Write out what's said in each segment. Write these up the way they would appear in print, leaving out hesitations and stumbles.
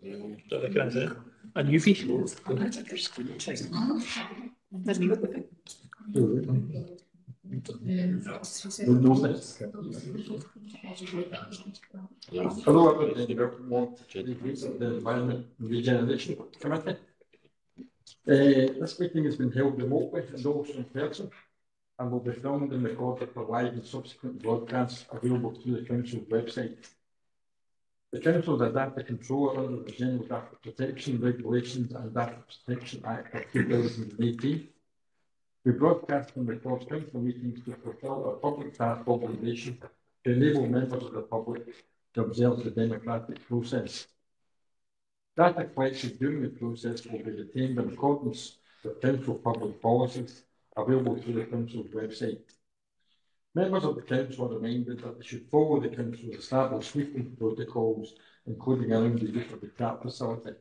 So recognise it. And UV. Hello, everybody. Welcome to the Environment Regeneration Committee. This meeting has been held remotely and also in person, and will be filmed and recorded for live and subsequent broadcasts available through the Council's website. The Council is a data controller under the General Data Protection Regulations and Data Protection Act of 2018. We broadcast and record council meetings to fulfil our public task obligation to enable members of the public to observe the democratic process. Data collected during the process will be retained in accordance with Council public policies available through the Council's website. Members of the Council are reminded that they should follow the Council's established meeting protocols, including around the use of the chat facility,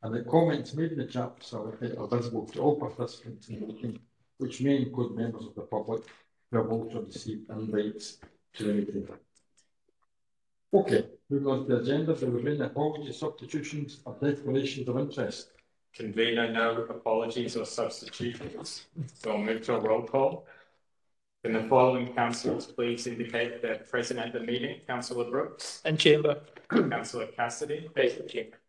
and that comments made in the chat facility are visible to all participants in the meeting, which may include members of the public who have also received invites to the meeting. Okay, moving on to the agenda, there have been apologies, substitutions, or declarations of interest. Convener, no apologies or substitutions. So I'll move to a roll call. Can the following councillors please indicate they're present at the meeting? Councillor Brooks. In chamber. Councillor Cassidy. Present chamber.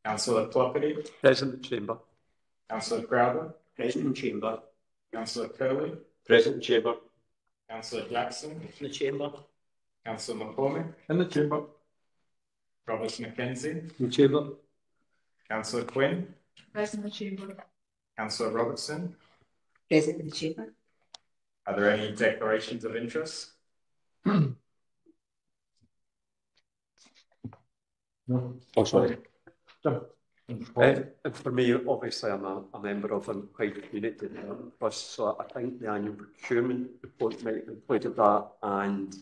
Councillor Plopperty. Present chamber. Councillor Crowder. Present chamber. Councillor Curley. Present chamber. Councillor Jackson. In the chamber. Councillor McCormick. In the chamber. Robert McKenzie. In the chamber. Councillor Quinn. Present in the chamber. Councillor Robertson. Present in the chamber. Are there any declarations of interest? No. Oh, sorry. For me, obviously, I'm a member of a wider community trust, so I think the annual procurement report might have included that, and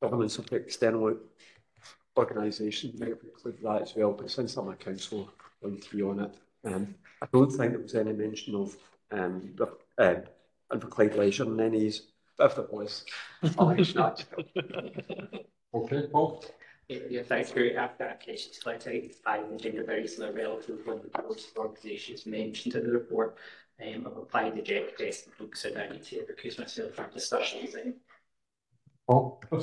governance of external organisations might have included that as well. But since I'm a councillor, I'm key on it. I don't think there was any mention of Inverclyde Leisure in any, but if there was, I'll mention that. Okay, Paul. Yeah, thanks for your applications. Like I think are very similar relative to one of the organisations mentioned in the report. I've applied the JEC test and folks said I need to recuse myself from discussions. Paul. Go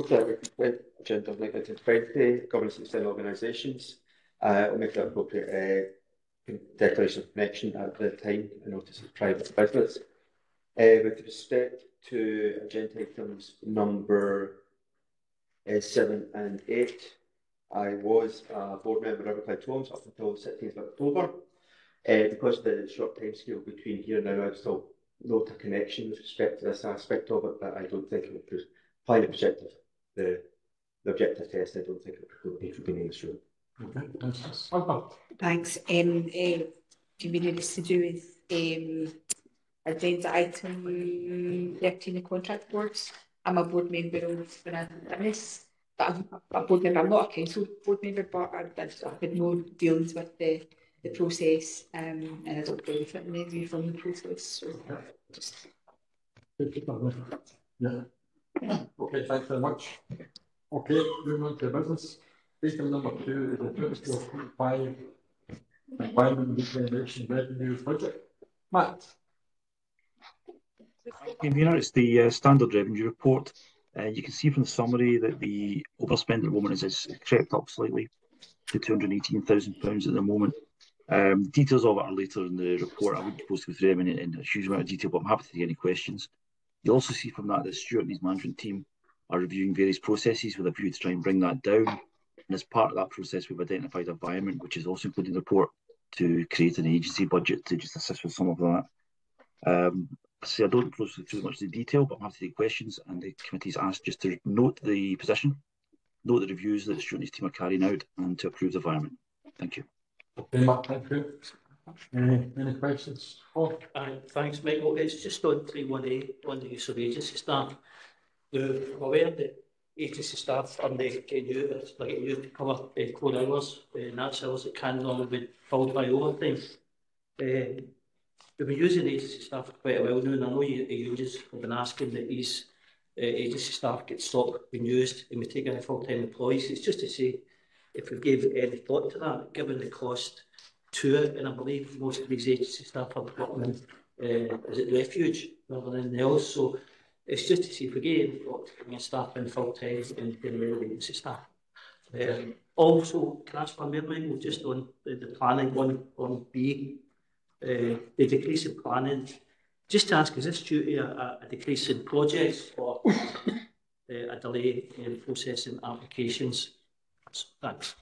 to the agenda of 1920, governance of external organisations. I'll make the appropriate declaration of connection at the time, a notice of private business. With respect to agenda items number 7 and 8, I was a board member of Inverclyde Homes up until the 16th of October. Because of the short time scale between here and now, I still note a connection with respect to this aspect of it, but I don't think it would apply the objective, the objective test. I don't think it would need to be in this room. Okay, Thanks. Convener is to do with agenda item 13, the contract boards. I'm a board member of this, but I'm a board member. I'm not a council board member, but I've had no dealings with the process, and I don't benefit in any way from the process. So just yeah. Okay, thanks very much. Okay, moving on to business. Item number 2 is the 2025 Environment Regeneration Revenue Budget. Matt. Convener, it's the standard revenue report. You can see from the summary that the overspend at the moment has crept up slightly to £218,000 at the moment. Details of it are later in the report. I wouldn't propose to go through them in a huge amount of detail, but I'm happy to take any questions. You'll also see from that Stuart and his management team are reviewing various processes with a view to try and bring that down. And as part of that process, we've identified Environment, which is also included in the report, to create an agency budget to just assist with some of that. So I don't go through much of the detail, but I'm happy to take questions, and the committee's asked just to note the position, note the reviews that Stuart and his team are carrying out, and to approve the Environment. Thank you. Okay, Mark, thank you. Any questions? Oh. Thanks, Michael. It's just on 318 on the use of agency staff. We're aware that agency staff are getting used to cover core hours, and that's hours that can normally be filled by overtime. We've been using agency staff for quite a while now, and I know the unions have been asking that these agency staff get stopped being used and we take in full-time employees. It's just to say, if we gave any thought to that, given the cost to it, and I believe most of these agency staff are working in, is it refuge rather than anything else, so it's just to see if we gave any thought to bringing staff in full-time and getting rid of agency staff. Also, can I ask one more, Michael, just on the planning, on B, the decrease in planning, just to ask, is this due to a decrease in projects or a delay in processing applications? Thanks.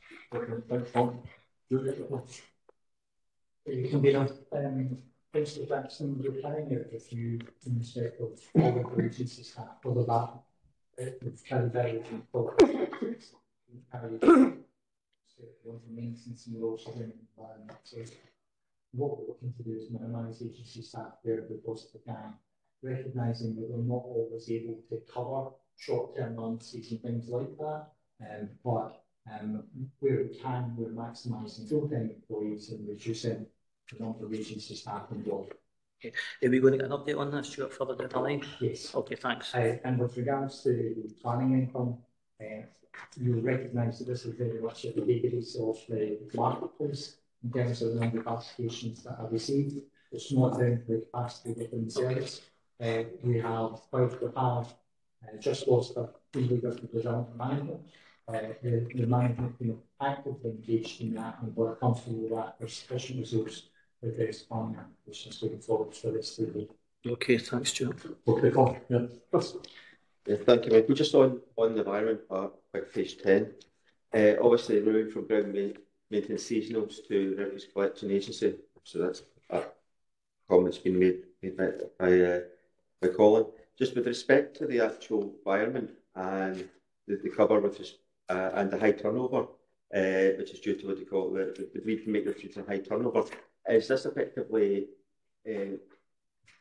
Basically, that's some replying out a few in respect of all the agency staff, whether that it's carried out in maintenance and also in environment. So what we're looking to do is minimise agency staff where we possibly can, recognising that we're not always able to cover short-term non-season things like that, but where we can, we're maximising full-time employees and reducing the number of agency staff involved. Okay. Are we going to get an update on that, Stuart, further down the line? Yes. Okay, thanks. And with regards to planning income, you'll recognise that this is very much at the vagaries of the marketplace in terms of the number of applications that are received. It's not down to the capacity within the service. We have, just lost a team leader to development management. The management being actively engaged in that, and we're comfortable with that. There's sufficient resource to address planning applications going forward for this to Okay, thanks, Stuart. Okay, Paul. Yeah. Yeah, thank you, Michael. Just on the environment part, quick page 10. Obviously, moving from ground maintenance seasonals to refuse collection agency. So that's a comment that's been made by Colin. Just with respect to the actual environment and the cover with this, and the high turnover, which is due to what they call the lead can make this due to high turnover. Is this effectively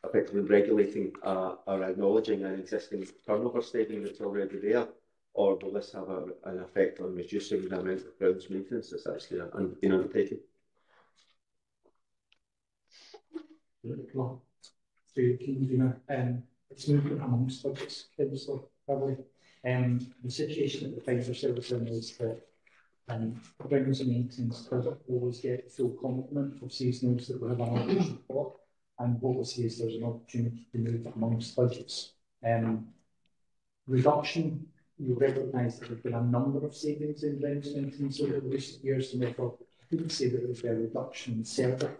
regulating or acknowledging an existing turnover statement that's already there, or will this have an effect on reducing the amount of grounds maintenance that's actually being undertaken? It's moving amongst budgets, so probably. The situation at the time for service is that grounds maintenance doesn't always get full complement of seasonals that we have an allocation for. And what we see is there's an opportunity to move amongst budgets. Reduction, you recognise that there's been a number of savings in grounds maintenance over the recent years, and therefore I couldn't say that there's been a reduction in service,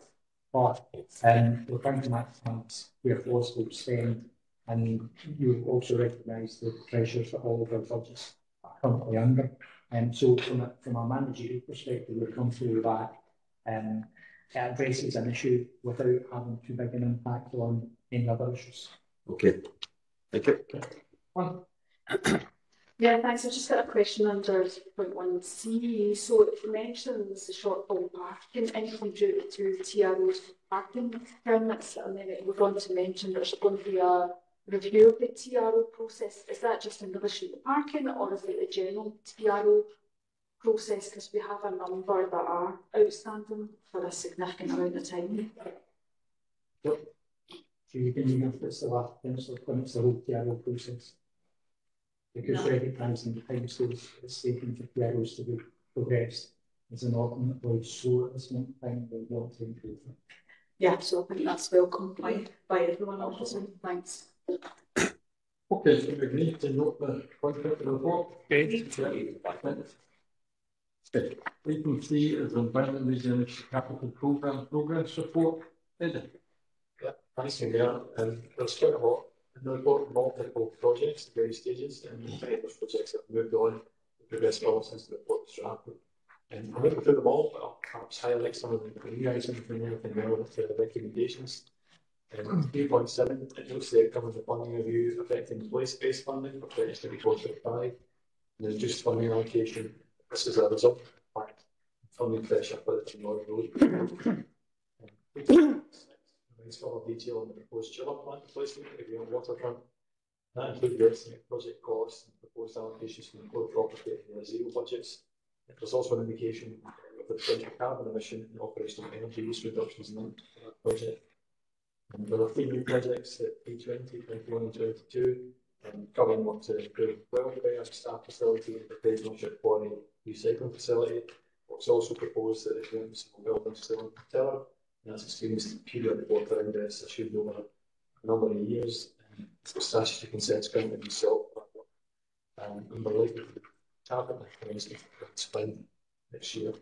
but we're trying to maximise where possible spend, and you also recognise the pressures that all of our budgets are currently under. And so from a managerial perspective, we're comfortable with that. It addresses an issue without having too big an impact on any other issues. Okay. Thank you. Yeah, thanks. I've just got a question under 0.1c. So it mentions the shortfall parking income due to TRO's parking permits, and then it goes on to mention there's going to be a review of the TRO process. Is that just in relation to parking, or is it a general TRO process? Because we have a number that are outstanding for a significant amount of time. So you can remove this the last limits the whole TRO process. Because recognising the time scales it's taken for TROs to be progressed is an ultimately slow at this moment in time, we want to improve them. Yeah, so I think that's well complied by everyone else. Thanks. Okay, so we need to note the content of the report. Okay. Item 3 is the Environment Regeneration Capital Programme Progress Report. Eddie. Yeah, thanks, Mayor. There's quite a lot in the report, multiple projects at various stages, and many of those projects have moved on to progress well since the report was drafted. I'm not going through them all, but I'll perhaps highlight some of the new items and anything relevant to the recommendations. 3.7, it notes the outcome of the funding review affecting place-based funding for 2024-25, and the reduced funding allocation. This is a result of funding pressure for the Timor Road. Provides further detail on the proposed chiller plant replacement at the waterfront. That includes the estimated project costs and proposed allocations from the core property and the zero budgets. There's also an indication of the potential carbon emission and operational energy use reductions linked to that project. And there are 3 new projects at P20, 21 and 22. covering work to improve welfare, staff facility, and professional ship body recycling facility. It's also proposed that the units will build still in Tower, and that's experienced periodic water ingress issued over a number of years. Statutory consents currently being sought, and we're likely to capital mechanism explained next year.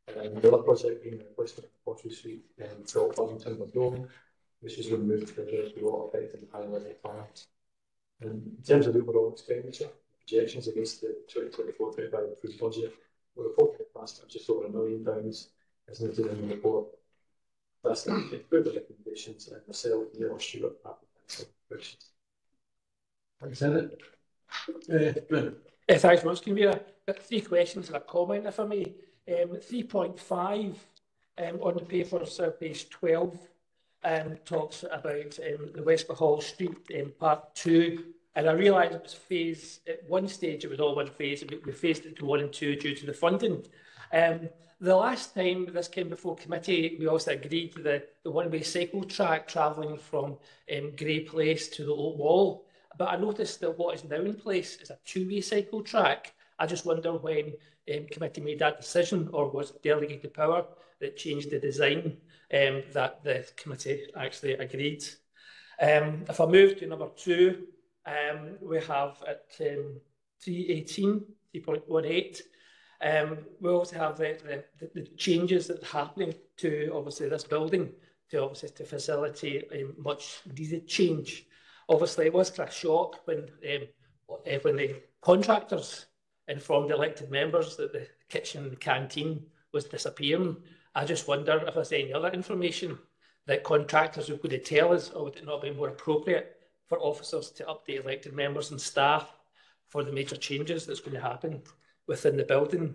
The other project being the replacement of Pottery Street and Philip Burlington with Dome, which is removed to address the water affecting highlighted plants. In terms of overall expenditure, projections against the 2024-25 approved budget were reported last time just over £1 million, as noted in the report. That's the improved recommendations and myself, Neil Stewart, questions. Thanks, Edit. Brent. Thanks much, Convener. Got 3 questions and a comment, if I may. 3.5 on the papers, page 12, talks about the Westby Hall Street part 2. And I realised it was phase, at one stage it was all one phase, we phased it to 1 and 2 due to the funding. The last time this came before committee, we also agreed to the one-way cycle track travelling from Grey Place to the Old Wall. But I noticed that what is now in place is a 2-way cycle track. I just wonder when committee made that decision, or was it delegated power that changed the design that the committee actually agreed. If I move to number 2, we have at 3.18, we also have the changes that are happening to obviously this building to facilitate much needed change. Obviously, it was a shock when the contractors informed the elected members that the kitchen and the canteen was disappearing. I just wonder if there's any other information that contractors are going to tell us, or would it not be more appropriate for officers to update elected members and staff for the major changes that's going to happen within the building.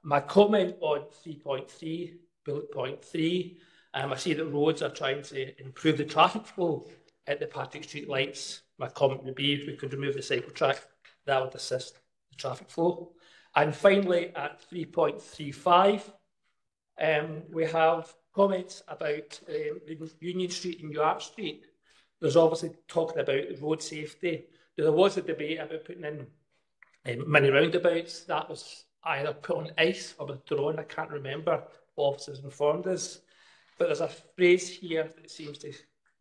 My comment on 3.3, bullet point 3, I see that roads are trying to improve the traffic flow at the Patrick Street lights. My comment would be if we could remove the cycle track, that would assist the traffic flow. And finally, at 3.35, we have comments about Union Street and New Arch Street. There's obviously talking about road safety. There was a debate about putting in mini roundabouts. That was either put on ice or withdrawn. I can't remember. Officers informed us. But there's a phrase here that seems to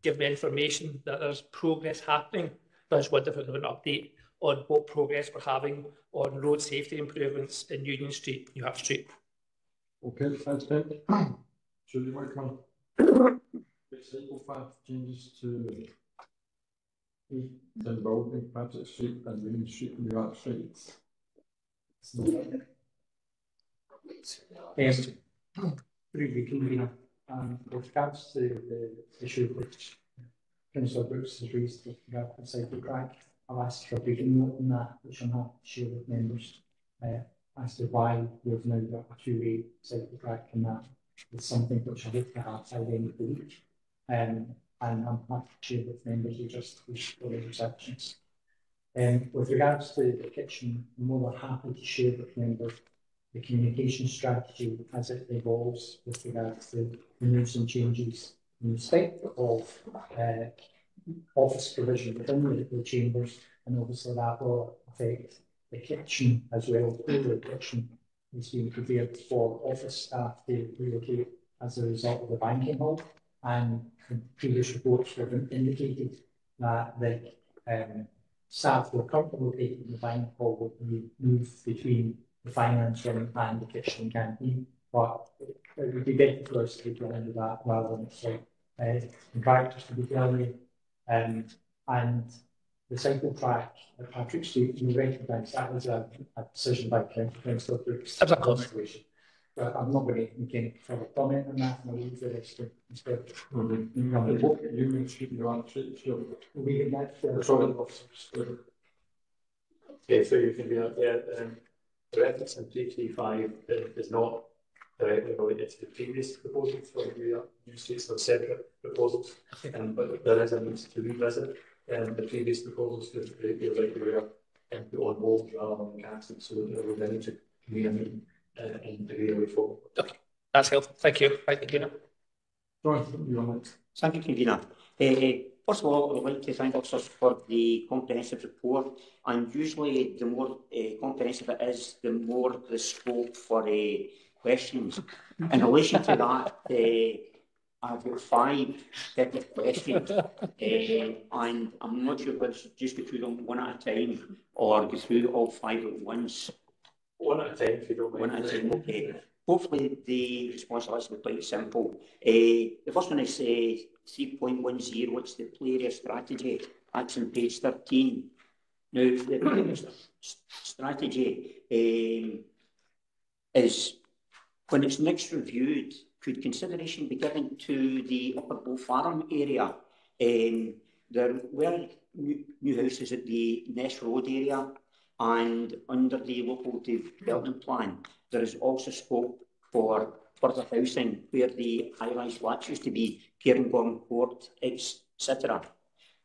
give me information that there's progress happening. But I just wonder if we have an update on what progress we're having on road safety improvements in Union Street, New Arch Street. Okay, thanks, Ben. Should you want to come? Cycle path changes to the building, Patrick Street and Union Street and New Arch Street. Briefly, Convener, with regards to the issue which Councillor Brooks has raised with regard to the cycle track, I've asked for a briefing note on that, which I'm happy to share with members as to why we've now got a 2-way cycle track, and that is something which I hope to have by the end of the week. And I'm happy to share with members who just wish for those sections. With regards to the kitchen, I'm more than happy to share with members the communication strategy as it evolves with regards to the moves and changes in respect of office provision within the chambers, and obviously that will affect the kitchen as well. The kitchen is being prepared for office staff to relocate as a result of the banking hall, and previous reports have indicated that the staff who are currently located in the banking hall will be moved between the finance room and the kitchen and canteen, but it would be better for us to get into that rather than contractors to be early. And the cycle track at Patrick Street, we recognise that was a decision by Councillor Brooks. That's a comment. But I'm not going to make any further comment on that, and I'll leave the rest to instead. Union Street and New Arch Street, We can get Okay, so you can be the reference in 335 is not directly related to the previous proposals for New Streets, or separate proposals, but there is a need to revisit the previous proposals to you're likely to put on hold rather than cancel, so we're going to reamend and agree way forward. Okay, that's helpful. Thank you. Thank you, Convener. Jonathan, you're next. Thank you, Convener. First of all, I would like to thank officers for the comprehensive report, and usually the more comprehensive it is, the more the scope for questions. In relation to that, I've got 5 separate questions, and I'm not sure whether to just go through them one at a time or go through all 5 at once. One at a time, if you don't mind. One at a time, okay. Hopefully the response will be quite simple. The first one is 3.10, it's the play area strategy. That's on page 13. Now, the play area strategy is, when it's next reviewed, could consideration be given to the Upper Bow Farm area? There were new houses at the Ness Road area, and under the local development plan, there is also scope for further housing where the high-rise flats used to be, Cairngorm Court, etc.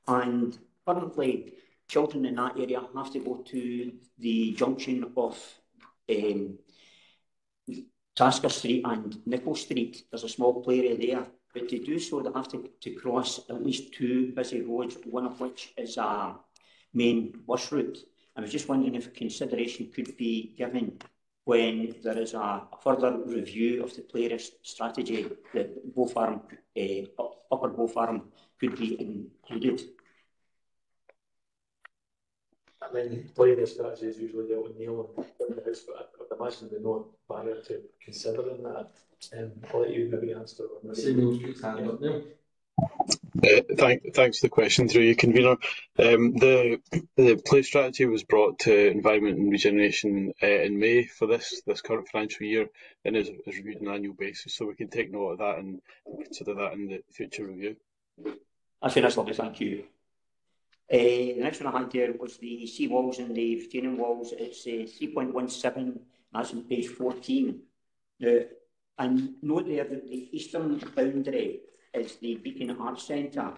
And currently, children in that area have to go to the junction of Tasker Street and Nichol Street. There's a small play area there, but to do so, they have to cross at least 2 busy roads, one of which is a main bus route. I was just wondering if consideration could be given when there is a further review of the play area strategy that Bow Farm, Upper Bow Farm could be included. I mean, play area strategy is usually dealt with Neil in the house, but I would imagine there's no barrier to considering that. I'll let you maybe answer. Thanks for the question through you, convener. The play strategy was brought to Environment and Regeneration in May for this current financial year, and is reviewed on an annual basis, so we can take note of that and consider that in the future review. That's lovely, thank you. The next one I had there was the sea walls and the retaining walls. It's 3.17, that's on page 14. And note there that the eastern boundary is the Beacon Arts Centre,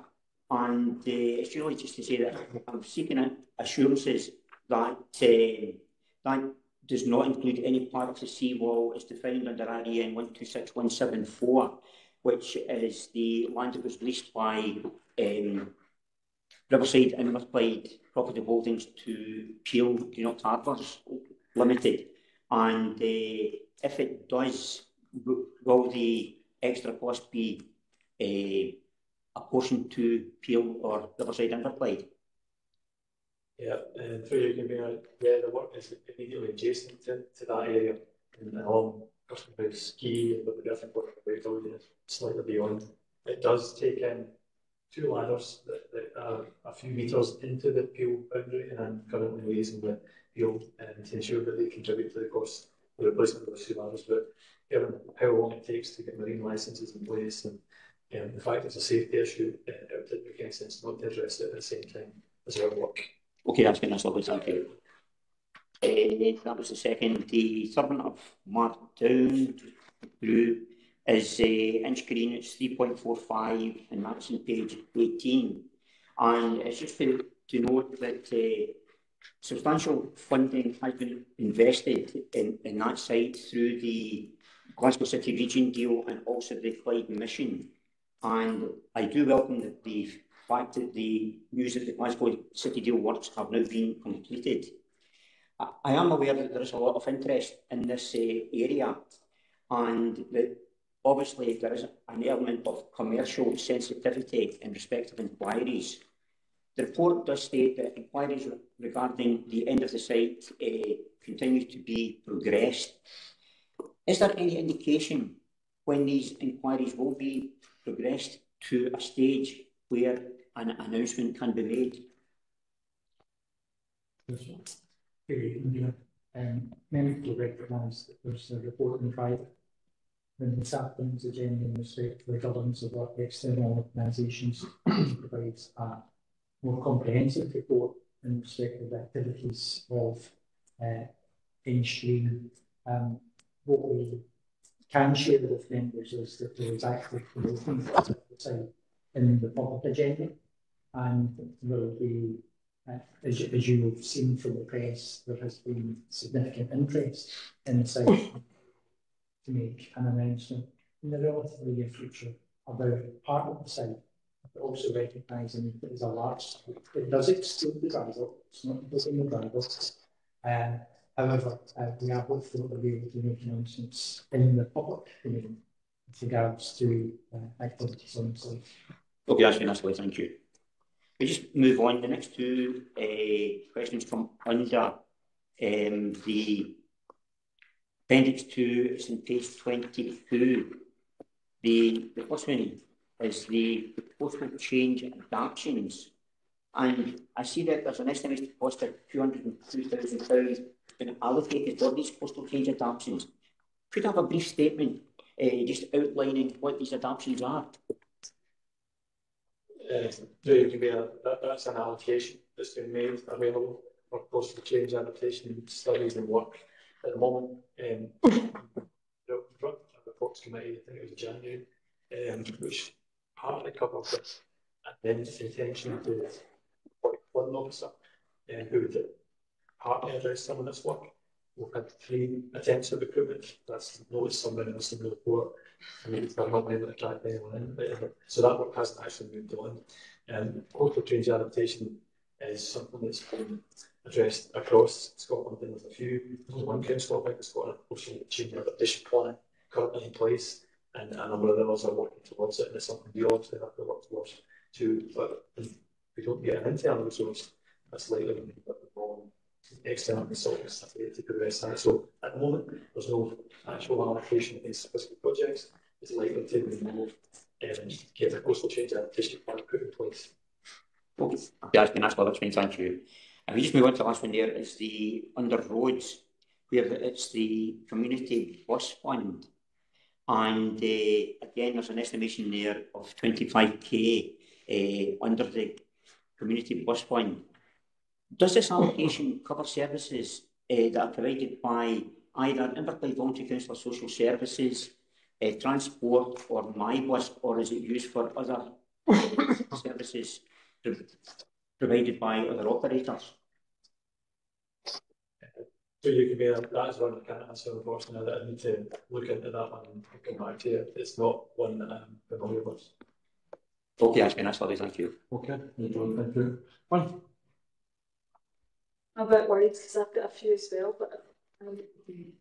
and it's really just to say that I'm seeking assurances that that does not include any part of the seawall as defined under REN 126174, which is the land that was leased by Riverside and Northclyde Property Holdings to Peel Greenock Harbours Limited. And if it does, will the extra cost be a portion to Peel or Riverside and Northclyde? Yeah, and through you can be the work is immediately adjacent to that area, and along Custom House Quay and the different work is slightly beyond. It does take in 2 ladders that are a few metres into the Peel boundary, and I'm currently liaising with Peel to ensure that they contribute to the cost of the replacement of those 2 ladders. But given how long it takes to get marine licences in place, and the fact it's a safety issue, it didn't make any sense not to address it at the same time as our work. Okay, that's lovely, thank you. That was the second. The servant of Markdown through is inch green, it's 3.45, and that's on page 18. And it's just to note that substantial funding has been invested in that site through the Glasgow City Region deal and also the Clyde Mission. And I do welcome the fact that the news that the Glasgow City deal works have now been completed. I am aware that there is a lot of interest in this area, and that obviously there is an element of commercial sensitivity in respect of inquiries. The report does state that inquiries regarding the end of the site continue to be progressed. Is there any indication when these inquiries will be progressed to a stage where an announcement can be made? Many people recognise that there's a report in private when the SAP's agenda in respect to the governance of what external organisations provides a more comprehensive report in respect of the activities of Inchtree. What we can share with members is that there is actually promotion in the public agenda, and there will be, as you have seen from the press, there has been significant interest in the site to make an announcement in the relatively near future about part of the site but also recognising that there's a large site. It does exclude the driver, it's not including the drivers. However, we are hopeful that we'll be able to make announcements in the public domain with regards to activities on the site. Okay, that's fantastic, thank you. We just move on. The next two questions come under the appendix 2, it's in page 22. The first one is the postal change adaptations. And I see that there's an estimated cost of £202,000 been allocated for these postal change adaptations. Could I have a brief statement just outlining what these adaptations are? That's an allocation that's been made available for postal change adaptation studies and work at the moment. The reports committee, I think it was January, which partly covers this, and then its intention to appoint one officer who would partly address some of this work. We've had 3 attempts at recruitment. That's noticed somewhere else in the report. I mean, they're not able to attract anyone in, but, so that work hasn't actually moved on. Postal change adaptation is something that's been addressed across Scotland, and there's a few. There's one council, I think, that's got a postal change adaptation plan currently in place, and a number of others are working towards it, and it's something we obviously have to work towards too. But if we don't get an internal resource, that's likely to be the wrong external consultants to progress that. So at the moment, there's no actual allocation of these specific projects. It's likely to be more get the coastal change adaptation plan put in place. Okay, that's been asked, that's been, thank you. And we just move on to the last one there, is the under roads, where it's the community bus fund. And again, there's an estimation there of 25k under the community bus fund. Does this allocation cover services that are provided by either Inverclyde Voluntary Council Social Services, transport, or MyBus, or is it used for other services provided by other operators? So you can be that is one I can't answer, unfortunately. That I need to look into that one and come back to you. It's not one that I'm familiar with. Okay, that's been asked, thank you. Okay, thank you. Fine. I'm a bit worried because I've got a few as well, but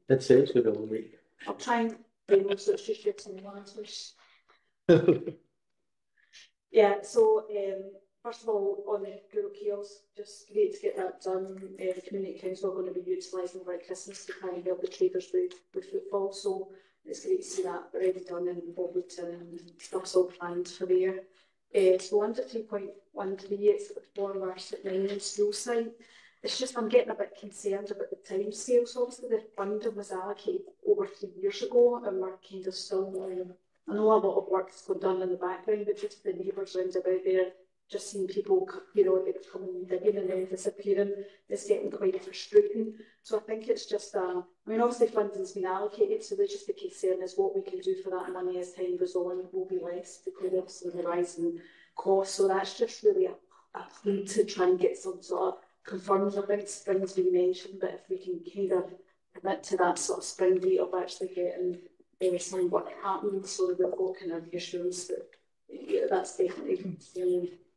It says we're a week. I'll try and bring most of the shifts in one answers. Yeah, so first of all, on the Google Kiosks, just great to get that done. The Community Council are going to be utilising over Christmas to try and help the traders with footfall, so it's great to see that already done in Bobbleton and stuff's all planned for there. So under 3.13, it's the former St Ninians school site. It's just I'm getting a bit concerned about the time scale. So obviously the funding was allocated over 3 years ago, and we're kind of still I know a lot of work's been done in the background, but just the neighbours round about there, just seeing people, you know, like coming and digging and then disappearing, it's getting quite frustrating. So I think it's just, I mean, obviously funding's been allocated, so there's just the concern is what we can do for that money as time goes on will be less because of the rising costs. So that's just really a plea to try and get some sort of confirmed about spring's been mentioned, but if we can kind of commit to that sort of spring date of actually getting some work happening, so that we've got kind of assurance that that's definitely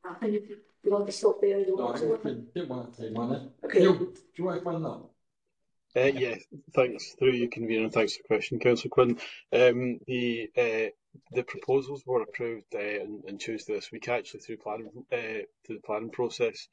happening. You want to stop there? No, I didn't want to take one. Okay. Neil, do you want to find that? Yeah, thanks through you, convener, and thanks for the question, Councillor Quinn. The proposals were approved on Tuesday this week, actually through the planning process.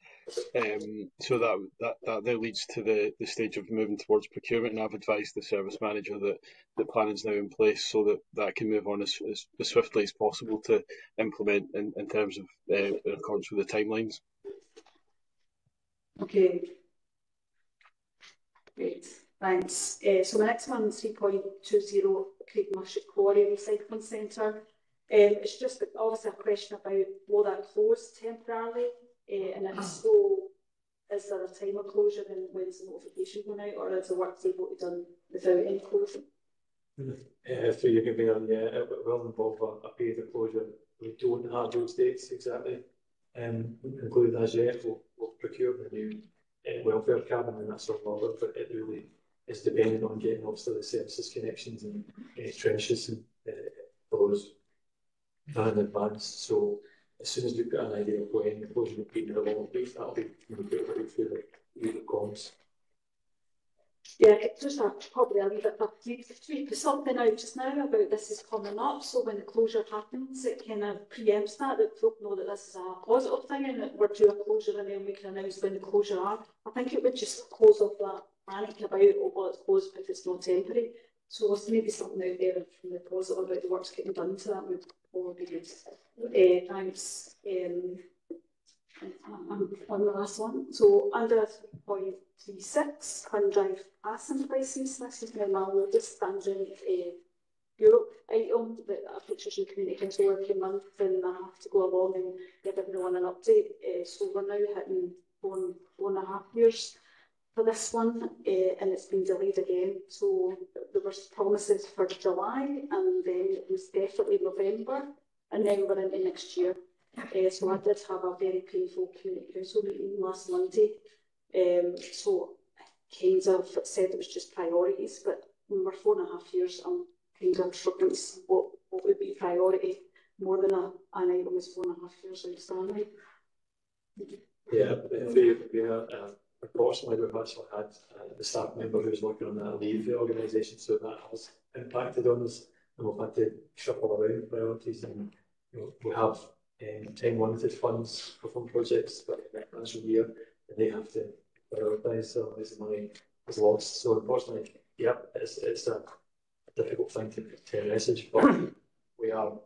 So that then leads to the stage of moving towards procurement, and I've advised the service manager that planning is now in place so that can move on as swiftly as possible to implement in terms of in accordance with the timelines. Okay. Great, thanks. So the next one is 3.20 Craig Mushet Quarry Recycling Centre. It's just obviously a question about will that close temporarily, and if so, is there a time of closure and when's the notification going out, or is the work able to be done without any closure? So you can be on, yeah, it will involve a period of closure. We don't have those dates exactly included as yet. We'll procure the new welfare cabin and that sort of order, but it really is dependent on getting obviously the services connections and trenches and for those done in advance. So as soon as we've got an idea of when the closure will be in the long brief, that'll be communicated through the legal comms. Yeah, just probably a little bit of we put something out just now about this is coming up, so when the closure happens, it kind of preempts that folk know that this is a positive thing and that we're due a closure and then we can announce when the closure are. I think it would just close off that panic about, oh, well, it's closed if it's not temporary. So there's maybe something out there from the positive about the work's getting done to that would probably be good. Thanks. On the last one, so under 3.36, Drive passing places, this is my longest standing Europe item that features in Community Council working month, and I have to go along and give everyone an update. So we're now hitting 4.5 years for this one, and it's been delayed again. So there were promises for July, and then it was definitely November, and now we're into next year. So I did have a very painful Community Council meeting last Monday. So kind of said it was just priorities, but when we're 4.5 years, I'm kind of struggling to see what would be priority more than an item is 4.5 years outstanding. Yeah, unfortunately, we've actually had the staff member who's working on that leave the organisation, so that has impacted on us, and we've had to shuffle around priorities, and we have time limited funds for some projects for the financial year, and they have to prioritise, so the money is lost. So unfortunately, yeah, it's a difficult thing to message, but we are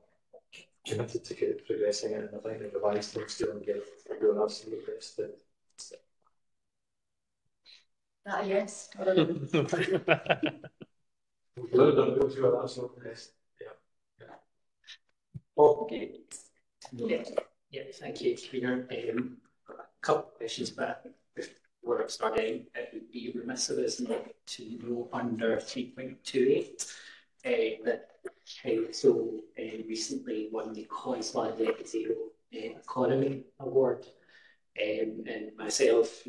committed to keep progressing it, and I think the revised things still and get your absolute best. Yes. Okay. Yeah, thank you, Peter. A couple of questions, but before starting, it would be remiss of us not to know under 3.28 that Council recently won the Consular Net Zero Economy Award, and myself,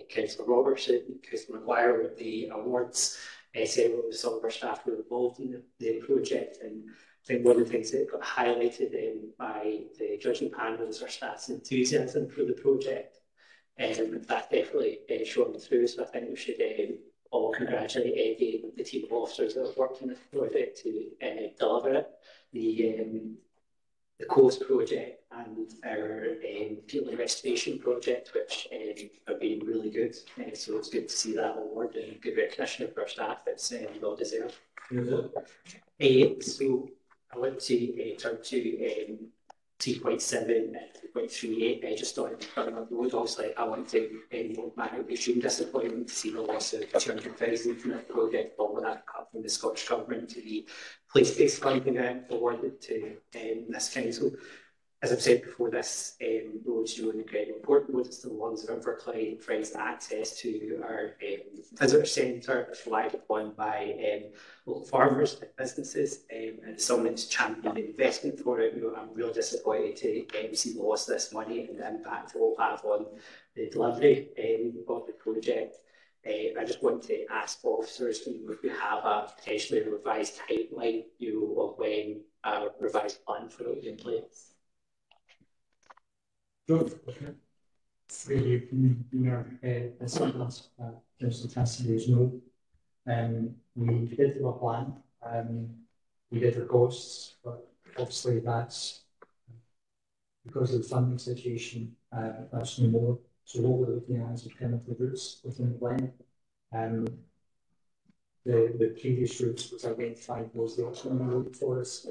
Councillor Robertson, Councillor Maguire with the awards. Several of some of our staff were involved in the project, and I think one of the things that got highlighted by the judging panel was our staff's enthusiasm for the project, and that definitely shone through. So I think we should all congratulate Eddie and the team of officers that have worked on this project to deliver it. The Coast project and our field restoration project, which have been really good. So it's good to see that award and good recognition of our staff. It's well deserved. So I want to turn to 2.7 and 2.38. Just on the road, obviously, I want to note my extreme disappointment to see the loss of 200,000 from that project, all of that cut from the Scottish Government to the place-based funding awarded to this council. As I've said before, this road's really incredibly important. It's the ones of Inverclyde provides access to our visitor centre, relied upon by local farmers and businesses, and someone's championed investment for it. I'm really disappointed to see the loss of this money and the impact it will have on the delivery of the project. I just want to ask officers if we have a potentially revised timeline of when a revised plan for it will be in place. Really, as Councillor Cassidy's know, we did do a plan, we did the costs, but obviously that's because of the funding situation, that's no more. So what we're looking at is alternative routes within the plan. The previous routes was identified was the optimum route for us,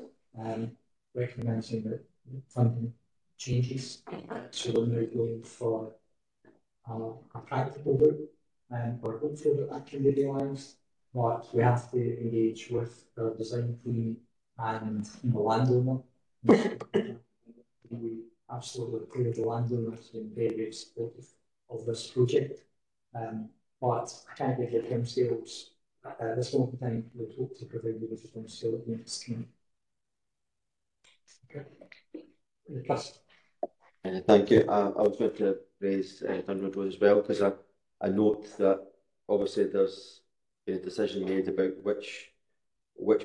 recognising that funding changes, so we're now going for a practical route, and we're hopeful that can be realised, but we have to engage with our design team and the landowner. We absolutely clear the landowner has been very supportive of this project, but I can't give you timescales at this moment in time. We hope to provide you with a timescale at the next meeting. Okay. Thank you. I was going to raise Dunroad Road as well, because I note that obviously there's been a decision made about which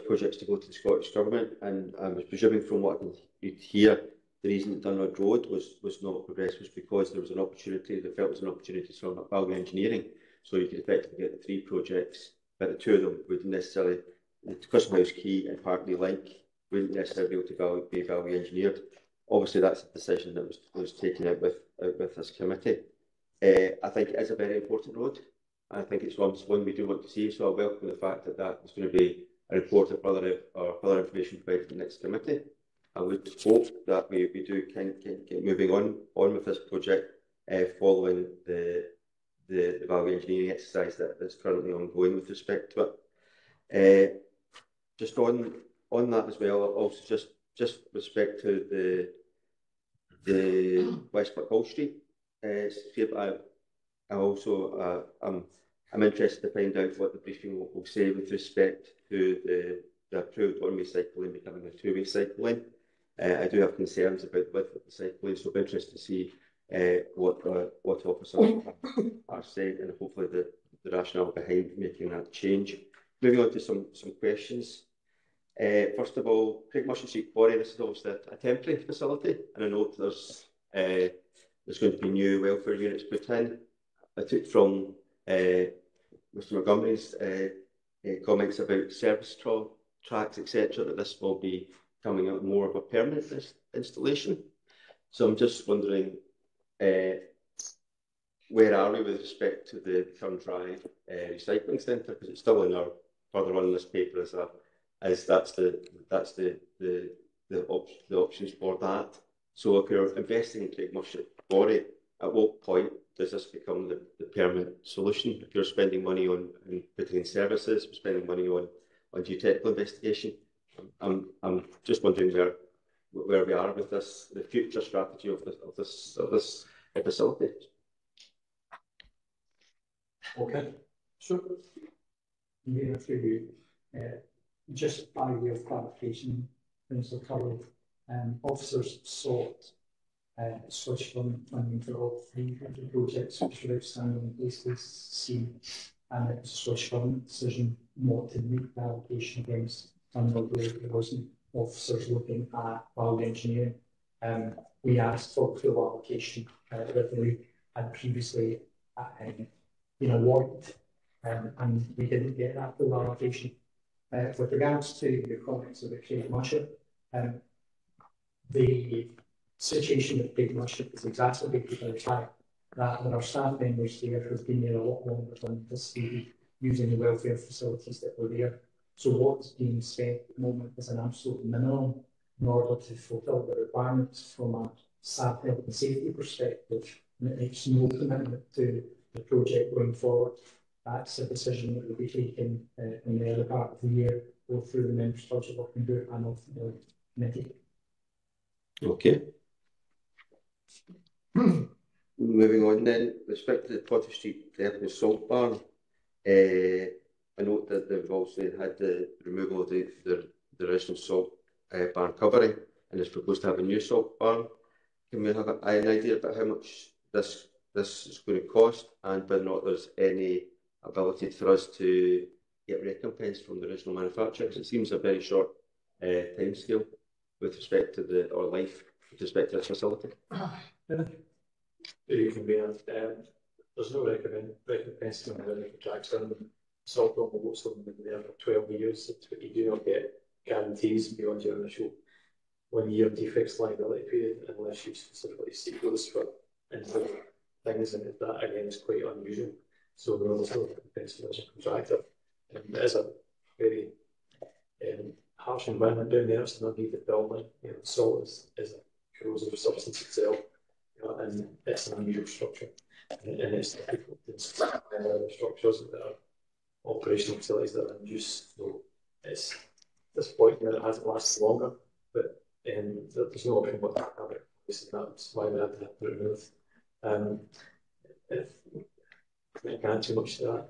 projects to go to the Scottish Government, and I was presuming from what I could hear, the reason that Dunrod Road was not progressed was because there was an opportunity, they felt there was an opportunity from value engineering, so you could effectively get the 3 projects, but the 2 of them wouldn't necessarily, the Custom House Quay and Parkley Link wouldn't necessarily be able to be value engineered. Obviously, that's a decision that was taken out with this committee. I think it is a very important road. I think it's one we do want to see, so I welcome the fact that that is going to be a report of further information provided to the next committee. I would hope that we do get moving on with this project following the value engineering exercise that's currently ongoing with respect to it. Just on that as well, also just with respect to the West Hall Street, I'm interested to find out what the briefing will say with respect to the approved one-way cycle lane becoming a 2-way cycle lane. I do have concerns about the cycle lane, so I'm interested to see what officers are saying, and hopefully the rationale behind making that change. Moving on to some questions. First of all, Craig Mushin Street Quarry, this is obviously a temporary facility, and I note there's going to be new welfare units put in. I took from Mr Montgomery's comments about service tracks, etc., that this will be coming out more of a permanent installation. So I'm just wondering, where are we with respect to the Curn Drive recycling centre? Because it's still in our further on in this paper as that's the options for that. So if you're investing in Craig Mushin Quarry, at what point does this become the permanent solution? If you're spending money on putting in services, spending money on geotechnical investigation, I'm just wondering where we are with this, the future strategy of this facility. Okay, so just by way of clarification, Minister Curley, officers sought switch funding for all 3 of the projects which were outstanding in Paisley C, and it was a switch funding decision not to meet the allocation against Dunrod Road. There wasn't officers looking at value engineering. We asked for full allocation that we had previously been awarded, and we didn't get that full allocation. With regards to your comments about Craig Mushin, the situation with Craig Mushin is exacerbated by the fact that there are staff members there who have been there a lot longer than anticipated, using the welfare facilities that were there. So what's being spent at the moment is an absolute minimum in order to fulfil the requirements from a staff health and safety perspective, and it makes no commitment to the project going forward. That's a decision that will be taken in the early part of the year, both through the Members' Budget Working Group and ultimately the committee. Okay. Moving on then, with respect to the Potter Street Earthen Salt Barn, I note that they've also had the removal of the original salt barn covering, and it's proposed to have a new salt barn. Can we have an idea about how much this is going to cost, and whether or not there's any ability for us to get recompense from the original manufacturer? Because it seems a very short time scale with respect to with respect to this facility. There's no recompense to the contracts on them. Salt will most of them been there for 12 years, but you do not get guarantees beyond your initial 1-year defects liability period unless you specifically seek those for individual things, and that again is quite unusual. So there is no recompense as a contractor. It is a very harsh environment down there. It's not needed building. Salt is a corrosive substance itself, and it's an unusual structure. And it's difficult to install structures that are operational facilities that are in use. So it's disappointing that it hasn't lasted longer, but there's no option but to have it. That's why we had to put it removed. I can't add too much to that.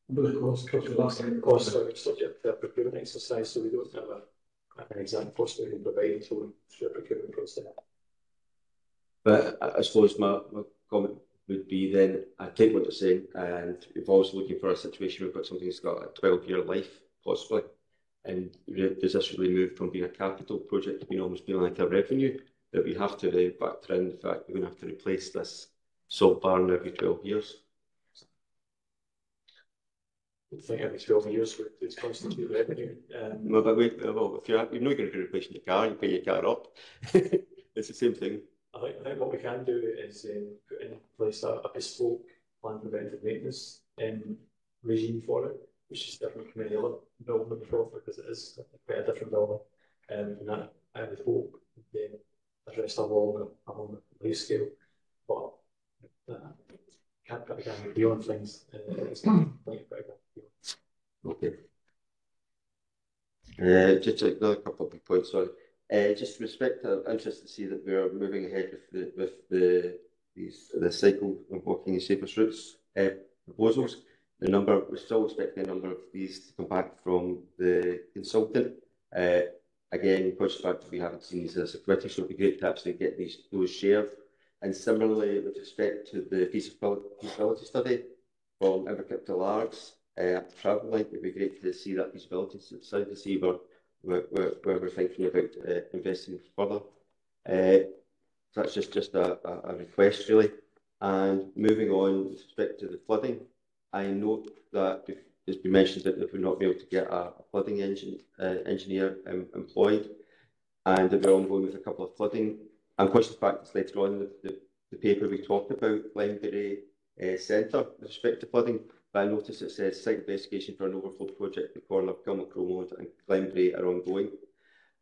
The costs are subject to a procurement exercise, so we don't have an exact cost we can provide until through a procurement process. But I suppose my comment would be then, I take what you're saying, and we're also looking for a situation where we've got something that's got a 12-year life, possibly. And does this really move from being a capital project to being almost being like a revenue that we have to factor in the fact we're going to have to replace this salt barn every 12 years? I think every 12 years would constitute revenue. No, but wait, well, if you're not going to be replacing your car, you pay your car up. It's the same thing. I think what we can do is put in place a bespoke planned preventive maintenance regime for it, which is different from any other building that we've offered, because it is quite a different building. And that I would hope would address along the life scale. But can't put a guarantee on things. It's not like a Okay. Just another couple of big points. Sorry. Just with respect to, I'm interested to see that we're moving ahead with the cycle of walking in safest routes proposals. We're still expecting a number of these to come back from the consultant. Again, conscious fact that we haven't seen these as a committee, so it'd be great to actually get those shared. And similarly, with respect to the feasibility study from Inverkip to Largs, travel link, it'd be great to see that feasibility study to see where we're thinking about investing further. So that's just a request really. And moving on with respect to the flooding, I note that it's been mentioned that if we're not able to get a flooding engineer employed, and that we're ongoing with a couple of flooding. I'm conscious of the fact that later on the paper we talked about Glenbury Centre with respect to flooding, but I noticed it says site investigation for an overflow project at the corner of Kilmacrow Road and Glenbury are ongoing.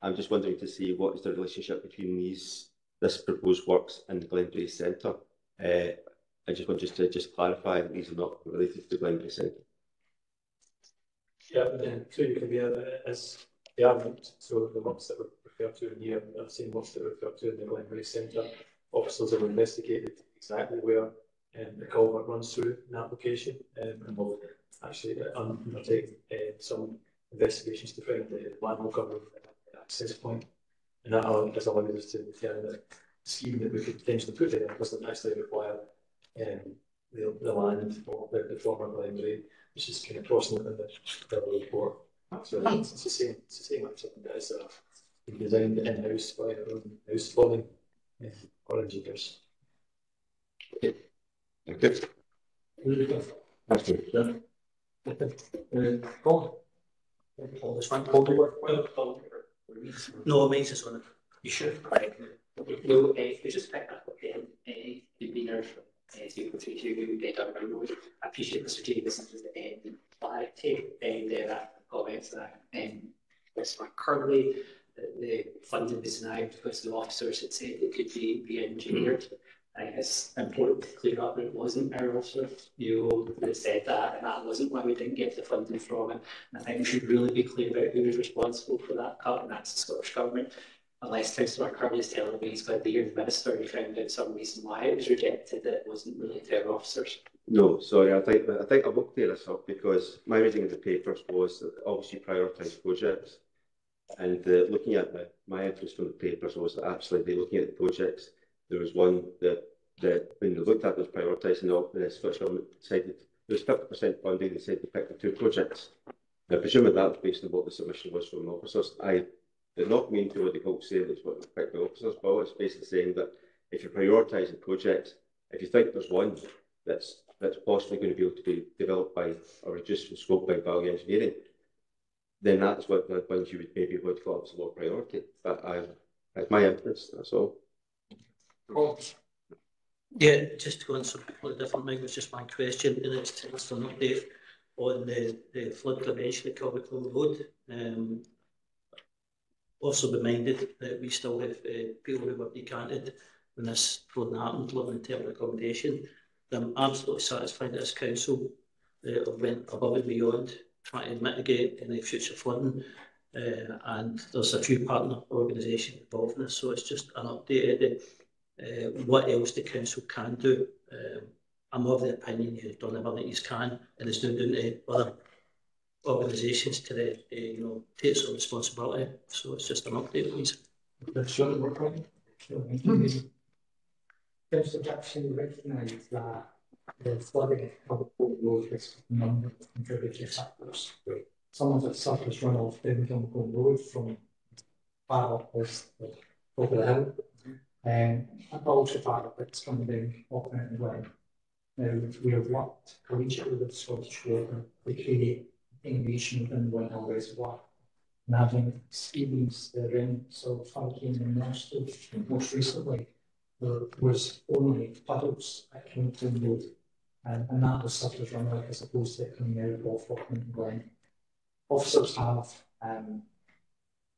I'm just wondering to see what is the relationship between this proposed works and the Glenbury Centre. I just want to clarify that these are not related to the Glenbury Centre. Yeah, so you can be as the argument. So the works that were referred to in here are the same works that were referred to in the Glenbury Centre. Officers have investigated exactly where the culvert runs through an application, and will actually undertake some investigations to find the manhole cover access point, and that has allowed us to determine that the scheme that we could potentially put there doesn't actually require the land or the former Glenbury, which is kind of crossing it in the report. So it's the same answer that is designed in-house by our own house plumbing or engineers. Okay. Thank you. That's good. All this one. No, mine's just on it. You should. Right. No, we just picked up the convener from 032 Dublin Road. I appreciate Mr. Davis and clarity there comments that this one currently the funding was denied because the officers had said it could be re-engineered. I think it's important to clear up that it wasn't our officers, that said that, and that wasn't why we didn't get the funding from it. And I think we should really be clear about who was responsible for that cut, and that's the Scottish Government. Unless Councillor Kirby is telling me he's got the year minister and he found out some reason why it was rejected, that it wasn't really to our officers. No, sorry, I think I will clear this up because my reading of the papers was that obviously prioritised projects, and looking at my interest from the papers was that actually they looking at the projects. There was one that when they looked at those prioritised, and the Scottish Government decided there was 50% funding. They said they picked the two projects. Now, presumably that was based on what the submission was from the officers. I did not mean to what the folks say that's what they picked the officers, but it's basically saying that if you're prioritising projects, if you think there's one that's possibly going to be able to be developed by or reduced in scope by value engineering, then that's what the ones you would maybe would call as a low priority. But that's my interest, that's all. Yeah, just to go on something completely different, Mike, was just one question, and it's just an update on the flood prevention at Kilmacrow Road. Also reminded that we still have people who were decanted when this flooding happened, living in temporary accommodation. I'm absolutely satisfied that this council went above and beyond trying to mitigate any future flooding, and there's a few partner organisations involved in this, so it's just an update of what else the council can do. I'm of the opinion you've done everything you can, and it's now down to other organisations to take some responsibility. So it's just an update, please. Councillor Jackson recognised that the flooding of the Port Road is a number of contributing factors. some of it suffers runoff down Kilmacombe Road from far up this top of the hill. And also part of it's coming down off Mountain Glen. Now, we have worked collegiately with Scottish Water to create innovation within the Windhill Reservoir. And having experienced the rents of hurricane and most recently, there was only puddles at Kilmacombe Road, and that was surface runoff as opposed to it coming out of Mountain Glen. Officers have,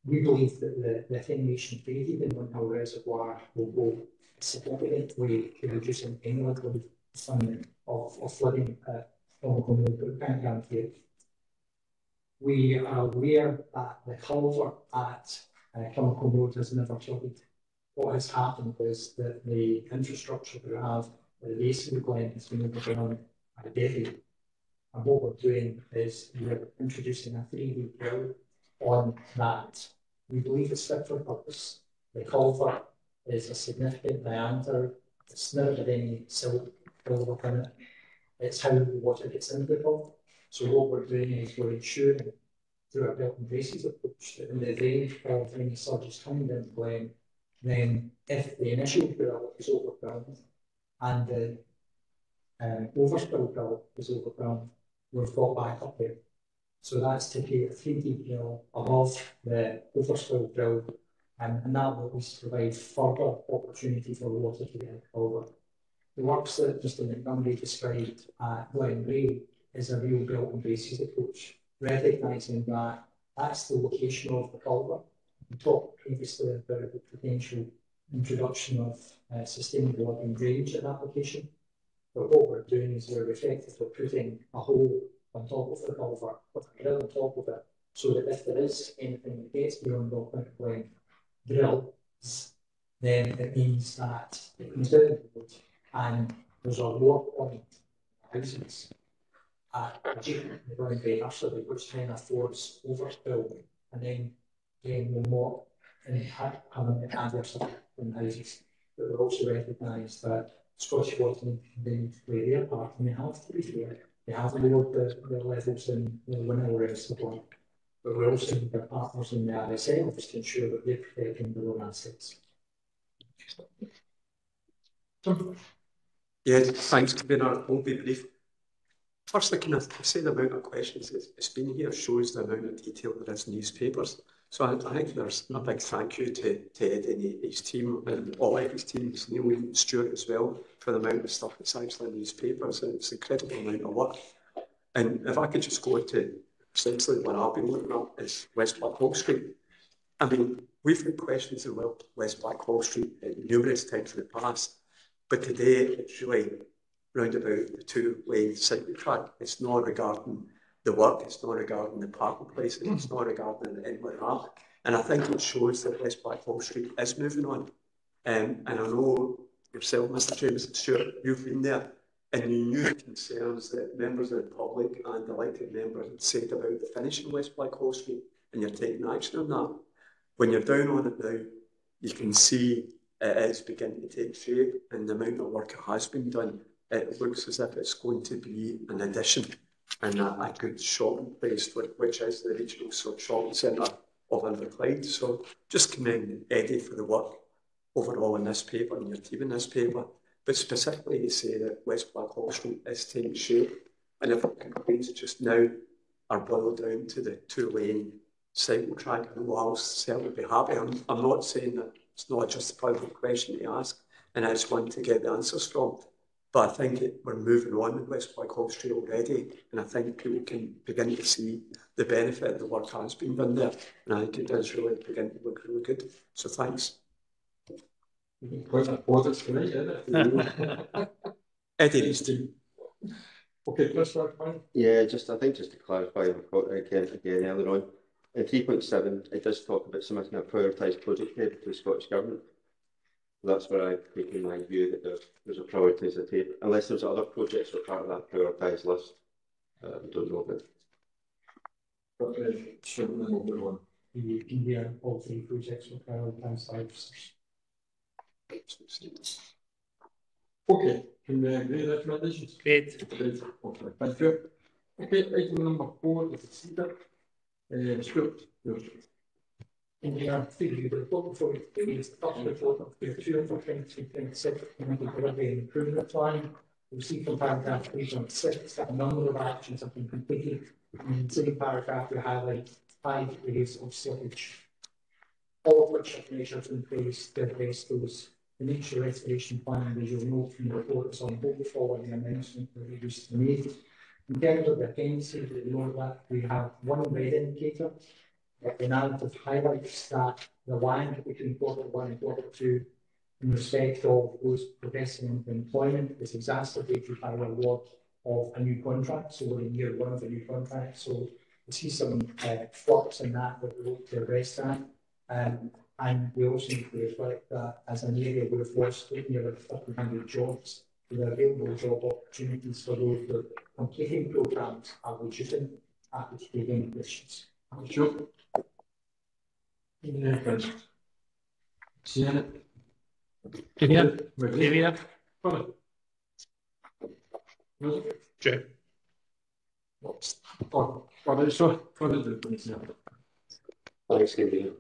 we believe that the attenuation created in Windhill Reservoir will go significantly to reducing any likelihood of flooding at Kilmacombe Road, but we can't guarantee it. We are aware that the culvert at Kilmacombe Road has never flooded. What has happened is that the infrastructure we have at the base of the glen has been overrun by debris. And what we're doing is we're introducing a 3D drill on that. We believe it's fit for purpose. The culvert is a significant diameter. It's never had any silt build-up in it. It's how the water gets into the culvert. So what we're doing is we're ensuring through our belt and braces approach that in the event of any surges coming down the glen, then if the initial drill is overwhelmed and the overspill drill is overwhelmed, we've got back up there. So that's to create a 3D drill above the overspill drill, and that will provide further opportunity for water to get in the culvert. The works that Mr. Montgomery described at Glen Ray is a real belt and braces approach, recognising that that's the location of the culvert. We talked previously about the potential introduction of sustainable urban drainage at that location. But what we're doing is we're effectively putting a hole on top of the culvert with a drill on top of it, so that if there is anything that gets beyond the Glen drills, then it means that it comes down the road and there's a lower point houses at the Glen Bay nursery, which then affords overspill and then again will not have an adverse effect on houses. But we also recognise that Scottish Water need to play their part, and they have to be fair. They have lowered the levels in the Windhill Reservoir, but we also need their partners in the RSLs to ensure that they're protecting their own assets. Yes, thanks, Convener. I won't be brief. Firstly, can I say the amount of questions it's been here shows the amount of detail there is in newspapers. So I think there's a big thank you to Ed and his team and all of his teams, Neil and Stuart as well, for the amount of stuff that's actually in newspapers, and it's an incredible amount of work. And if I could just go to essentially what I've been looking at is West Blackhall Street. I mean, we've had questions about West Blackhall Street numerous times in the past, but today it's really round about the two-lane cycle track. It's not regarding the work, it's not regarding the parking places, it's not regarding the inlet ramp. And I think it shows that West Blackhall Street is moving on. And I know yourself, Mr. James and Stuart, you've been there, and you knew concerns that members of the public and elected members had said about the finish in West Blackhall Street, and you're taking action on that. When you're down on it now, you can see it is beginning to take shape, and the amount of work that has been done, it looks as if it's going to be an addition and a good shopping place, which is the regional shopping centre of Inverclyde. So just commend Eddie for the work overall in this paper and your team in this paper, but specifically to say that West Blackhall Street is taking shape, and if complaints just now are boiled down to the two-lane cycle track, I know I'll certainly be happy. I'm not saying that it's not a justifiable question to ask, and it's one to get the answers from. But I think we're moving on with West Blackhall Street already, and I think people can begin to see the benefit of the work that has been done there. And I think it does really begin to look really good. So thanks. Eddie's team. Okay, Chris, yeah, I think just to clarify again earlier on, in 3.7 it does talk about submitting a prioritised project head to the Scottish Government. That's where I've taken my view that there's a prioritised tape, unless there's other projects that are part of that prioritised list. I don't know about. You can hear all three projects were prioritised by officers. Okay, can we agree recommendations? Great. Okay, thank you. Okay, item number 4 is the CEDAR. Stuart. Engineer, the report before you is the first report of the 2026 community delivery and improvement plan. You'll see from paragraph 3.6 that a number of actions have been completed. In the same paragraph, we highlight 5 areas of slippage, all of which have measures in place to address those. The nature restoration plan, as you'll note from the report, is on hold following the announcement that we recently made. In terms of the appendices, you know that we have one red indicator. The narrative highlights that the lag between quarter 1 and quarter 2 in respect of those progressing into employment is exacerbated by the award of a new contract. So we're in year 1 of a new contract. So we see some flux in that we hope to address that. And we also need to reflect that as an area we've lost nearly 1,300 jobs. The available job opportunities for those that are completing programmes are reducing at the trading conditions. Sure. Thanks, Gabriel.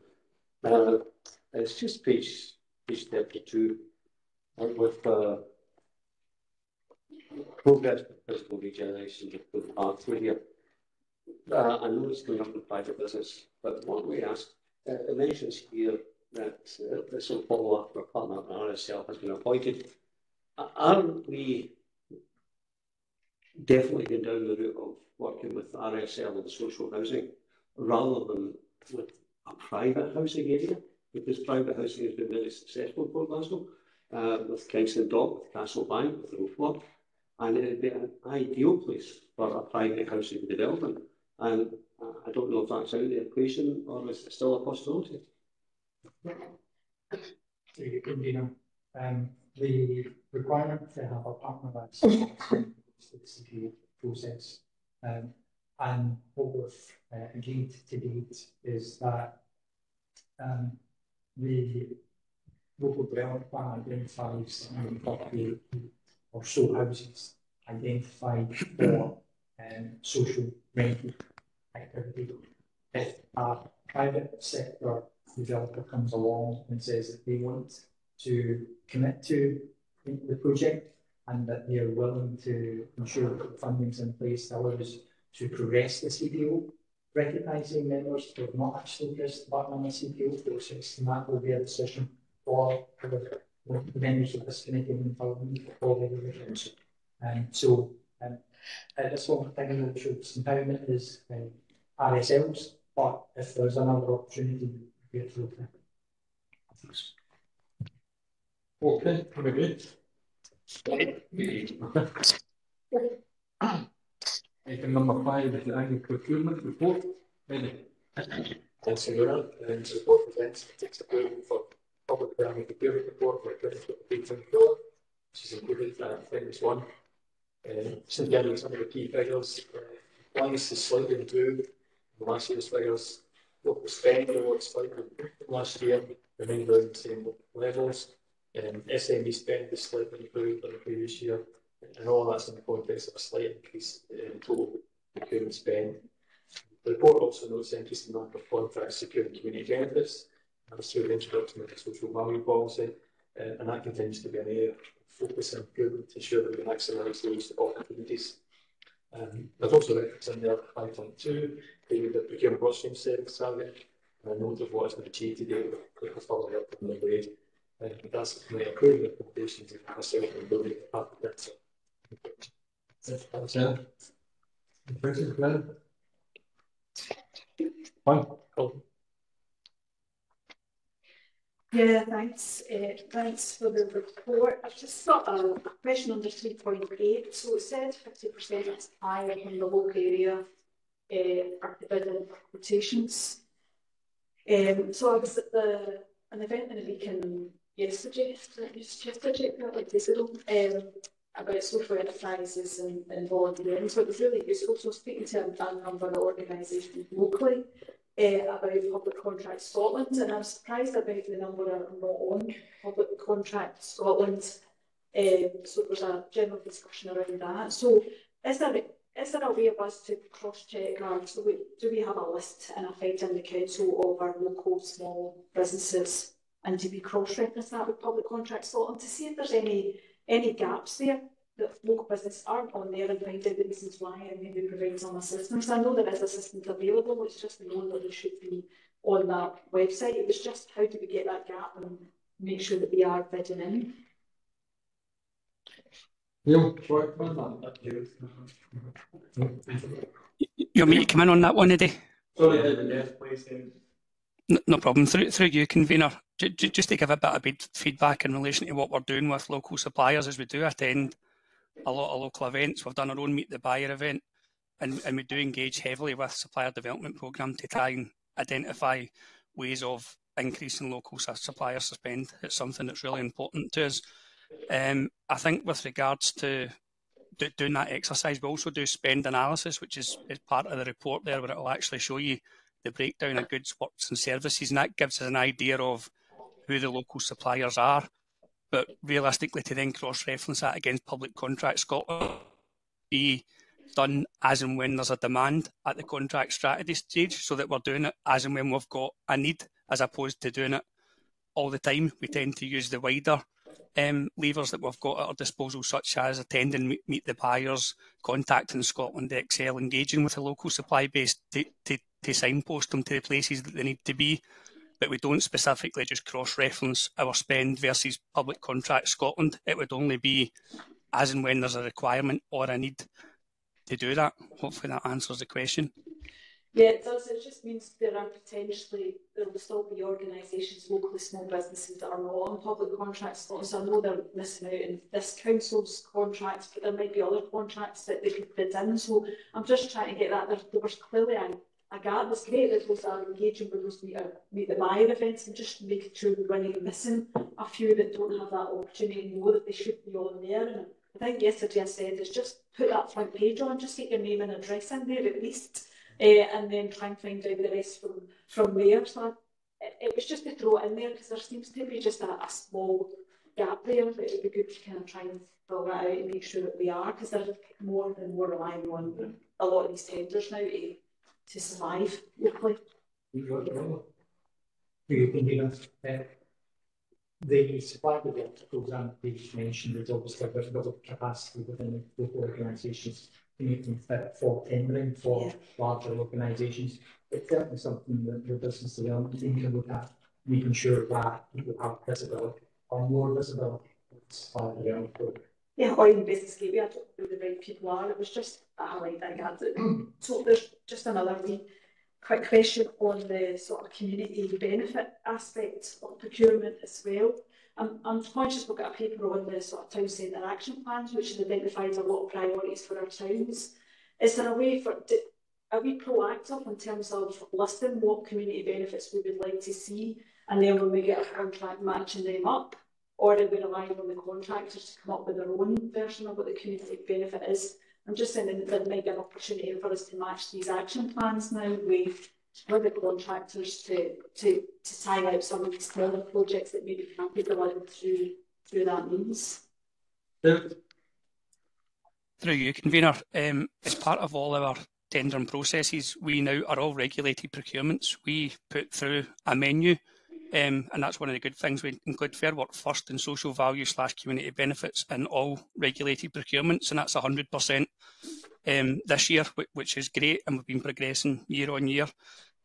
It's just page 32 with progress for physical regeneration with R3 here. I know it's going up in private business, but what we ask, it mentions here that this will follow up our partner RSL has been appointed. Aren't we definitely going down the route of working with RSL and social housing rather than with a private housing area? Because private housing has been very successful for Glasgow, with Kingston Dock, with Castle Bank, with the Rooflock, and it would be an ideal place for a private housing development. And I don't know if that's out of the equation or is it still a possibility? The requirement to have a partner that's to the CPO process, and what we've agreed to date is that the local development plan identifies 40 or so houses identified for social rental activity. If a private sector developer comes along and says that they want to commit to the project and that they are willing to ensure that the funding's in place that allows to progress the CPO, recognising members who have not actually pressed the button on the CPO process, and that will be a decision for the members of this committee and for the revisions. So at this moment, I think we should empowerment is RSL's, but if there's another opportunity, we get through that. Okay, very good. Item number 5 is the annual procurement report. Thanks, Laura. And the report presents takes approval for public planning procurement report for 2024, which is included in Appendix 1. Since gathering some of the key figures, price is slightly improved from last year's figures. Local spend was slightly improved from last year, remaining around the same levels. SME spend is slightly improved on the previous year, and all that's in the context of a slight increase in total procurement spend. The report also notes the increase in the number of contracts securing community benefits, and through the introduction of the social value policy, and that continues to be an area of focus and improvement to ensure that we can maximise those opportunities. There's also reference in there 5.2, the procurement rostering savings target, and a note of what has been achieved today with the following up from the grade. That's the improving recommendations of the certain building department. Yeah, thanks. Thanks for the report. I've just got a question under 3.8. So it said 50% higher in the local area are bidding quotations. So I was at an event in a Beacon yesterday, about social enterprises and volunteering. So it was really useful. So speaking to a number of organisations locally about Public Contract Scotland, and I'm surprised about the number that are not on Public Contract Scotland. So there's a general discussion around that. So is there is there a way of us to cross-check do we have a list in effect in the council of our local small businesses, and do we cross-reference that with public contract Scotland to see if there's any gaps there that local businesses aren't on there, and find out the reasons why and maybe provide some assistance? I know there is assistance available, it's just known that there should be on that website. It was just how do we get that gap and make sure that we are fitting in? Neil, you want me to come in on that one, Eddie? sorry, yes, please. No problem. Through you, convener, just to give a bit of feedback in relation to what we're doing with local suppliers, as we do attend a lot of local events. We've done our own Meet the Buyer event, and we do engage heavily with supplier development programme to try and identify ways of increasing local supplier spend. It's something that's really important to us. I think with regards to doing that exercise, we also do spend analysis, which is part of the report there, where it will actually show you the breakdown of goods, works and services, and that gives us an idea of who the local suppliers are. But realistically, to then cross-reference that against Public Contract Scotland, be done as and when there's a demand at the contract strategy stage, so that we're doing it as and when we've got a need, as opposed to doing it all the time. We tend to use the wider levers that we've got at our disposal, such as attending Meet the Buyers, contacting Scotland Excel, engaging with the local supply base to signpost them to the places that they need to be. But we don't specifically just cross-reference our spend versus Public Contract Scotland. It would only be as and when there's a requirement or a need to do that. Hopefully that answers the question. Yeah, it does. It just means there will still be organisations, locally small businesses that are not on Public Contract Scotland. So I know they're missing out in this council's contracts, but there might be other contracts that they could bid in. So I'm just trying to get that. There was clearly a gap. It's great that those are engaging with those Meet the Buyer events, and just making sure we're running missing a few that don't have that opportunity and know that they should be on there. And I think yesterday I said is just put that front page on, just get your name and address in there at least. And then try and find out the rest from there. So it was just to throw it in there, because there seems to be just a small gap there that it would be good to kind of try and fill that out and make sure that we are, because there's more and more relying on a lot of these tenders now to survive locally. The supply development programme that you mentioned is obviously a bit of capacity within the local organisations to make them fit for tendering for larger organisations. It's certainly something that the business development team can look at, making sure that people have visibility or more visibility with the supply development programme. Yeah, or in business gateway, I don't know who the right people are. It was just a highlight I got. So there's just another quick question on the sort of community benefit aspect of procurement as well. I'm conscious we've got a paper on the sort of town centre action plans, which identifies a lot of priorities for our towns. Is there a way are we proactive in terms of listing what community benefits we would like to see, and then when we get a contract matching them up? Or are we relying on the contractors to come up with their own version of what the community benefit is? I'm just saying that there might be an opportunity for us to match these action plans now with the contractors to tie out some of these smaller projects that maybe can't be delivered through that means. Through you, convener, as part of all our tendering processes, we now are all regulated procurements. We put through a menu, and that's one of the good things. We include Fair Work First and social value / community benefits in all regulated procurements, and that's 100% this year, which is great, and we've been progressing year on year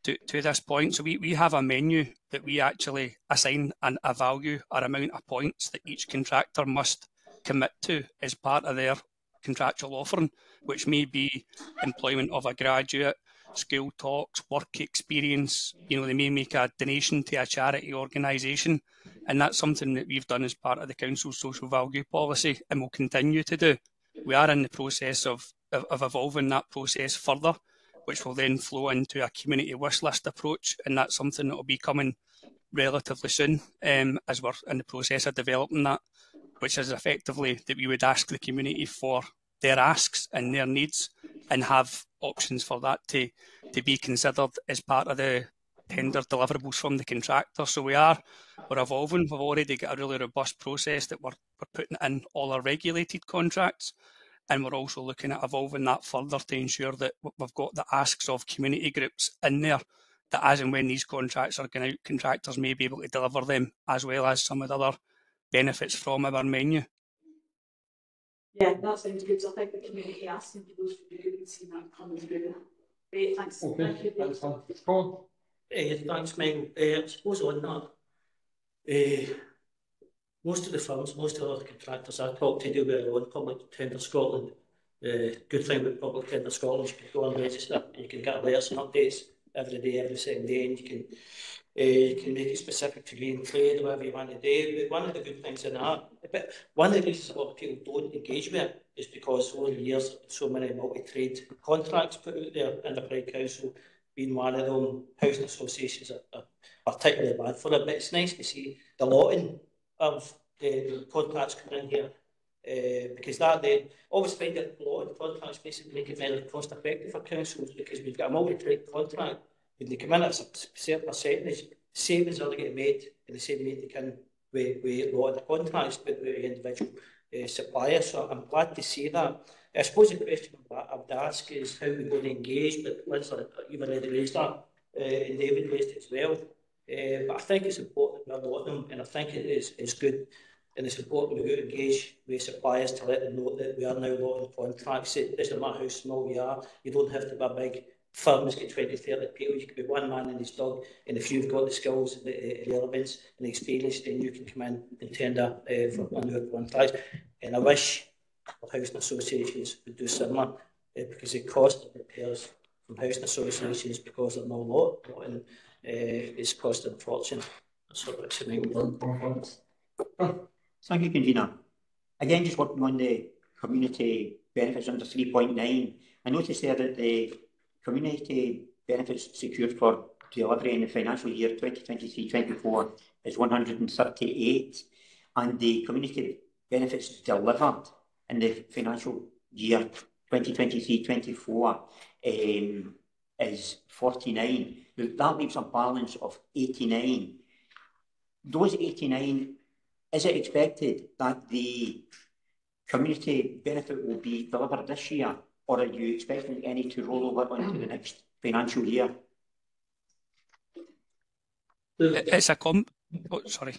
to this point. So we have a menu that we actually assign a value or amount of points that each contractor must commit to as part of their contractual offering, which may be employment of a graduate, school talks, work experience. They may make a donation to a charity organisation, and that's something that we've done as part of the council's social value policy and will continue to do. We are in the process of evolving that process further, which will then flow into a community wish list approach, and that's something that will be coming relatively soon, as we're in the process of developing that, which is effectively that we would ask the community for their asks and their needs and have options for that to be considered as part of the tender deliverables from the contractor. So we're evolving. We've already got a really robust process that we're putting in all our regulated contracts, and we're also looking at evolving that further to ensure that we've got the asks of community groups in there, that as and when these contracts are going out, contractors may be able to deliver them, as well as some of the other benefits from our menu. Yeah, that sounds good. I think the community asking for those would be good and seeing that coming through. Great, thanks. Okay, Thank you. thanks, Colin. Thanks, Michael. I suppose on that, most of the firms, most of the other contractors I talk to do their own Public Tender Scotland. Good thing with Public Tender Scotland, you can go and register, you can get alerts and updates every day, every second day, and you can make it specific to green trade, whatever you want to do. But one of the good things in that, but one of the reasons a lot of people don't engage with it is because over the years, so many multi-trade contracts put out there, and the Pride Council being one of them, housing associations are particularly bad for it. But it's nice to see the lotting of the contracts coming in here, because that then always find that a lot of contracts basically make it very cost effective for councils, because we've got a multi-trade contract. When they come in at a certain percentage, savings are getting made in the same way they can with a lot of the contracts, but with individual suppliers. So I'm glad to see that. I suppose the question I would ask is how we're going to engage, but Winston, you've already raised that, and David raised it as well. But I think it's important that we're lotting them, and I think it is good, and it's important we engage with suppliers to let them know that we are now lotting contracts. It doesn't matter how small you are, you don't have to be a big firm that's got 20, 30 people. You can be one man and his dog, and if you've got the skills, the relevance and the experience, then you can come in and tender for under contracts. And I wish housing associations would do similar, because the cost of repairs from housing associations, because they're no lotting, is costing a fortune. That's what it's about. Thank you, Convener. Again, just working on the community benefits under 3.9, I noticed there that the community benefits secured for delivery in the financial year 2023-24 is 138, and the community benefits delivered in the financial year 2023-24 is 49. That leaves a balance of 89. Those 89, is it expected that the community benefit will be delivered this year, or are you expecting any to roll over into the next financial year? It's a sorry,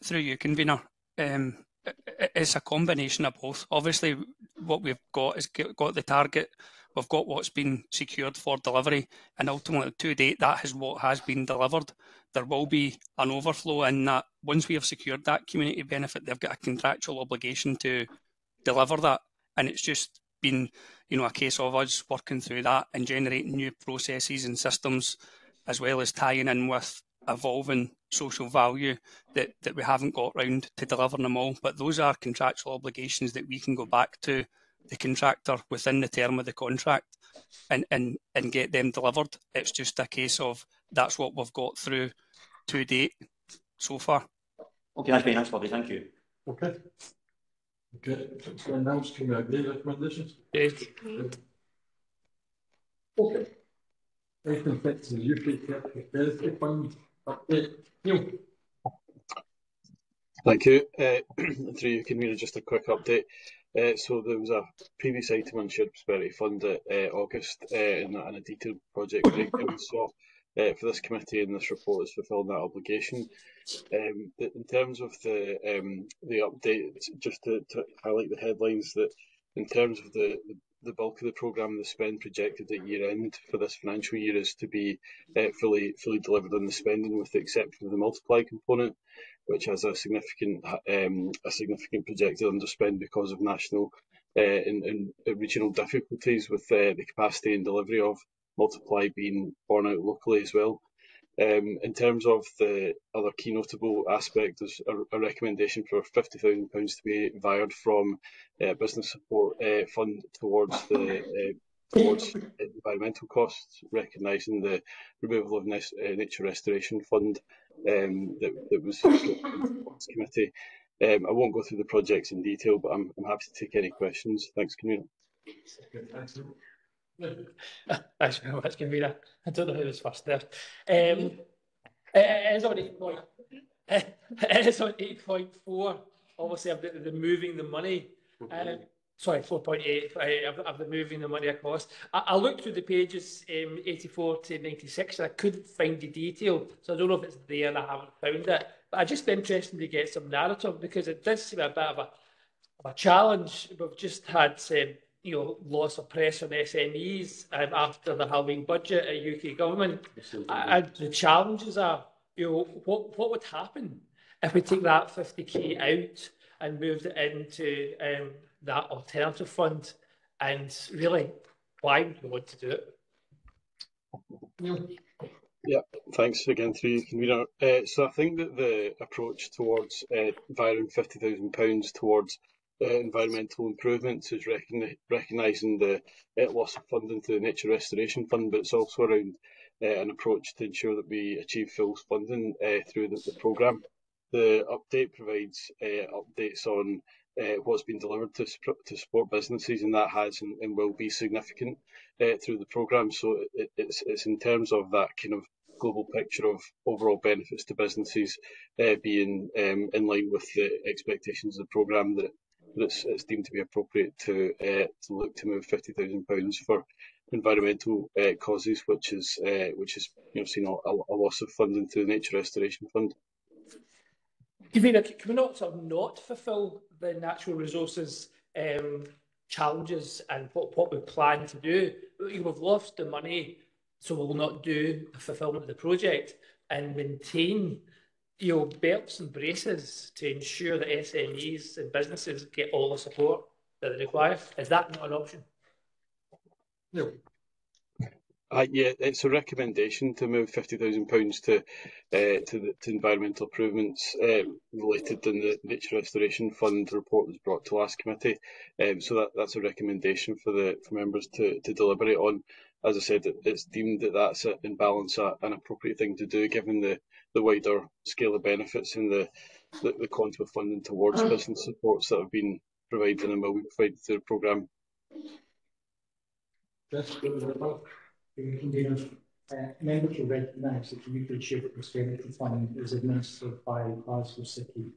through you, Convener. It's a combination of both. Obviously, what we've got is got the target. We've got what's been secured for delivery, and ultimately, to date, that is what has been delivered. There will be an overflow in that once we have secured that community benefit, they've got a contractual obligation to deliver that, and it's just been, a case of us working through that and generating new processes and systems, as well as tying in with evolving social value that we haven't got round to delivering them all. But those are contractual obligations that we can go back to the contractor within the term of the contract and get them delivered. It's just a case of that's what we've got through to date so far. Okay, that's very nice, Bobby. Thank you. Okay. Okay, so now can we agree recommendations? Yes. Okay. Item 6 is the UK Benefit Fund update. Neil. Thank you. Through you, Convener, just a quick update. So there was a previous item on shared prosperity fund at August and a detailed project breakdown. So for this committee, and this report is fulfilling that obligation. In terms of the update, just to highlight the headlines, that in terms of the bulk of the programme, the spend projected at year end for this financial year is to be fully delivered on the spending, with the exception of the multiply component, which has a significant projected underspend because of national and regional difficulties with the capacity and delivery of multiply being borne out locally as well. In terms of the other key notable aspect, there's a recommendation for £50,000 to be wired from business support fund towards environmental costs, recognising the removal of nature restoration fund that was committee. I won't go through the projects in detail, but I'm happy to take any questions. Thanks, Convener. Thanks very much, Convener. I don't know who was first there. It is on 8.4. Obviously, I'm removing the money. sorry, 4.8 of the moving the money across. I looked through the pages 84 to 96 and I couldn't find the detail, so I don't know if it's there and I haven't found it. But I'd just be interested to get some narrative because it does seem a bit of a challenge. We've just had loss of press on SMEs after the halving budget at UK government. And the challenges are, what would happen if we take that 50k out and moved it into that alternative fund, and really, why would we want to do it? Yeah, thanks again through you, convener. So I think that the approach towards firing £50,000 towards environmental improvements is recognising the loss of funding to the Nature Restoration Fund, but it's also around an approach to ensure that we achieve full funding through the programme. The update provides updates on what's been delivered to support businesses, and that has and will be significant through the programme. So it's in terms of that kind of global picture of overall benefits to businesses being in line with the expectations of the programme that it's deemed to be appropriate to look to move £50,000 for environmental causes, which is seen a loss of funding to the Nature Restoration Fund. Can we not sort of not fulfil the natural resources challenges and what we plan to do? We've lost the money, so we'll not do the fulfilment of the project and maintain belts and braces to ensure that SMEs and businesses get all the support that they require. Is that not an option? No. Yeah, it's a recommendation to move £50,000 to environmental improvements related in the Nature Restoration Fund report that was brought to last committee. So that's a recommendation for members to deliberate on. As I said, it's deemed that that's in balance an appropriate thing to do given the wider scale of benefits and the quantum of funding towards business supports that have been provided and will be provided through the programme. Members will recognise that the UK Shared Prosperity Fund is administered by Glasgow City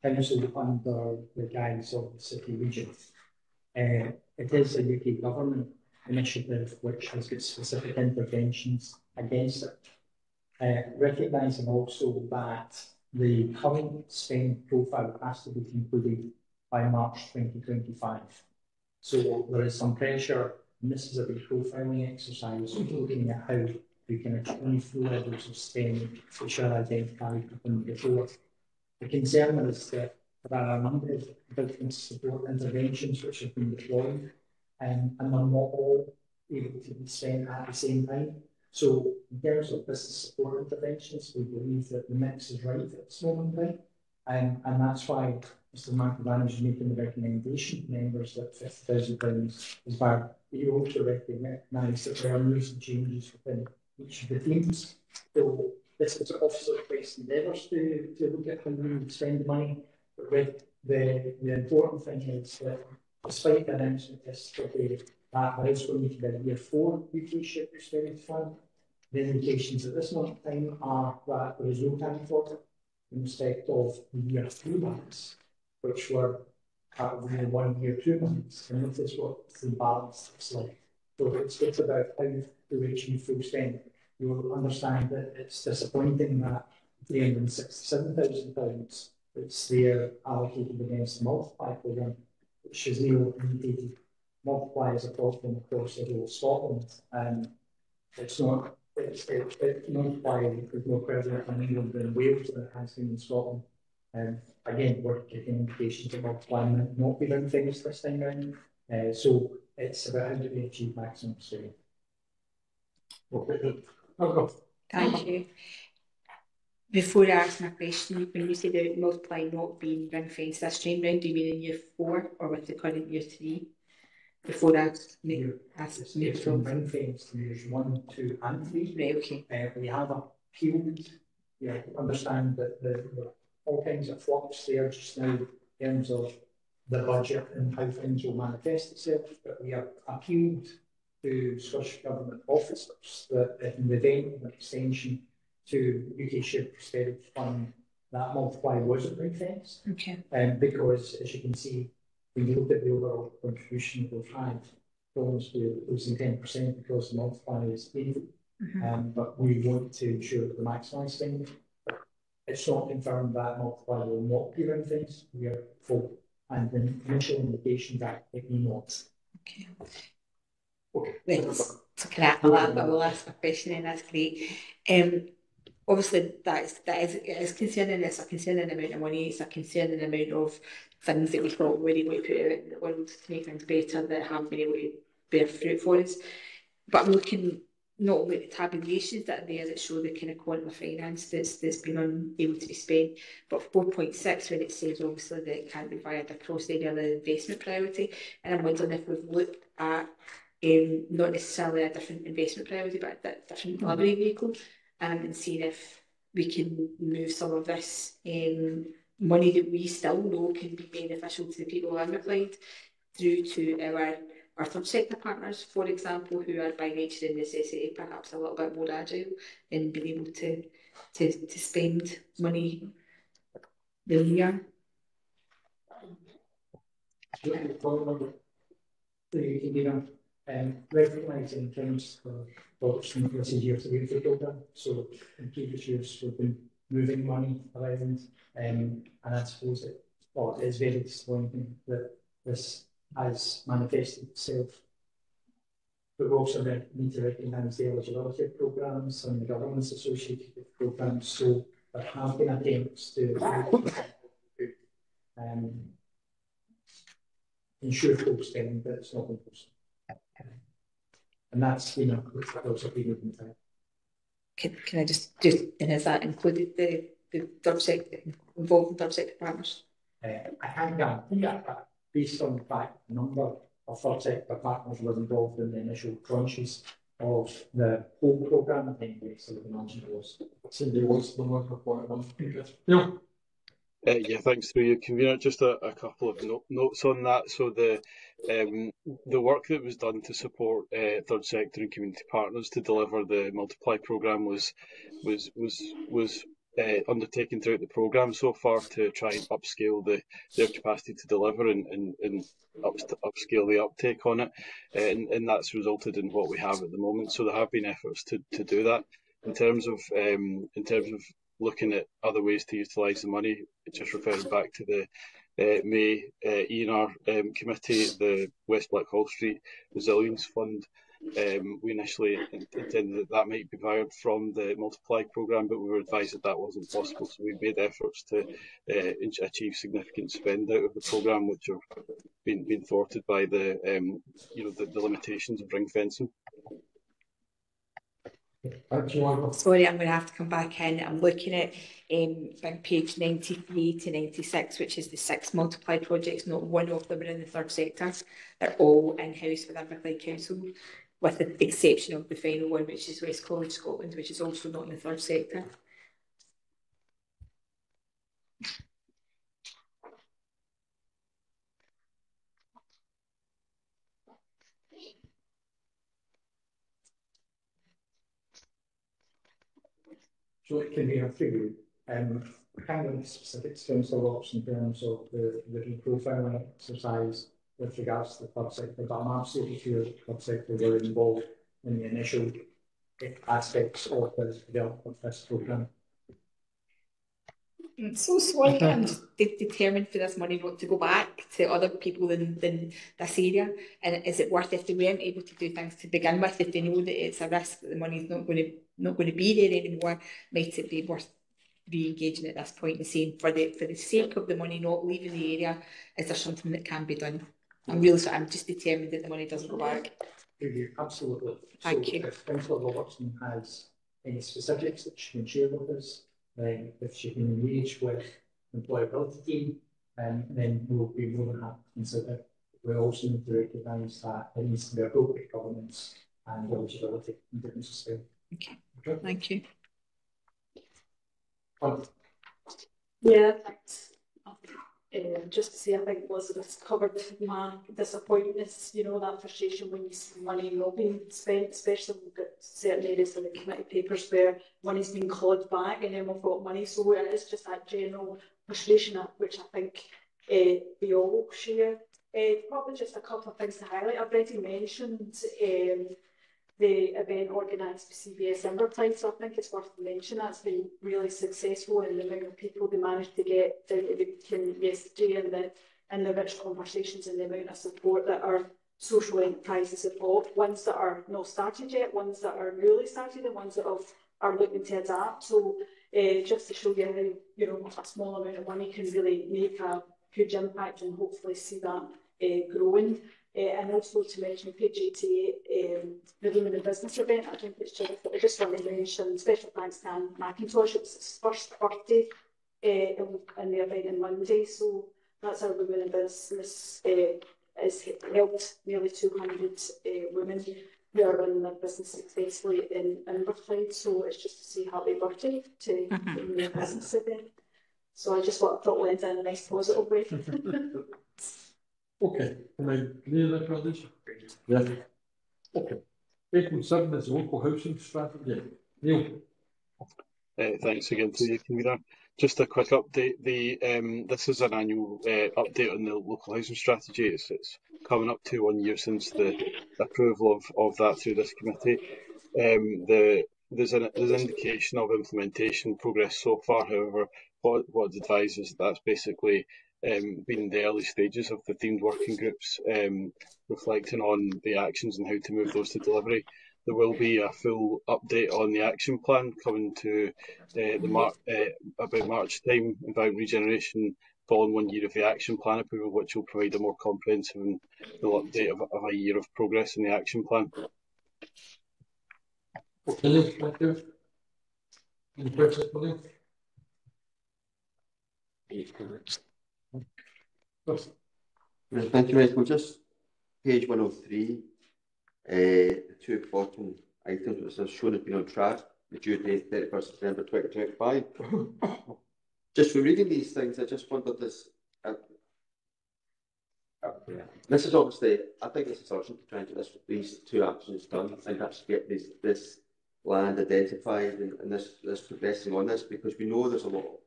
Council under the guise of the City Region. It is a UK government initiative which has got specific interventions against it. Recognising also that the current spend profile has to be concluded by March 2025. So there is some pressure. And this is a big profiling exercise, looking at how we can achieve levels of spend which are identified within the report. The concern is that there are a number of different support interventions which have been deployed, and they're not all able to be spent at the same time. So in terms of business support interventions, we believe that the mix is right at this moment in time, and that's why Mr. Mark is making the recommendation to members that £50,000 is valid. You also recognise that there are recent changes within each of the teams. So this is also a place endeavours to look at how we spend the money. But the important thing is that despite the announcement yesterday that there is going to be a year 4 UK Shared Prosperity Fund, the indications at this moment in time are that there is no time for it in respect of the year 3 months, which were the 1 year 2 months, and this is what the balance looks like. So it's about how do we achieve full spend. You will understand that it's disappointing that £367,000 that's there allocated against the Multiply programme, which is neo indicated. Multiply is a problem across the whole of Scotland, and it's not. It's Multiply is more prevalent in England than Wales than it has been in Scotland. Again, we're getting indications that Multiply might not be doing things this time round. So it's about how do we achieve maximum scale. Thank you. Before I ask my question, when you say the Multiply not being ring fenced this time round, do you mean in year 4 or with the current year 3? Before that, it's ring fenced in years 1, 2, and 3. Right, okay. We have appealed. Understand that the all kinds of flux there just now in terms of the budget and how things will manifest itself, but we have appealed to Scottish Government officers that in the event of an extension to UK Shared Prosperity Fund, that Multiply wasn't ring-fenced. Okay. Because, as you can see, when you look at the overall contribution we've had, almost we're losing 10% because the multiplier is 80. But we want to ensure that we maximise spending. It's not confirmed that multiplier will not give anything. We are full, and the initial indication that it may not. Okay. Right. So can I will ask a question, and that's great. Obviously, it is concerning. It's a concerning amount of money. It's a concerning amount of things that we thought we really want to put out in the world to make things better that haven't been able to bear fruit for us. But I'm looking not only at the tabulations that are there that show the kind of quantum of finance that's been unable to be spent, but 4.6 when it says obviously that it can't be fired across any other investment priority. And I'm wondering if we've looked at not necessarily a different investment priority, but a different delivery vehicle, and seeing if we can move some of this money that we still know can be beneficial to the people who are employed through to our third sector partners, for example, who are by nature and necessity perhaps a little bit more agile in being able to spend money than we are. Recognising in terms of adoption, this is year to year programme. So in previous years we've been moving money around, and I suppose it is very disappointing that this has manifested itself. But we also need to recognise the eligibility of programmes and the governance associated with programmes. So there have been attempts to ensure full spending, but it's not been possible. And that's been a period in time. Can I just and has that included the third sector, involved third sector partners? I can't guarantee that, but based on the fact the number of third sector partners were involved in the initial tranches of the whole programme, I think so the margin was. Somebody wants to know what I'm thinking. Yeah, thanks through you, Convener. Just a couple of notes on that. So the work that was done to support third sector and community partners to deliver the Multiply programme was undertaken throughout the programme so far to try and upscale their capacity to deliver and upscale the uptake on it, and that's resulted in what we have at the moment. So there have been efforts to do that. In terms of looking at other ways to utilise the money, just referring back to the May ENR committee, the West Blackhall Street Resilience Fund, we initially intended that might be wired from the Multiply programme, but we were advised that wasn't possible. So we made efforts to achieve significant spend out of the programme, which are being thwarted by the limitations of ring fencing. Sorry, I'm going to have to come back in. I'm looking at page 93 to 96, which is the 6 Multiply projects. Not one of them are in the third sector. They're all in-house with Inverclyde Council, with the exception of the final one, which is West College Scotland, which is also not in the third sector. So it can be a figure. Kind of specifics council option in terms of the reprofiling exercise with regards to the third sector, but I'm absolutely sure the third sector were involved in the initial aspects of the development of this programme. I'm so sorry, I'm just determined for this money not to go back to other people in this area. And is it worth, if they weren't able to do things to begin with, if they know that it's a risk that the money's not going to be there anymore, might it be worth re-engaging at this point and saying, for the sake of the money not leaving the area, is there something that can be done? I'm just determined that the money doesn't go back. Absolutely. Thank you. If Councillor Robertson has any specifics that she can share with us, then if she can engage with the employability team, then we'll be more than happy to consider. We also need to recognise that there needs to be appropriate governance and eligibility in doing so. Okay, thank you. Yeah, thanks. Just to say, I think Elizabeth's covered my disappointments, that frustration when you see money not being spent, especially we've got certain areas of the committee papers where money's been clawed back and then we've got money. So it is just that general frustration, which I think we all share. Probably just a couple of things to highlight. I've already mentioned the event organised by CBS Inverclyde, so I think it's worth mentioning that's been really successful in the amount of people they managed to get down to the meeting yesterday, and the rich conversations and the amount of support that our social enterprises have got, ones that are not started yet, ones that are newly started, and ones that are looking to adapt. So just to show you how a small amount of money can really make a huge impact, and hopefully see that growing. And also to mention page 88, the Women in Business event, I think it's terrific. I just want to mention special thanks to Anne McIntosh. It was his first birthday in the event on Monday, so that's our Women in Business has helped nearly 200 women who are running their business successfully in Inverclyde. So it's just to say happy birthday to the Women in Business event. So I just want to put it in a nice positive way. Okay, can I clear that presentation? Yes. Okay. Item 7 is local housing strategy. Neil. Thanks again to you, Convener. Just a quick update. This is an annual update on the local housing strategy. It's coming up to 1 year since the approval of that through this committee. There's an indication of implementation progress so far. However, what advises that's basically been the early stages of the themed working groups, reflecting on the actions and how to move those to delivery. There will be a full update on the action plan coming to about March time, Environment Regeneration, following 1 year of the action plan approval, which will provide a more comprehensive and full update of a year of progress in the action plan. Okay, thank you. Any questions for you? Thank you, Michael. Just page 103, the two bottom items which are shown as being on track, the due date 31st September 2025. Just from reading these things, I just wondered this. This is obviously, I think this is urgent to try and get these two actions done and actually get this land identified and this progressing on this, because we know there's a lot of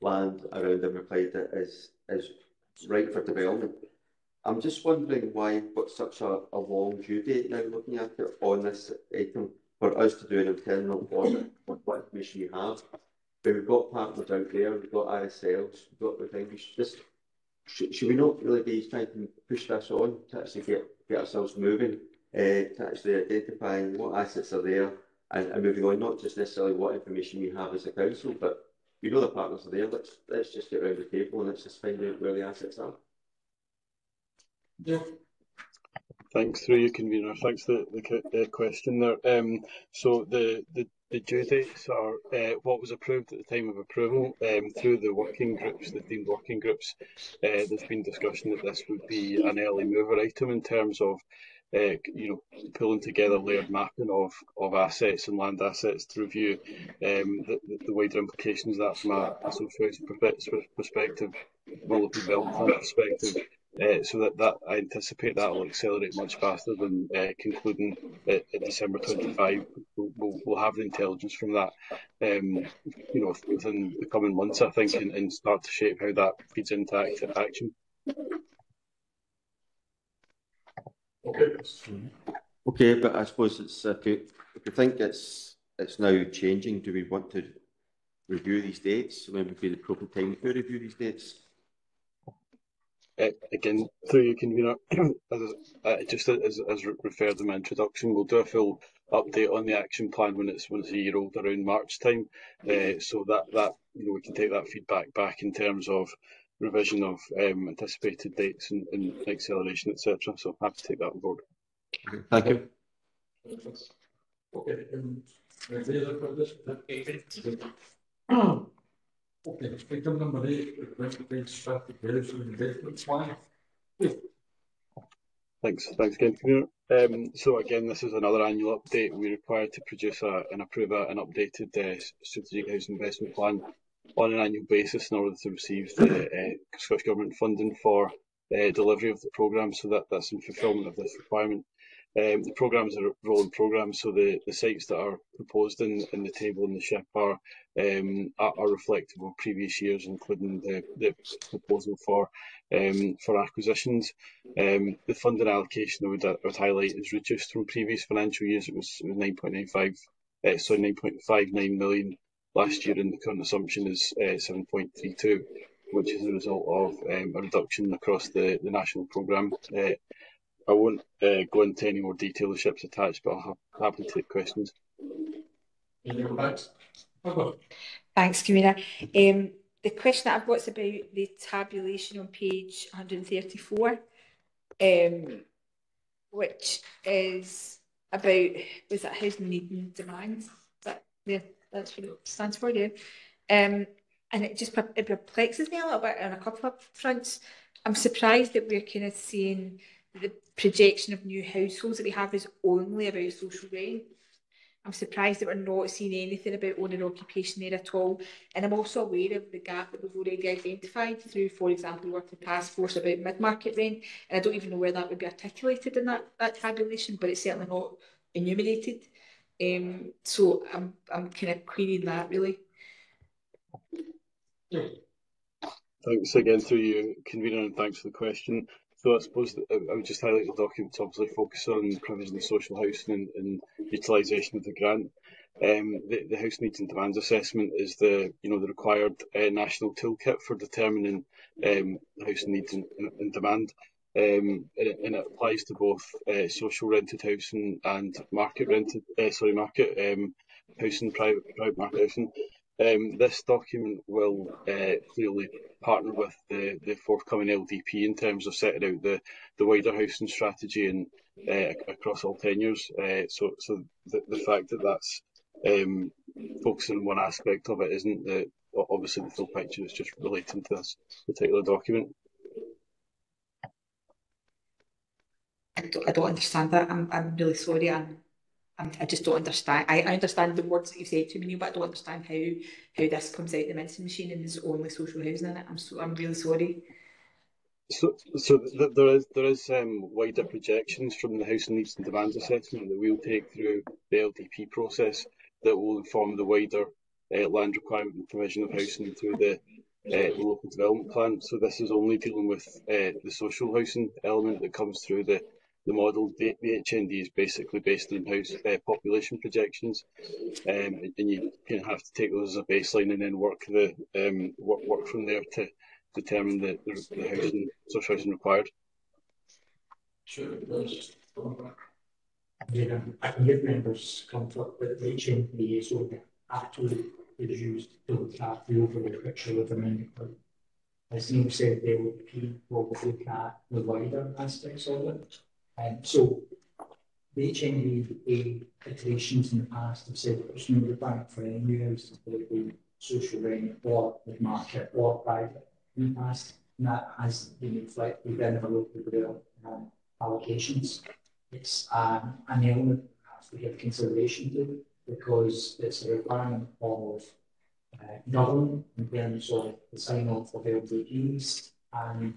land around Inverclyde that is ripe for development. I'm just wondering why we've got such a long due date now, looking at it on this item, for us to do an internal audit of what information we have. But we've got partners out there, we've got RSLs, we've got everything. Should we not really be trying to push this on to actually get ourselves moving, to actually identifying what assets are there and moving on, not just necessarily what information we have as a council, but we know the partners are there. Let's just get around the table and let's just find out where the assets are. Yeah. Thanks through you, Convener. Thanks for the question there. So the due dates are what was approved at the time of approval through the working groups, the themed working groups. There's been discussion that this would be an early mover item in terms of pulling together layered mapping of assets and land assets to review the wider implications of that from a social perspective, multiple development plan perspective. So that I anticipate that will accelerate much faster than concluding at December 25. We'll have the intelligence from that, within the coming months, I think, and start to shape how that feeds into action. Okay, but I suppose it's if you think it's now changing, do we want to review these dates? When would be the proper time to review these dates? Again, through you, Convener, just as referred in my introduction, we'll do a full update on the action plan when it's a year old, around March time, so that we can take that feedback back in terms of revision of anticipated dates and acceleration, etc. So happy to take that on board. Thank you. Okay. Okay, item number 8, the strategy investment plan. Thanks again, Convener. So again, this is another annual update. We're required to produce and approve an updated strategic housing investment plan on an annual basis in order to receive the Scottish Government funding for delivery of the programme. So that's in fulfilment of this requirement. The programme is a rolling programme, so the sites that are proposed in the table in the SHIP are reflective of previous years, including the proposal for acquisitions. The funding allocation I would highlight is reduced from previous financial years. It was 9.59 million last year, and the current assumption is 7.32, which is a result of a reduction across the national programme. I won't go into any more detail of SHIPs attached, but I'll happily take questions. Thanks, Convener. The question that I've got is about the tabulation on page 134, which is about, was that housing need and demand? That's what it stands for, yeah. And it perplexes me a little bit on a couple of fronts. I'm surprised that we're kind of seeing the projection of new households that we have is only about social rent. I'm surprised that we're not seeing anything about owner occupation there at all. And I'm also aware of the gap that we've already identified through, for example, work the task force about mid-market rent. And I don't even know where that would be articulated in that tabulation, but it's certainly not enumerated. So I'm kind of querying that, really. Thanks again through you, Convener, and thanks for the question. So I suppose I would just highlight the documents obviously focus on provision of social housing and utilisation of the grant. The house needs and demands assessment is the required national toolkit for determining house needs and demand, and it applies to both social rented housing and market housing, private market housing. This document will clearly partner with the forthcoming LDP in terms of setting out the wider housing strategy and across all tenures. So the fact that that's focusing on one aspect of it isn't obviously the full picture. It's just relating to this particular document. I don't understand that. I'm really sorry. I just don't understand. I understand the words that you said to me, but I don't understand how this comes out the mincing machine and there's only social housing in it. I'm really sorry. So there is wider projections from the housing needs and demands assessment that we'll take through the LDP process that will inform the wider land requirement and provision of housing through the local development plan. So this is only dealing with the social housing element that comes through the model. The HND is basically based on house population projections, and you kind of have to take those as a baseline and then work from there to determine the housing, social housing required. Sure. I can give members comfort that the HND is only actually used to look at the overall picture of the amendment. As Neil said, the LDP will look at the wider aspects of it. So the HND iterations in the past have said there's no requirement for any new houses, whether it be social rent or market or private in the past, and that has been reflected within our local development allocations. It's an element that we have consideration to because it's a requirement of government in terms of the sign-off of LDPs and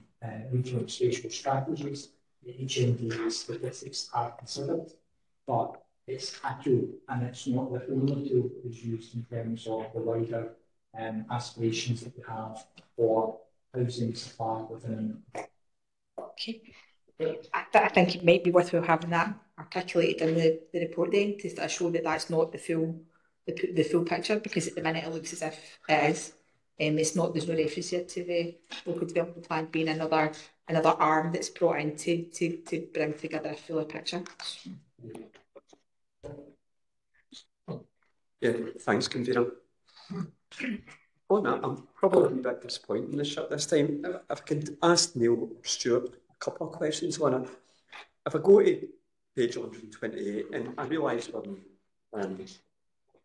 regional spatial strategies. The HND statistics are considered, but it's accurate and it's not the only tool that is used in terms of the wider aspirations that we have for housing supply within. Okay. I think it might be worthwhile having that articulated in the report then to show that that's not the full picture, because at the minute it looks as if it is. It's not. There's no reference here to the local development plan being another arm that's brought in to bring together a fuller picture. Yeah, thanks, Convener. On that, I'm probably a bit disappointed in the SHIP this time. If I could ask Neil or Stuart a couple of questions on it. If I go to page 128, and I realise we're in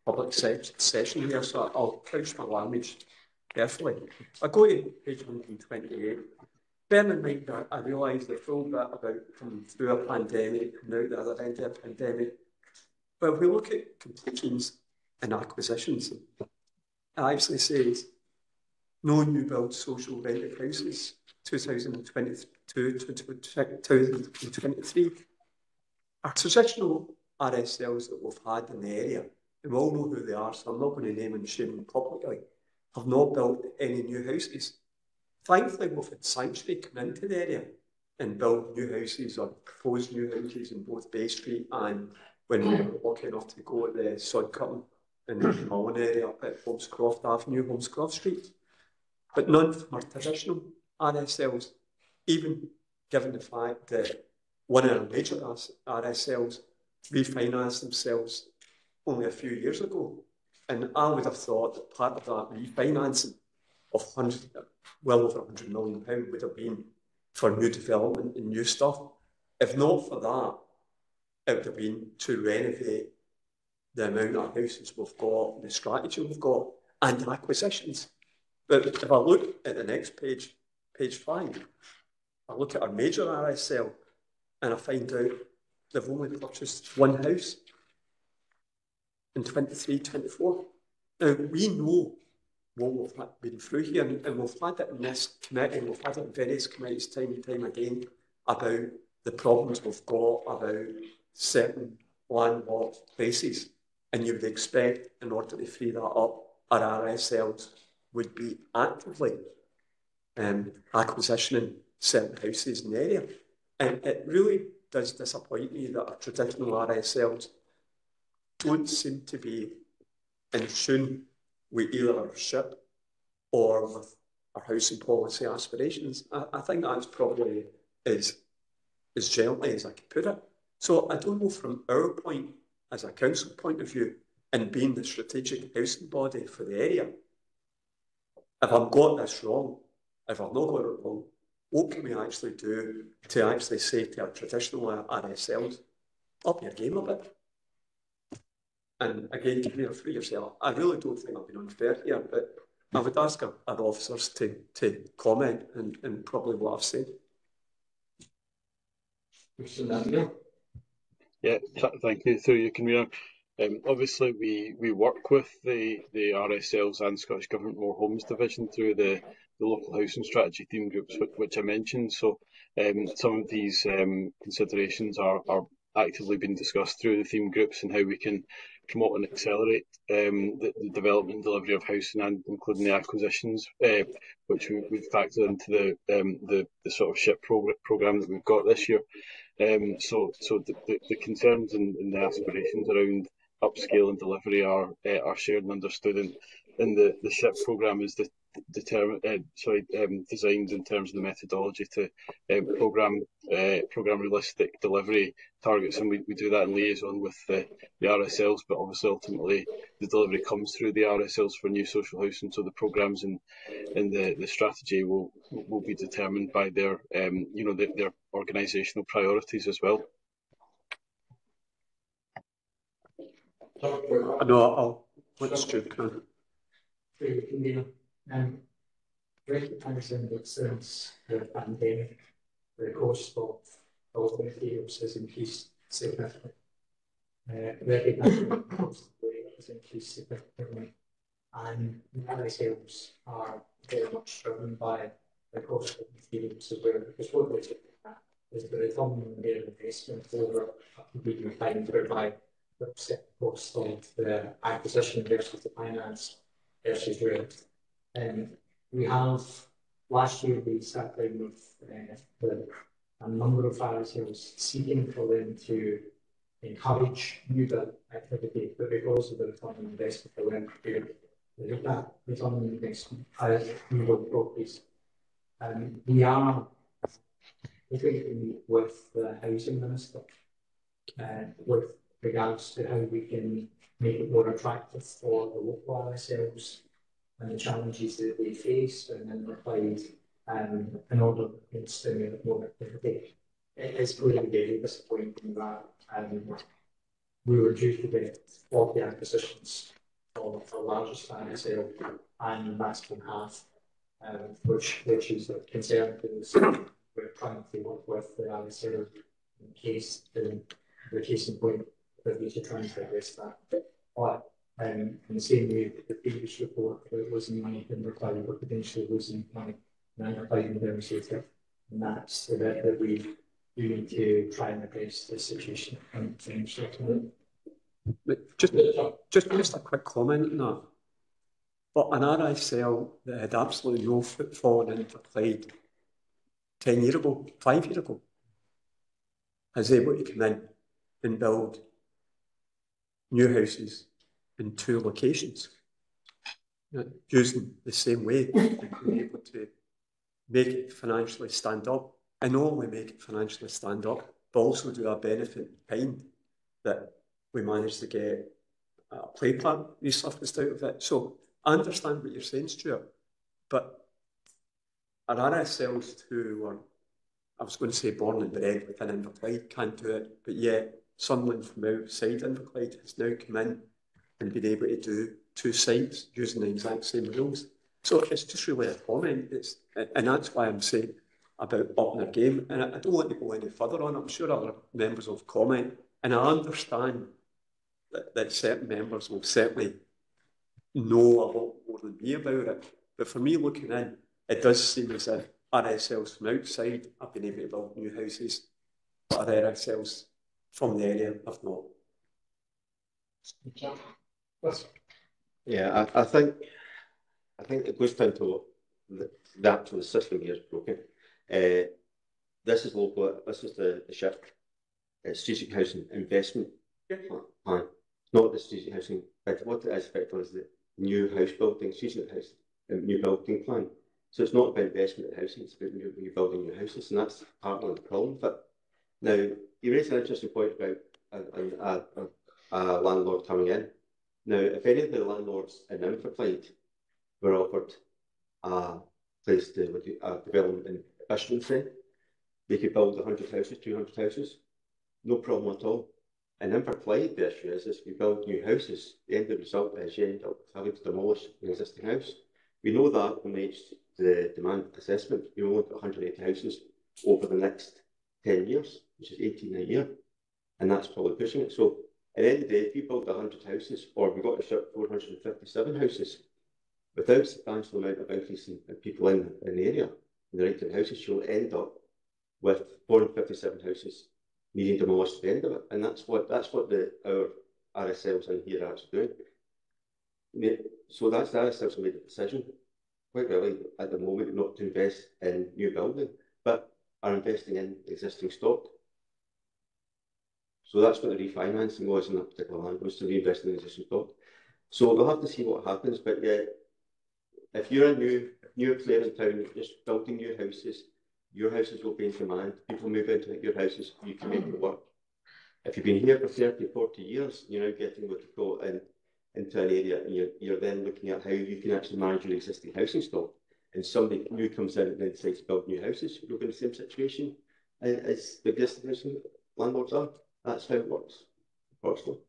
public session here, so I'll couch my language carefully. If I go to page 128, bear in mind that I realise the full bit about coming through a pandemic and out the other end of a pandemic. But if we look at completions and acquisitions, it actually says no new build social rented houses 2022 to 2023. our traditional RSLs that we've had in the area, and we all know who they are, so I'm not going to name and shame them publicly, have not built any new houses. Thankfully, we've had Sanctuary come into the area and build new houses or propose new houses in both Bay Street and when we were lucky enough to go at the sod cutting in the Mullen area up at Holmescroft Avenue, Holmescroft Street. But none from our traditional RSLs, even given the fact that one of our major RSLs refinanced themselves only a few years ago. And I would have thought that part of that refinancing of well over £100 million would have been for new development and new stuff. If not for that, it would have been to renovate the amount of houses we've got, the strategy we've got, and acquisitions. But if I look at the next page, page 5, I look at our major RSL and I find out they've only purchased one house in 23-24. Now, we know what we've been through here, and we've had it in this committee, and we've had it in various committees time and time again about the problems we've got about certain landlocked places. And you would expect, in order to free that up, our RSLs would be actively acquisitioning certain houses in the area. And it really does disappoint me that our traditional RSLs don't seem to be in tune with either our SHIP or with our housing policy aspirations. I think that's probably as gently as I could put it. So I don't know, from our point, as a council point of view, and being the strategic housing body for the area, if I've got this wrong, if I've not got it wrong, what can we actually do to actually say to our traditional RSLs, up your game a bit? And again, give me a free yourself. I really don't think I've been unfair here, but I would ask our officers to comment and probably what I've said. Yeah, thank you. Through you, Convener. Obviously, we work with the RSLs and Scottish Government More Homes Division through the local housing strategy theme groups, which I mentioned. So some of these considerations are actively being discussed through the theme groups and how we can promote and accelerate the development and delivery of housing, and including the acquisitions, which we've factored into the sort of SHIP programme that we've got this year. So the concerns and the aspirations around upscale and delivery are shared and understood, and the SHIP programme is designed in terms of the methodology to programme realistic delivery targets, and we do that in liaison with the RSLs, but obviously ultimately the delivery comes through the RSLs for new social housing, so the programmes and the strategy will be determined by their their organisational priorities as well. No, let's do recognising that since the pandemic, the cost of building materials has increased significantly. Recognising that the cost of labour has increased significantly, and RSLs are very much driven by the cost of materials as well, because what we're looking at is the return on their investment over a period of time, whereby the cost of the acquisition versus the finance versus rent. We have, last year we sat down with a number of RSLs seeking for them to encourage new build activity, but because of the return on investment, they weren't prepared to look at return on investment as new build properties. We are looking to meet with the Housing Minister with regards to how we can make it more attractive for the local RSLs and the challenges that they face, and then applied in order to stimulate more activity. It is clearly very disappointing that we were due to get 40 acquisitions for the largest RSL, and that's been half, which is a concern, because we're trying to work with the RSL in case the case in point that we should try and address that. But in the same way, the previous report about losing money in reply, we're potentially losing money, and I'm applying demonstrator, and that's the bit that we you need to try and address the situation and things. Just a quick comment on that. But an RSL that had absolutely no footfall into Clyde 10 years ago, 5 years ago, is able to come in and build new houses in 2 locations, using the same way, and being able to make it financially stand up, and not only make it financially stand up, but also do a benefit in kind that we managed to get a play plan resurfaced out of it. So I understand what you're saying, Stuart, but our RSLs who were, I was going to say born and bred within Inverclyde, can't do it, but yet someone from outside Inverclyde has now come in and been able to do 2 sites using the exact same rules. So it's just really a comment, and that's why I'm saying about upping their game. And I don't want to go any further on. I'm sure other members will comment, and I understand that certain members will certainly know a lot more than me about it. But for me, looking in, it does seem as if RSLs from outside have been able to build new houses, but other RSLs from the area have not. Yeah, I think it goes down to the actual system here is broken. This is local. This is the SHIP, Strategic Housing Investment Plan, not the Strategic Housing. What it is effectively is the new house building, strategic house, new building plan. So it's not about investment in housing; it's about new building new houses, and that's part of the problem. But now you raised an interesting point about a landlord coming in. Now, if any of the landlords in Inverclyde were offered a place to do a development in Bishopton, they could build 100 houses, 200 houses, no problem at all. In Inverclyde, the issue is if you build new houses, the end result is you end up having to demolish an existing house. We know that when we the demand assessment, we only got 180 houses over the next 10 years, which is 18 a year, and that's probably pushing it. So at the end of the day, if you build 100 houses, or we got to ship 457 houses, without a substantial amount of increase in people in the area, in the rented houses, you'll end up with 457 houses needing demolished at the end of it. And that's what our RSLs in here are actually doing. So that's the RSLs made a decision, quite really, at the moment, not to invest in new building, but are investing in existing stock. So that's what the refinancing was in that particular land, was to reinvest in existing stock. So we'll have to see what happens, but yeah, if you're a new player in town, you're just building new houses, your houses will be in demand, people move into your houses, you can make it work. If you've been here for 30, 40 years, you're now getting what you call into an area, and you're then looking at how you can actually manage your existing housing stock. And somebody new comes in and then decides to build new houses, you'll be in the same situation as the existing housing landlords are. That's how it works, unfortunately.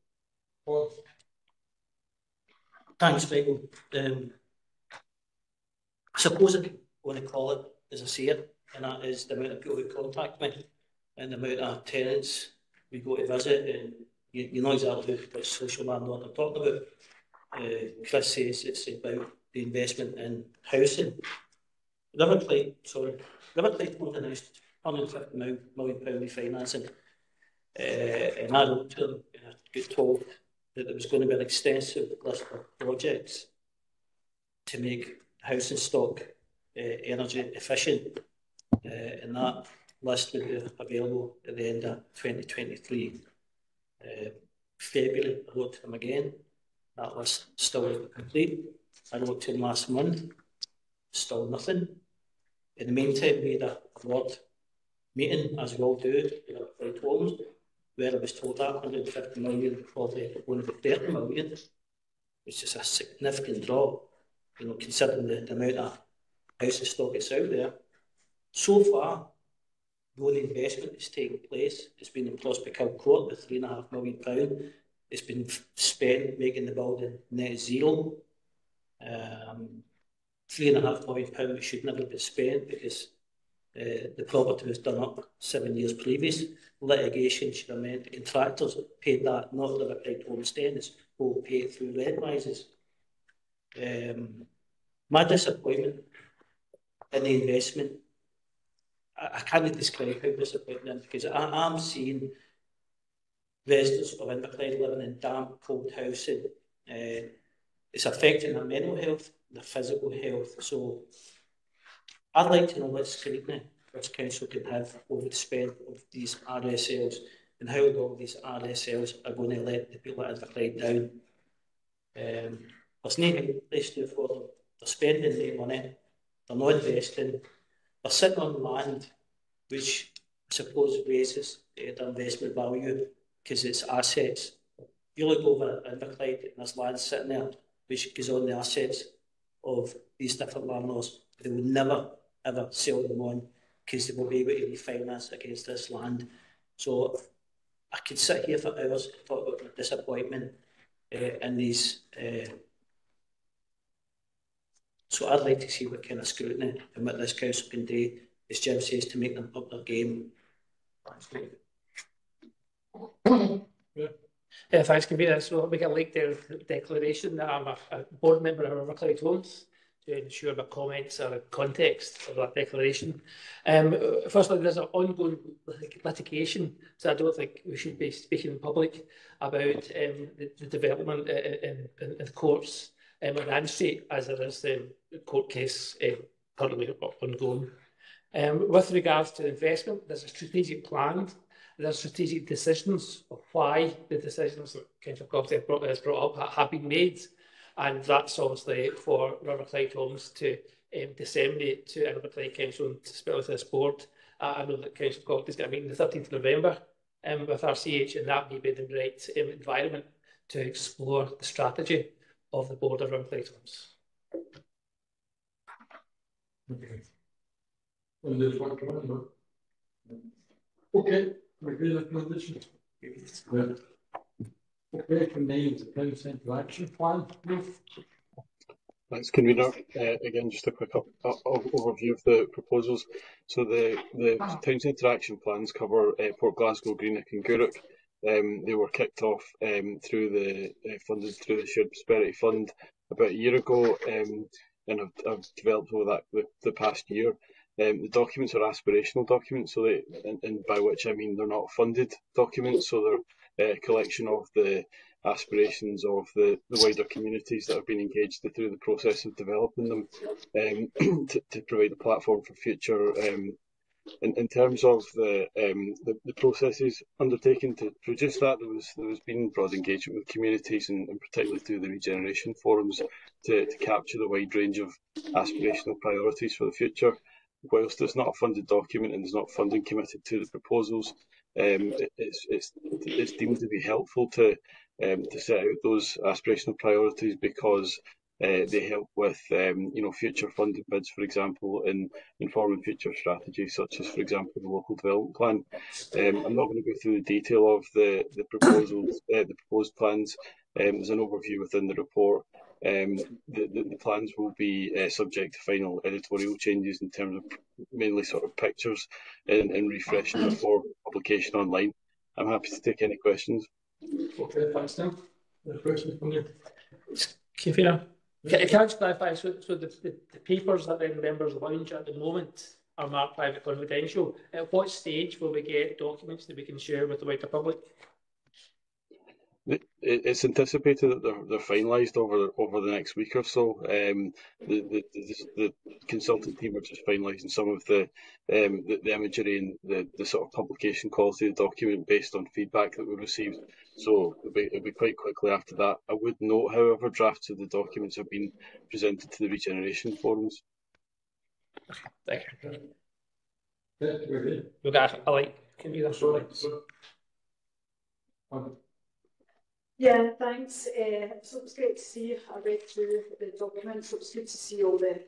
Thanks, Michael. I suppose I want to call it as I see it, and that is the amount of people who contact me and the amount of tenants we go to visit, and you know exactly which social landlord I'm talking about. Chris says it's about the investment in housing. Liverclyde announced £150 million refinancing, and I wrote to them and I got told that there was going to be an extensive list of projects to make housing stock energy efficient, and that list will be available at the end of 2023. February, I wrote to them again. That list still isn't complete. I wrote to them last month, still nothing. In the meantime, we had a board meeting, as we all do, at homes, where I was told that 150 million probably going to be 30 million, which is a significant drop, considering the amount of housing stock that's out there. So far, the only investment that's taken place has been in Prospect Hill Court with £3.5 million. It's been spent making the building net zero. £3.5 million which should never be spent because the property was done up 7 years previous. Litigation should have meant the contractors paid that, not the Liverclyde Homesteaders who will pay it through rent rises. My disappointment in the investment, I can't describe how disappointing it is, because I'm seeing residents of Inverclyde living in damp, cold housing. It's affecting their mental health, their physical health. So I'd like to know what scrutiny this council can have over the spend of these RSLs and how long these RSLs are going to let the people at Inverclyde down. There's nothing place to do for them. They're spending their money, they're not investing, they're sitting on land which I suppose raises their investment value because it's assets. If you look over at Inverclyde and there's land sitting there which goes on the assets of these different landlords, they would never ever sell them on because they will be able to refinance against this land. So I could sit here for hours and talk about the disappointment in these. So I'd like to see what kind of scrutiny and what this council can do, as Jim says, to make them up their game. Thanks, Convener. So I'll make a late declaration that I'm a board member of Inverclyde Homes to ensure my comments are in context of that declaration. Firstly, there's an ongoing litigation, so I don't think we should be speaking in public about the development in the courts on Ann Street, as there is the court case currently ongoing. With regards to investment, there's a strategic plan. There are strategic decisions of why the decisions that Councillor Coffey has brought up have been made, and that's obviously for Inverclyde Homes to disseminate to Inverclyde Council and to split with this board. I know that Councillor Coffey is going to meet on the 13th of November with RCH, and that may be the right environment to explore the strategy of the board of Inverclyde Homes. Okay. And there's one comment. Okay. Agree with the position. Okay, from the council interaction plan. Thanks, Convener. Again, just a quick overview of the proposals. So the Town's interaction plans cover Port Glasgow, Greenock and Gourock. They were kicked off through the funded through the Shared Prosperity Fund about a year ago, and have developed over the past year. The documents are aspirational documents, so and by which I mean they're not funded documents, so they're a collection of the aspirations of the wider communities that have been engaged through the process of developing them, to provide a platform for future. In terms of the processes undertaken to produce that, there has been broad engagement with communities, and particularly through the regeneration forums, to capture the wide range of aspirational priorities for the future. Whilst it's not a funded document and there's not funding committed to the proposals, it's deemed to be helpful to set out those aspirational priorities because they help with future funding bids, for example, in informing future strategies, such as, for example, the local development plan. I'm not going to go through the detail of the proposals, the proposed plans. There's an overview within the report. The plans will be subject to final editorial changes in terms of mainly sort of pictures and refreshing before publication online. I'm happy to take any questions. Okay, thanks, Tim. The question from you. Can I just clarify? So the papers that are in the members' lounge at the moment are marked private confidential. At what stage will we get documents that we can share with the wider public? It's anticipated that they're finalised over the next week or so. The consultant team are just finalising some of the imagery and the sort of publication quality of the document based on feedback that we received. So it'll be quite quickly after that. I would note, however, drafts of the documents have been presented to the regeneration forums. Thank you. Yeah, we're good. Look at I like. Can you that's right? Yeah, thanks. So it was great to see. I read through the documents. So it's good to see all the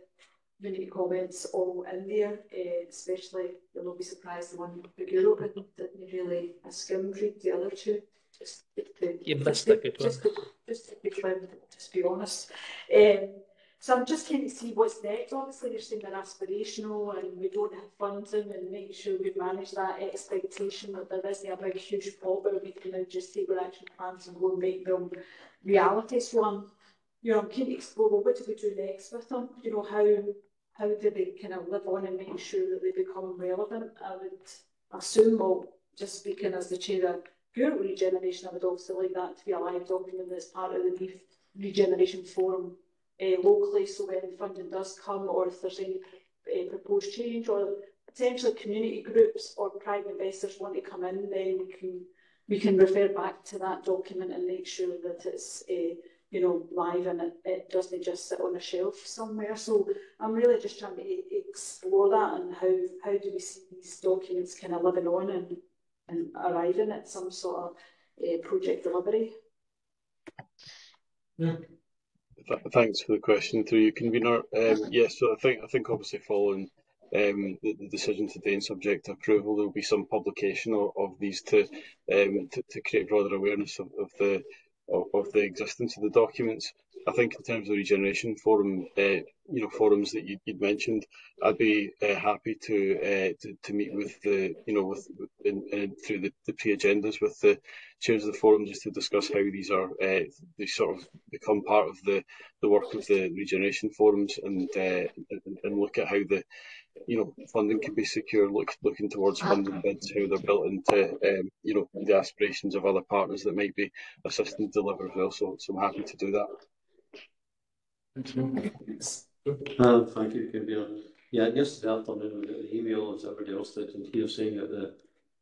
community comments all in there, especially, you'll not be surprised, the one for Europe didn't really, I skimmed read the other two. Just to be honest. So I'm just keen to see what's next. Obviously, you're saying they're aspirational and we don't have funding, and making sure we manage that expectation that there isn't a big, huge pot where we can now just take our action plans and go and make them reality. So I'm keen to explore, well, what do we do next with them? how do they kind of live on and make sure that they become relevant? I would assume, well, just speaking as the chair of pure regeneration, I would also like that to be a live document that's part of the Beef Regeneration Forum locally, so when funding does come, or if there's any proposed change, or potentially community groups or private investors want to come in, then we can refer back to that document and make sure that it's you know, live and it doesn't just sit on a shelf somewhere. So I'm really just trying to explore that, and how do we see these documents kind of living on and arriving at some sort of project delivery. Yeah. Thanks for the question through you, convener. Yes, so I think obviously following the decision today and subject to approval, there will be some publication of these to create broader awareness of the existence of the documents. I think in terms of the Regeneration Forum, forums that you'd mentioned, I'd be happy to meet with the through the pre-agendas with the chairs of the forum, just to discuss how these sort of become part of the work of the Regeneration Forums, and look at how the funding can be secure, looking towards funding bids, how they're built into the aspirations of other partners that might be assisting to deliver as well. So I'm happy to do that. Thank you, Convener. Yeah, yesterday afternoon, the email, as everybody else did, and here saying that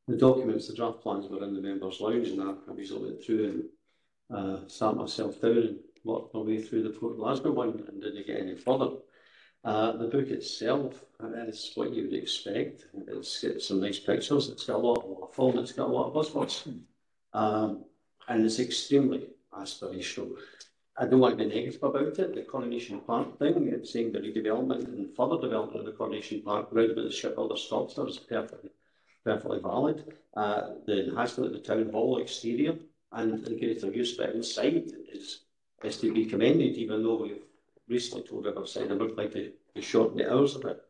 the documents, the draft plans were in the members' lounge, and I recently went through and sat myself down and worked my way through the Port Glasgow one and didn't get any further. The book itself is what you would expect. It's got some nice pictures, it's got a lot of waterfall, and it's got a lot of buzzwords. And it's extremely aspirational. I don't want to be negative about it. The Coronation Park thing, it's saying the redevelopment and further development of the Coronation Park round about the shipbuilder structure is perfectly valid. The enhancement of the town hall exterior and the greater use of it inside is to be commended, even though we've recently told Riverside I would like to shorten the hours a bit.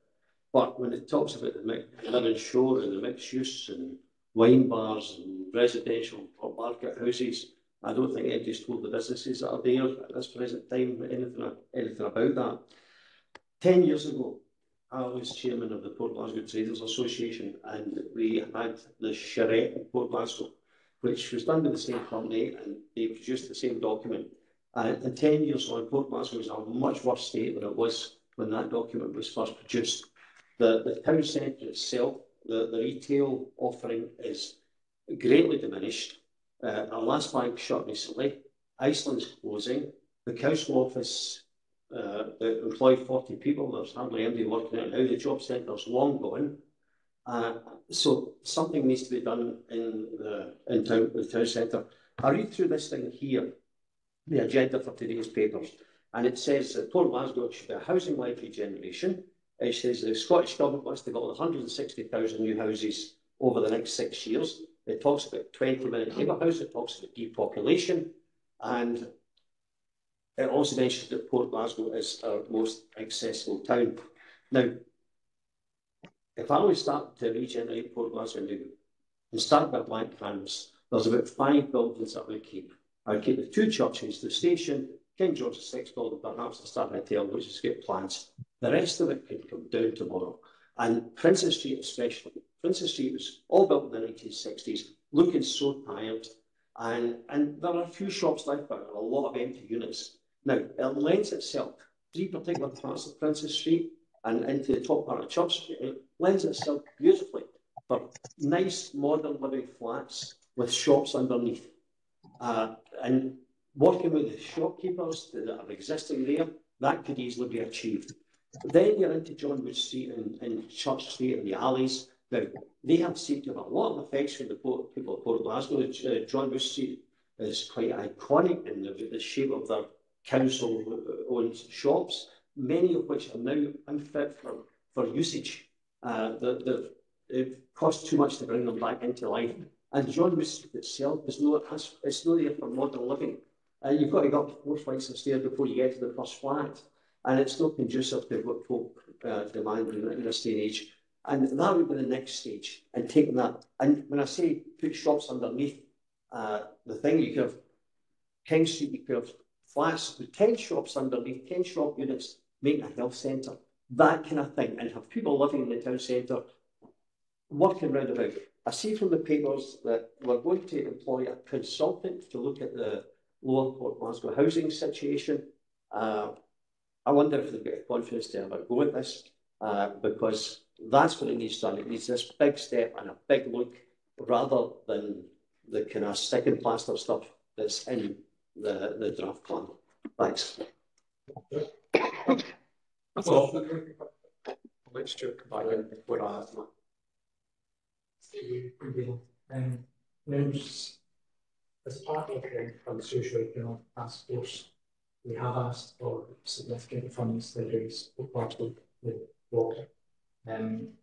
But when it talks about the Mirren Shore and the mixed use and wine bars and residential or market houses, I don't think anybody's told the businesses that are there at this present time anything about that. 10 years ago, I was chairman of the Port Glasgow Traders Association, and we had the charrette in Port Glasgow, which was done by the same company, and they produced the same document. And 10 years on, Port Glasgow is in a much worse state than it was when that document was first produced. The town centre itself, the retail offering is greatly diminished. Our last bank shut recently. Iceland's closing. The council office employed 40 people. There's hardly anybody working out now. The job centre's long gone. So something needs to be done in the town centre. I read through this thing here, the agenda for today's papers, and it says that Port Glasgow should be a housing-led regeneration. It says the Scottish Government wants to build 160,000 new houses over the next 6 years. It talks about 20-minute neighbour house, it talks about depopulation, and it also mentions that Port Glasgow is our most accessible town. Now, if I was starting to regenerate Port Glasgow now and start by blank canvas, there's about 5 buildings that I would keep. I would keep the 2 churches, the station, King George VI building, perhaps the Star Hotel, which has got plans. The rest of it could come down tomorrow. And Princess Street especially. Princess Street was all built in the 1960s, looking so tired. And there are a few shops left, but there are a lot of empty units. Now, it lends itself, 3 particular parts of Princess Street and into the top part of Church Street, it lends itself beautifully for nice modern living flats with shops underneath. And working with the shopkeepers that are existing there, that could easily be achieved. Then you're into John Wood Street and Church Street and the alleys. Now, they have seemed to have a lot of affection with the people of Port Glasgow. John Wood Street is quite iconic in the shape of their council-owned shops, many of which are now unfit for usage. It costs too much to bring them back into life. And John Wood Street itself is not there for modern living. You've got to go up 4 flights of stairs before you get to the first flat. And it's not conducive to what folk demand in this day and age. And that would be the next stage, and taking that. And when I say put shops underneath the thing, you could have King Street, you could have flats with 10 shops underneath, 10 shop units, making a health centre. that kind of thing, and have people living in the town centre working round about. I see from the papers that we're going to employ a consultant to look at the Lower Port Glasgow housing situation. I wonder if they've got confidence to have a go at this, because that's what it needs done. It needs this big step and a big look, rather than the kind of stick and plaster stuff that's in the draft plan. Thanks. I thought, let's just come back in before I ask that. There's, as part of the socio-economic task force, we have asked for significant funds to raise partly with water. And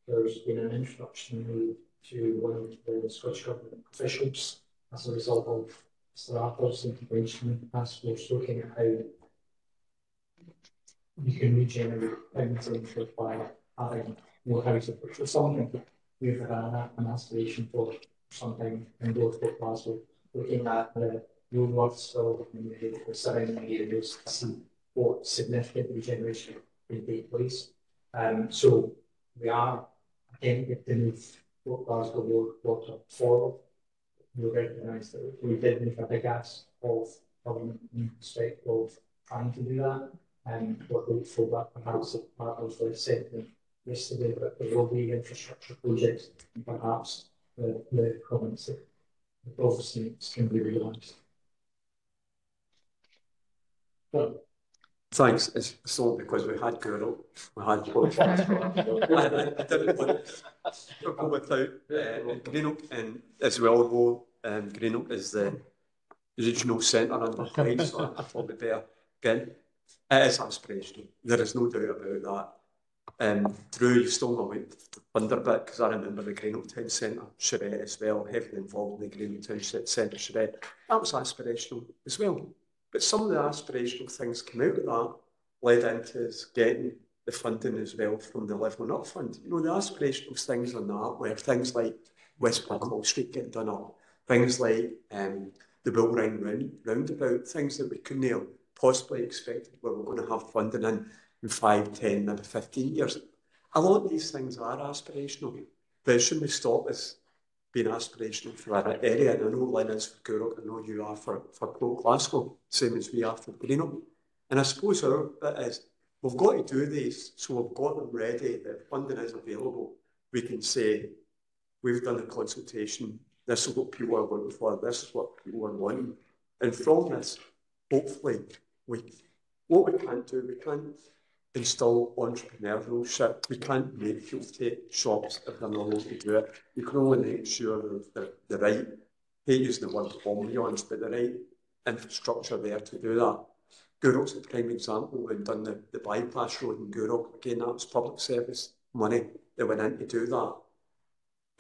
there's been an introduction made to one of the Scottish Government officials as a result of Mr. Arthur's intervention task force, looking at how you can regenerate housing by having more housing, which is something we've had an aspiration for some time in both Glasgow, looking at the Woolworths and the surrounding areas to see what significant regeneration can take place. So we are attempting to move Glasgow water forward. We recognise that we did make a big ask of government in respect of trying to do that, and we're hopeful that perhaps as part of the sentiment yesterday that there will be infrastructure projects and perhaps the comments that the prophecy can be realised. Well, thanks. It's not because we had Guru, we had both. I didn't want to go without Greenock, and as we all know, Greenock is the regional centre under Clyde, so I thought we'd better get. It is aspirational, there is no doubt about that. Drew, you stole my went under a bit, because I remember the Greenock Town Centre, charrette as well, heavily involved in the Greenock Town Centre charrette. That was aspirational as well. But some of the aspirational things came out of that, led into us getting the funding as well from the Levelling Up Fund. You know, the aspirational things on that were things like West Blackhall Street getting done up, things like the Bull Ring roundabout, things that we couldn't have possibly expected where we're going to have funding in 5, 10, maybe 15 years. A lot of these things are aspirational, but it shouldn't stop us being aspirational for our area. And I know Lynn is for Gourock, I know you are for Port Glasgow, same as we are for Greenock. And I suppose our bit is, we've got to do these, so we've got them ready, the funding is available. We can say, we've done a consultation, this is what people are looking for, this is what people are wanting. And from this, hopefully, what we can't do, we can't install entrepreneurship, we can't make people take shops if they're not able to do it. You can only make sure that the right, I hate using the word ambiance, but the right infrastructure there to do that. Gourock's a prime example. We've done the bypass road in Gourock. Again, that was public service money that went in to do that.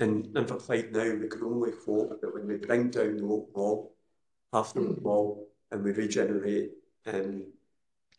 And for Clyde now, we can only hope that when we bring down the old wall, half the wall, and we regenerate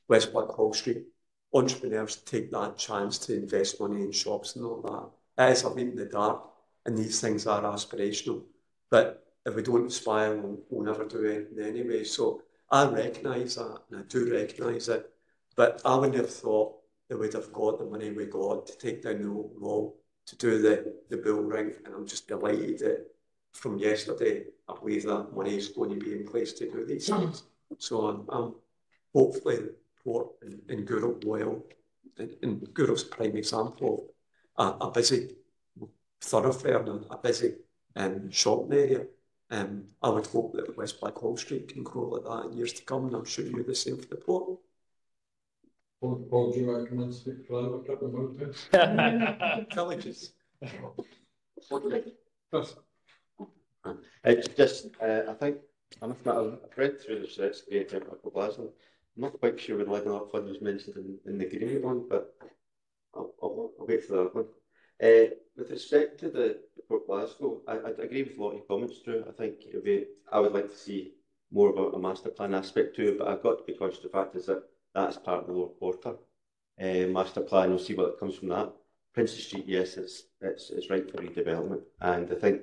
West Blackhall Street, entrepreneurs take that chance to invest money in shops and all that. It is a leap in the dark, and these things are aspirational. But if we don't aspire, we'll never do anything anyway. So I recognise that, and I do recognise it. But I wouldn't have thought that we'd have got the money we got to take down the old wall, to do the Bull Ring, and I'm just delighted that from yesterday, I believe that money is going to be in place to do these things. So I'm hopefully the port in Gourock will, and Gourock's a prime example of a busy thoroughfare and a busy shopping area. I would hope that West Blackhall Street can grow like that in years to come, and I'm sure you're the same for the port. Paul, do you want to come and speak for a couple of minutes? Villages. It's just, I think, I've read through the charrettes at Port Glasgow. I'm not quite sure when the Levelling Up Fund was mentioned in the Greenock one, but I'll wait for that one. With respect to the Port Glasgow, I agree with a lot of your comments, Drew. I think I would like to see more of a master plan aspect to it, but I've got to be conscious of the fact is that that's part of the Lower Quarter master plan. We'll see what comes from that. Princess Street, yes, it's right for redevelopment, and I think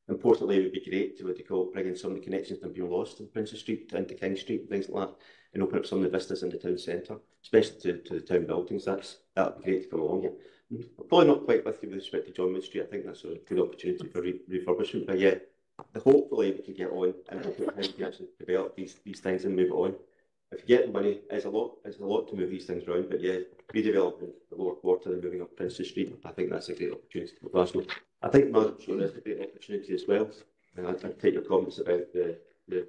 Importantly, it would be great to, what they call, bring in some of the connections that have been lost in Princess Street into King Street and things like that, and open up some of the vistas in the town centre, especially to the town buildings. That would be great to come along here. I'm probably not quite with you with respect to John Wood Street. I think that's a good opportunity for refurbishment, but yeah, hopefully we can get on and look at how we can actually develop these things and move it on. If you get the money, it's a lot to move these things around, but yeah, redeveloping the lower quarter and moving up Princess Street, I think that's a great opportunity for Glasgow. I think Northern Shore is a great opportunity as well. And I take your comments about the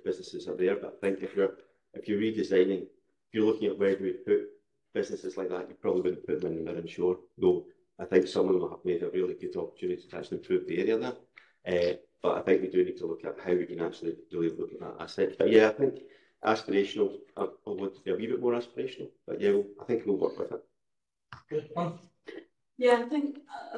businesses are there, but I think if you're redesigning, if you're looking at where do we put businesses like that, you probably wouldn't put them in Northern Shore. Though I think some of them have made a really good opportunity to actually improve the area there. But I think we do need to look at how we can actually really look at that asset. But yeah, I think aspirational, I want to be a wee bit more aspirational, but yeah, I think we'll work with it. Yeah, I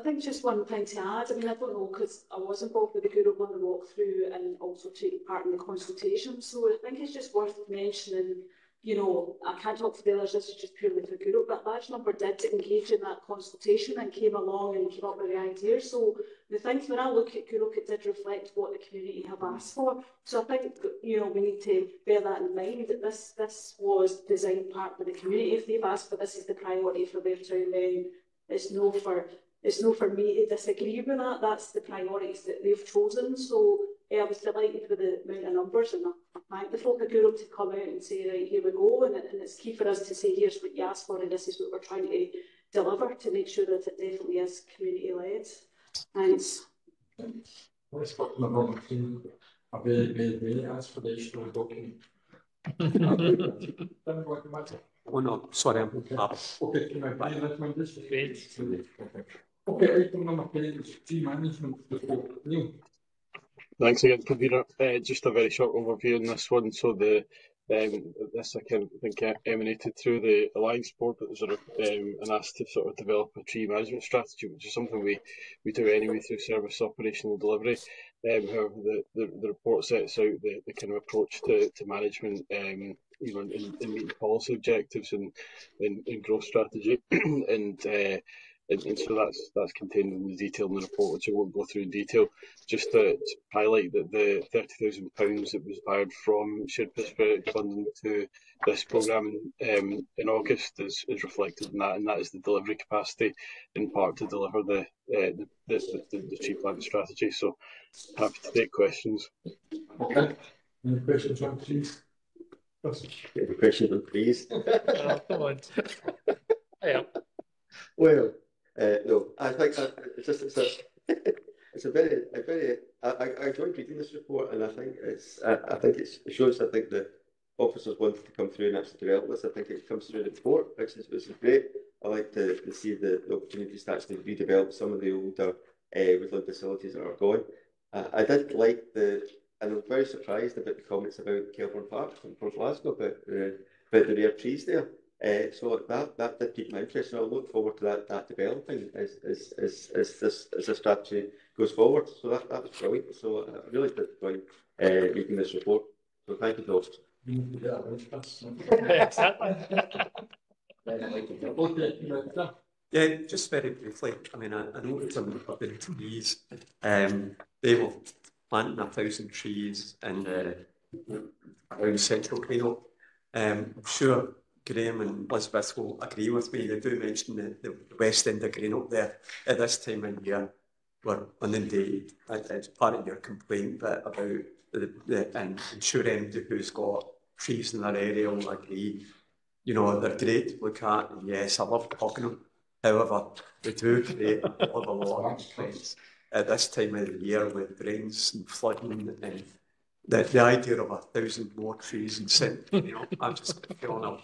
think just one thing to add. I mean, I don't know, because I was involved with the group on the walkthrough and also taking part in the consultation. So I think it's just worth mentioning, you know, I can't talk for the others, this is just purely for Guru, but a large number did engage in that consultation and came along and came up with the ideas. So the things, when I look at Guru, it did reflect what the community have asked for. So I think, you know, we need to bear that in mind, that this was designed part of the community. If they've asked for this is the priority for their town, then it's no for me to disagree with that. That's the priorities that they've chosen. So I was delighted with the amount of numbers, and I thank the folk at Europe to come out and say, right, here we go. And it's key for us to say, here's what you asked for, and this is what we're trying to deliver to make sure that it definitely is community led. Thanks. Let's put them on a very, very, very aspirational document. Oh no, sorry, I'm okay, can I buy this? Okay, item number 10 is tree management report. Neil. Thanks again, Convener. Just a very short overview on this one. So this I think emanated through the Alliance Board, but was an ask to sort of develop a tree management strategy, which is something we do anyway through service operational delivery. However, the report sets out the kind of approach to management, you know, in meeting policy objectives and growth strategy, and so that's contained in the detail in the report, which I won't go through in detail. Just to highlight that the £30,000 that was hired from shared prosperity funding to this programme in August is reflected in that, and that is the delivery capacity in part to deliver the tree plant strategy. So happy to take questions. Okay. Any questions on trees? Any questions on trees? Oh, come on. Yeah. Well, no, I think it's a very I enjoyed reading this report, and I think it shows. I think the officers wanted to come through and actually develop this. I think it comes through the report, which is great. I like to see the opportunities to actually redevelop some of the older woodland facilities that are gone. I did like and I was very surprised about the comments about Kelburn Park from Glasgow about the rare trees there. So that did pique my interest, and I look forward to that developing as this strategy goes forward. So that was brilliant. So I really did enjoy reading this report. So thank you, Doc. Yeah, just very briefly. I mean, I know it's about the trees. They will plant 1,000 trees in around Central Greenock. I'm sure Graham and Elizabeth will agree with me. They do mention the west end of Greenock there at this time of year. We're inundated. It's part of your complaint bit about and I'm sure anybody who's got trees in their area will agree. You know, they're great to look at, and yes, I love talking them. However, they do create a lot of complaints at this time of the year with rains and flooding, and the idea of 1,000 more trees and you know, I'm just feeling up.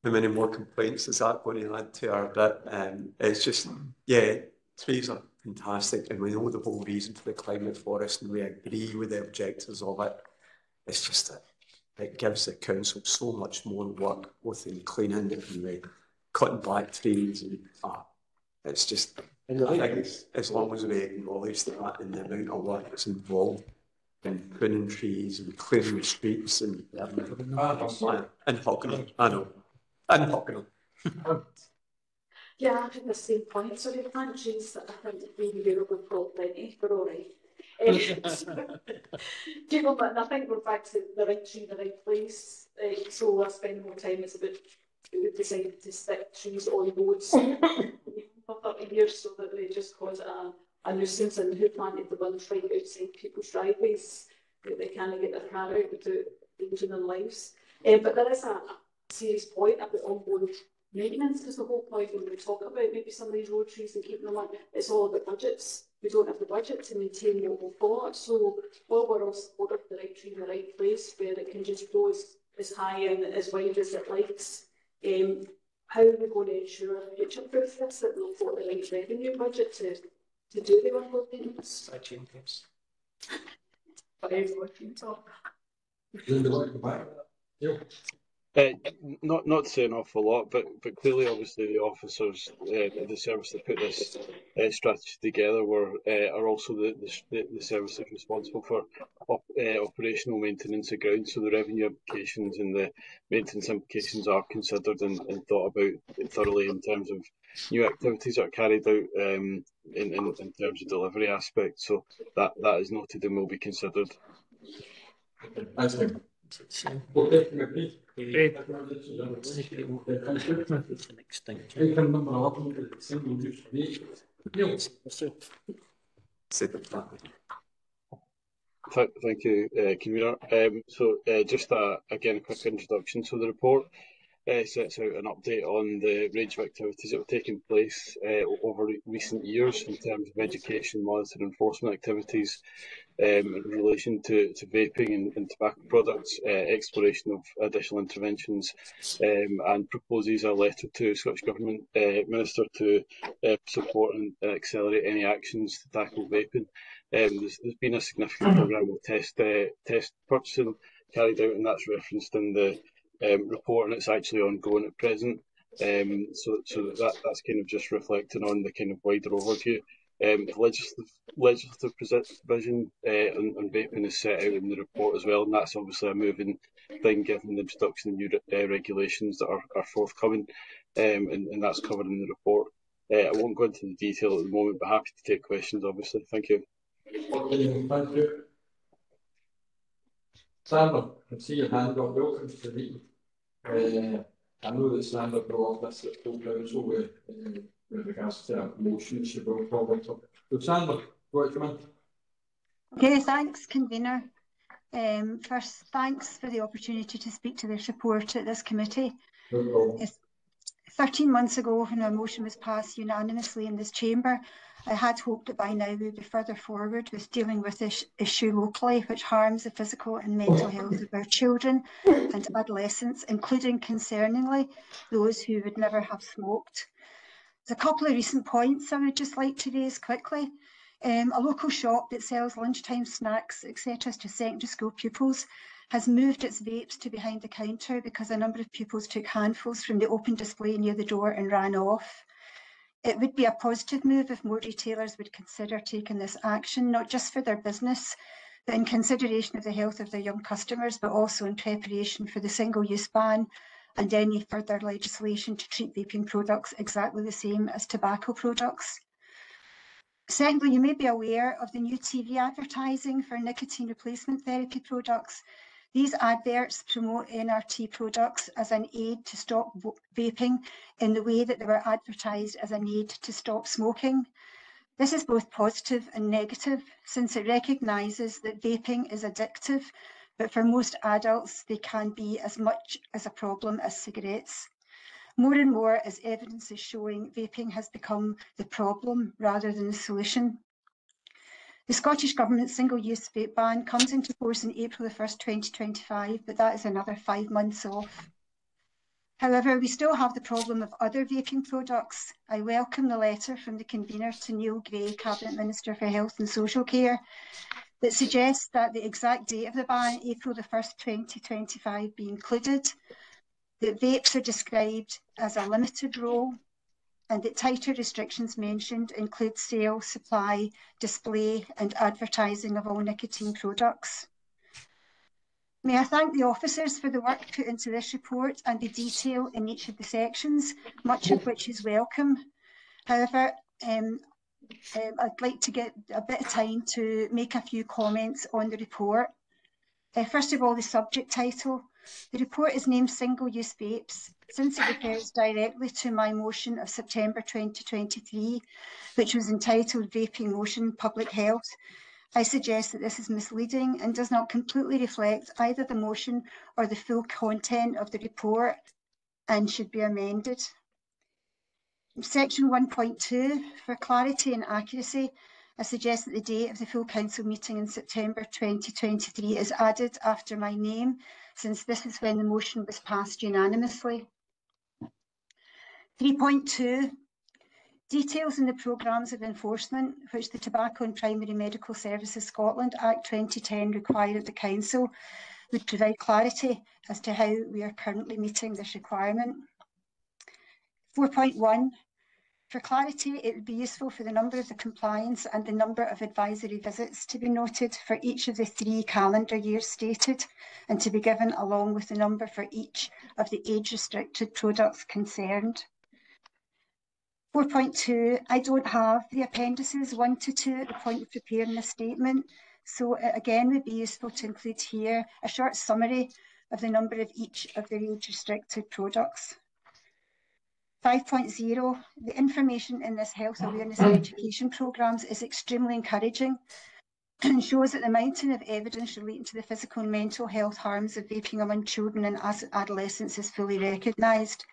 How many more complaints is that going to add to our bit? It's just, yeah, trees are fantastic, and we know the whole reason for the climate forest, and we agree with the objectives of it. It's just that it gives the council so much more work, both in cleaning and the cutting back trees, and it's just, I think as long as we acknowledge that and the amount of work that's involved in pruning trees and clearing the streets and Hockenham, I know, and Hockenham. Yeah, I think the same point. So we plant trees that I think maybe we would have got plenty, but all right. People, but I think we're back to the right tree, the right place. So we're spending more time. It's about we decided to stick trees on roads for 30 years so that they just cause a nuisance, and who planted the ones right outside people's driveways that they can't get their car out without endangering their lives. But there is a serious point about ongoing maintenance, because the whole point when we talk about maybe some of these road trees and keeping them on, it's all about budgets. We don't have the budget to maintain what we've got. So while we're all supportive of the right tree in the right place, where it can just grow as high and as wide as it likes, how are we going to ensure future-proof this, that we'll got the right revenue budget to do the work of maintenance? I change this. But everyone can talk. Not to say an awful lot, but clearly, obviously, the officers, the service that put this strategy together are also the services responsible for operational maintenance of ground. So the revenue implications and the maintenance implications are considered and thought about thoroughly in terms of new activities that are carried out in terms of delivery aspects. So that is noted and will be considered. Thanks, Nick. Next thing. Item number 11 is single-use vapes. Neil. Thank you, Convener. So just again, a quick introduction. So the report sets out an update on the range of activities that have taken place over recent years in terms of education, monitoring, enforcement activities in relation to vaping and tobacco products, exploration of additional interventions, and proposes a letter to Scottish Government Minister to support and accelerate any actions to tackle vaping. There's been a significant programme of test purchasing carried out, and that's referenced in the report, and it's actually ongoing at present. So that's kind of just reflecting on the kind of wider overview. Legislative provision on vaping is set out in the report as well, and that's obviously a moving thing given the introduction of new regulations that are forthcoming, and that's covered in the report. I won't go into the detail at the moment, but happy to take questions, obviously. Thank you. Thank you. Sandra, I see your hand up. Welcome to the meeting. I know that Sandra brought this at full council with regards to a motion she brought forward. So Sandra, what do you want? Okay, thanks, Convener. First, thanks for the opportunity to speak to this report at this committee. No problem. 13 months ago, when our motion was passed unanimously in this chamber, I had hoped that by now we would be further forward with dealing with this issue locally, which harms the physical and mental health of our children and adolescents, including, concerningly, those who would never have smoked. There's a couple of recent points I would just like to raise quickly. A local shop that sells lunchtime snacks, etc. to secondary school pupils has moved its vapes to behind the counter because a number of pupils took handfuls from the open display near the door and ran off. It would be a positive move if more retailers would consider taking this action, not just for their business, but in consideration of the health of their young customers, but also in preparation for the single-use ban and any further legislation to treat vaping products exactly the same as tobacco products. Secondly, you may be aware of the new TV advertising for nicotine replacement therapy products. These adverts promote NRT products as an aid to stop vaping in the way that they were advertised as an aid to stop smoking. This is both positive and negative, since it recognises that vaping is addictive, but for most adults, they can be as much as a problem as cigarettes. More and more, as evidence is showing, vaping has become the problem rather than the solution. The Scottish Government single-use vape ban comes into force in April 1st, 2025, but that is another 5 months off. However, we still have the problem of other vaping products. I welcome the letter from the convener to Neil Gray, Cabinet Minister for Health and Social Care, that suggests that the exact date of the ban, April 1st, 2025, be included, that vapes are described as a limited role, and that tighter restrictions mentioned include sale, supply, display and advertising of all nicotine products. May I thank the officers for the work put into this report and the detail in each of the sections, much of which is welcome. However, I'd like to get a bit of time to make a few comments on the report. First of all, the subject title. The report is named Single-Use Vapes, since it refers directly to my motion of September 2023, which was entitled Vaping Motion Public Health. I suggest that this is misleading and does not completely reflect either the motion or the full content of the report and should be amended. Section 1.2, for clarity and accuracy, I suggest that the date of the full council meeting in September 2023 is added after my name, since this is when the motion was passed unanimously. 3.2, details in the programmes of enforcement which the Tobacco and Primary Medical Services Scotland Act 2010 require of the council would provide clarity as to how we are currently meeting this requirement. 4.1, for clarity, it would be useful for the number of the compliance and the number of advisory visits to be noted for each of the 3 calendar years stated and to be given along with the number for each of the age-restricted products concerned. 4.2, I don't have the appendices 1 to 2 at the point of preparing this statement, so it again would be useful to include here a short summary of the number of each of the age-restricted products. 5.0, the information in this health awareness and education programmes is extremely encouraging and shows that the mountain of evidence relating to the physical and mental health harms of vaping among children and adolescents is fully recognised.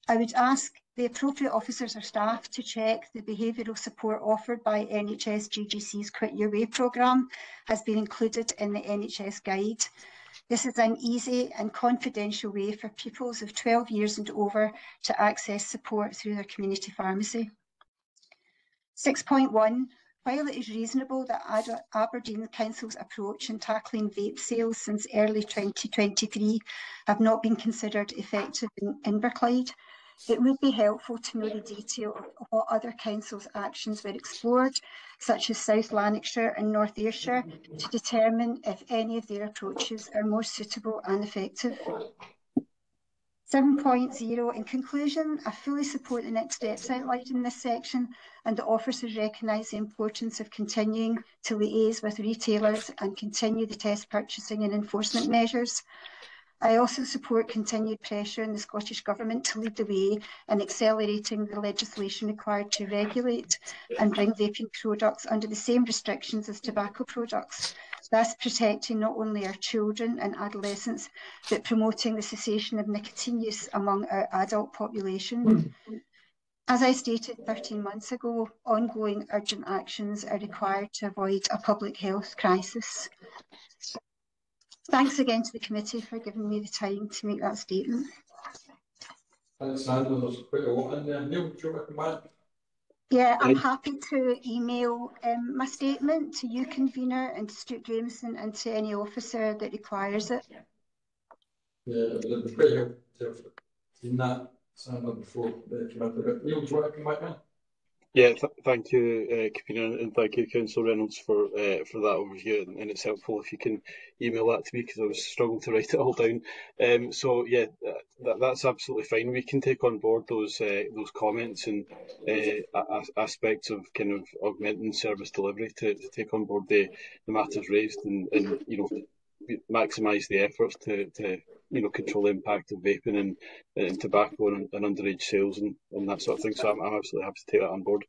I would ask the appropriate officers or staff to check the behavioural support offered by NHS GGC's Quit Your Way programme has been included in the NHS guide. This is an easy and confidential way for pupils of 12 years and over to access support through their community pharmacy. 6.1, while it is reasonable that Aberdeen Council's approach in tackling vape sales since early 2023 have not been considered effective in Inverclyde, it would be helpful to know the detail of what other councils' actions were explored, such as South Lanarkshire and North Ayrshire, to determine if any of their approaches are more suitable and effective. 7.0, in conclusion, I fully support the next steps outlined in this section, and the officers recognise the importance of continuing to liaise with retailers and continue the test purchasing and enforcement measures. I also support continued pressure on the Scottish Government to lead the way in accelerating the legislation required to regulate and bring vaping products under the same restrictions as tobacco products, thus protecting not only our children and adolescents, but promoting the cessation of nicotine use among our adult population. As I stated 13 months ago, ongoing urgent actions are required to avoid a public health crisis. Thanks again to the committee for giving me the time to make that statement. Thanks, Sandra. There's quite a lot in there. Neil, do you want to come back? Yeah, I'm happy to email my statement to you, convener, and to Stuart Jameson, and to any officer that requires it. Yeah, it would be quite helpful to have seen that, Sandra, before the committee. Neil, do you want to come back now? Yeah, thank you, Convener, and thank you, Councillor Reynolds, for that overview, and it's helpful if you can email that to me, because I was struggling to write it all down. So yeah, that's absolutely fine. We can take on board those comments and aspects of kind of augmenting service delivery to take on board the matters raised, and you know, maximise the efforts to you know, control the impact of vaping and tobacco and underage sales and that sort of thing. So I'm absolutely happy to take that on board.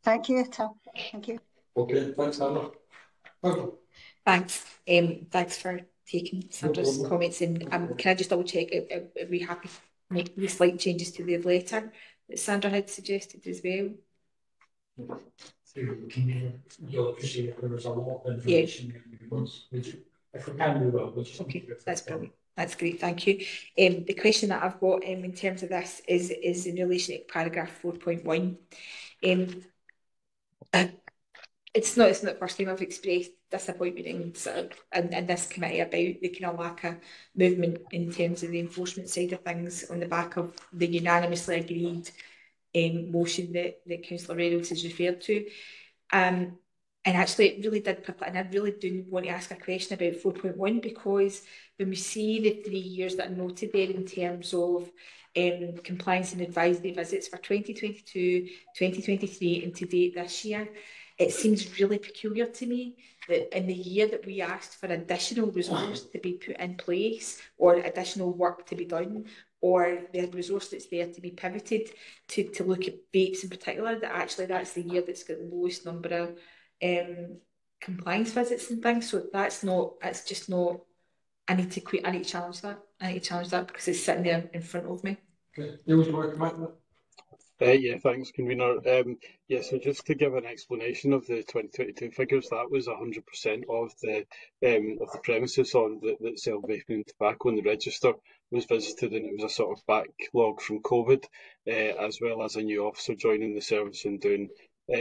Thank you, Tom. Thank you. Okay, thanks, Sandra. Thanks. Thanks for taking Sandra's comments. And can I just double check? Are we happy to make the slight changes to the letter that Sandra had suggested as well? You'll appreciate if there was a lot of information. Yeah. If we can, we will. Okay, that's brilliant. That's great, thank you. The question that I've got in terms of this is in relation to paragraph 4.1. It's not the first time I've expressed disappointment in this committee about the kind of lack of movement in terms of the enforcement side of things on the back of the unanimously agreed motion that Councillor Reynolds has referred to. And actually, it really did pop, and I really do want to ask a question about 4.1, because when we see the 3 years that are noted there in terms of compliance and advisory visits for 2022, 2023 and to date this year, it seems really peculiar to me that in the year that we asked for additional resource to be put in place or additional work to be done, or the resource that's there to be pivoted to look at vapes in particular, that actually that's the year that's got the lowest number of compliance visits and things. So that's just not, I need to challenge that. I need to challenge that because it's sitting there in front of me. Yeah, thanks, Convener. Yeah, so just to give an explanation of the 2022 figures, that was 100% of the premises on that sell vaping and tobacco in the register was visited, and it was a sort of backlog from COVID, as well as a new officer joining the service and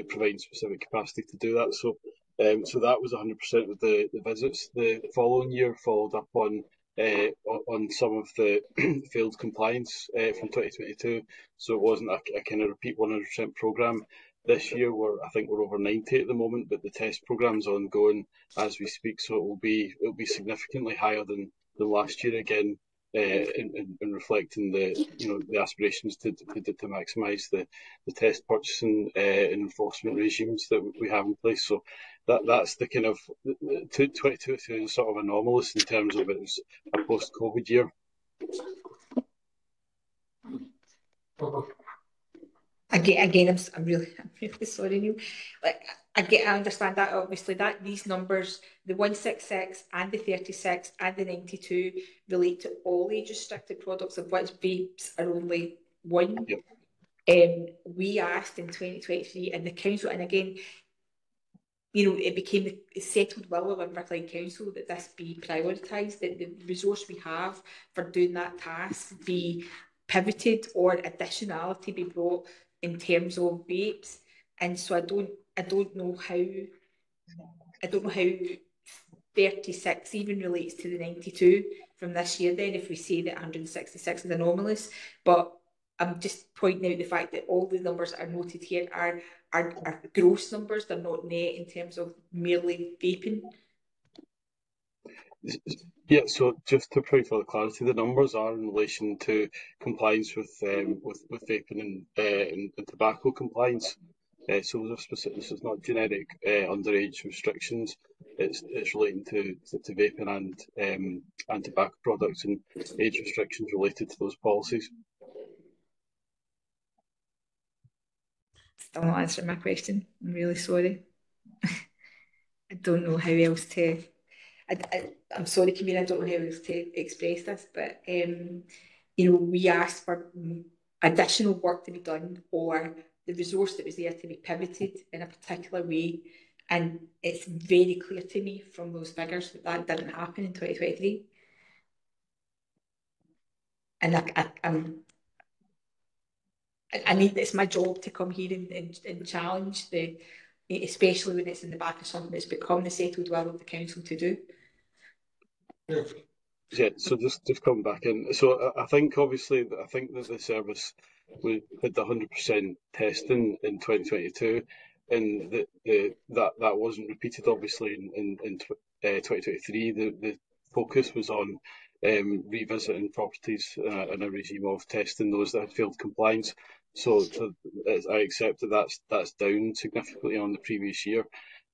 providing specific capacity to do that. So that was 100% of the visits. The following year followed up on some of the failed compliance from 2022, so it wasn't a kind of repeat 100% programme. This year I think we're over 90 at the moment, but the test programme's ongoing as we speak, so it will be significantly higher than last year again, in reflecting the aspirations to maximise the test purchasing and enforcement regimes that we have in place. So that's the kind of 2022 is sort of anomalous in terms of it was a post-COVID year. Again, I'm really sorry, Neil. Like, I understand that obviously that these numbers, the 166 and the 36 and the 92, relate to all age-restricted products, of which vapes are only one. Yep. We asked in 2023, and the council, and again, it became the settled will of Inverclyde Council that this be prioritised, that the resource we have for doing that task be pivoted or additionality be brought in terms of vapes. And so I don't know how 36 even relates to the 92 from this year then, if we say that 166 is anomalous. But I'm just pointing out the fact that all the numbers that are noted here are gross numbers, they're not net in terms of merely vaping. Yeah, so just to provide further clarity, the numbers are in relation to compliance with vaping and tobacco compliance. So those are specific. This is not generic underage restrictions. It's relating to vaping and tobacco products and age restrictions related to those policies. Still not answering my question. I'm really sorry. I don't know how else to. I'm sorry, Camille, I don't know how else to express this, but we asked for additional work to be done or the resource that was there to be pivoted in a particular way, and it's very clear to me from those figures that didn't happen in 2023. And I need, it's my job to come here and challenge especially when it's in the back of something that's become the settled will of the council to do. Yeah, so just come back in. So I think obviously that the service had the 100% testing in 2022, and that wasn't repeated obviously in 2023. The focus was on revisiting properties and a regime of testing those that had failed compliance. So I accept that's down significantly on the previous year.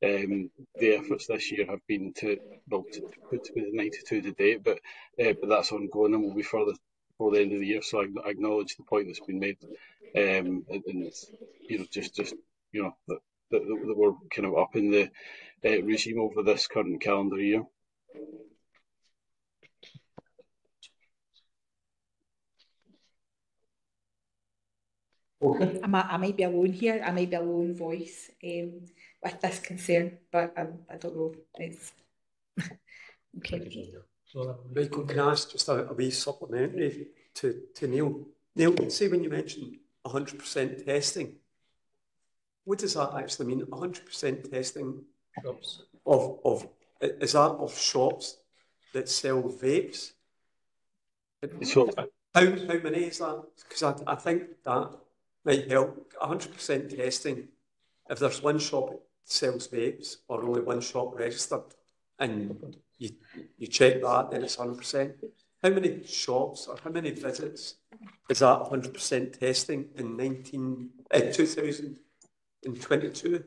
The efforts this year have been to put the 92 to date, but that's ongoing and will be further before the end of the year. So I acknowledge the point that's been made, and just that we're kind of up in the regime over this current calendar year. Okay. I might be alone here. I might be a lone voice with this concern, but I don't know. It's okay. So, Michael, can I ask just a wee supplementary to Neil? Neil, say when you mentioned 100% testing, what does that actually mean? 100% testing shops is that of shops that sell vapes? So how many is that? Because I think that might help. 100% testing. If there's one shop sells vapes or only one shop registered, and you check that, then it's 100%. How many shops or how many visits is that 100% testing in 2022?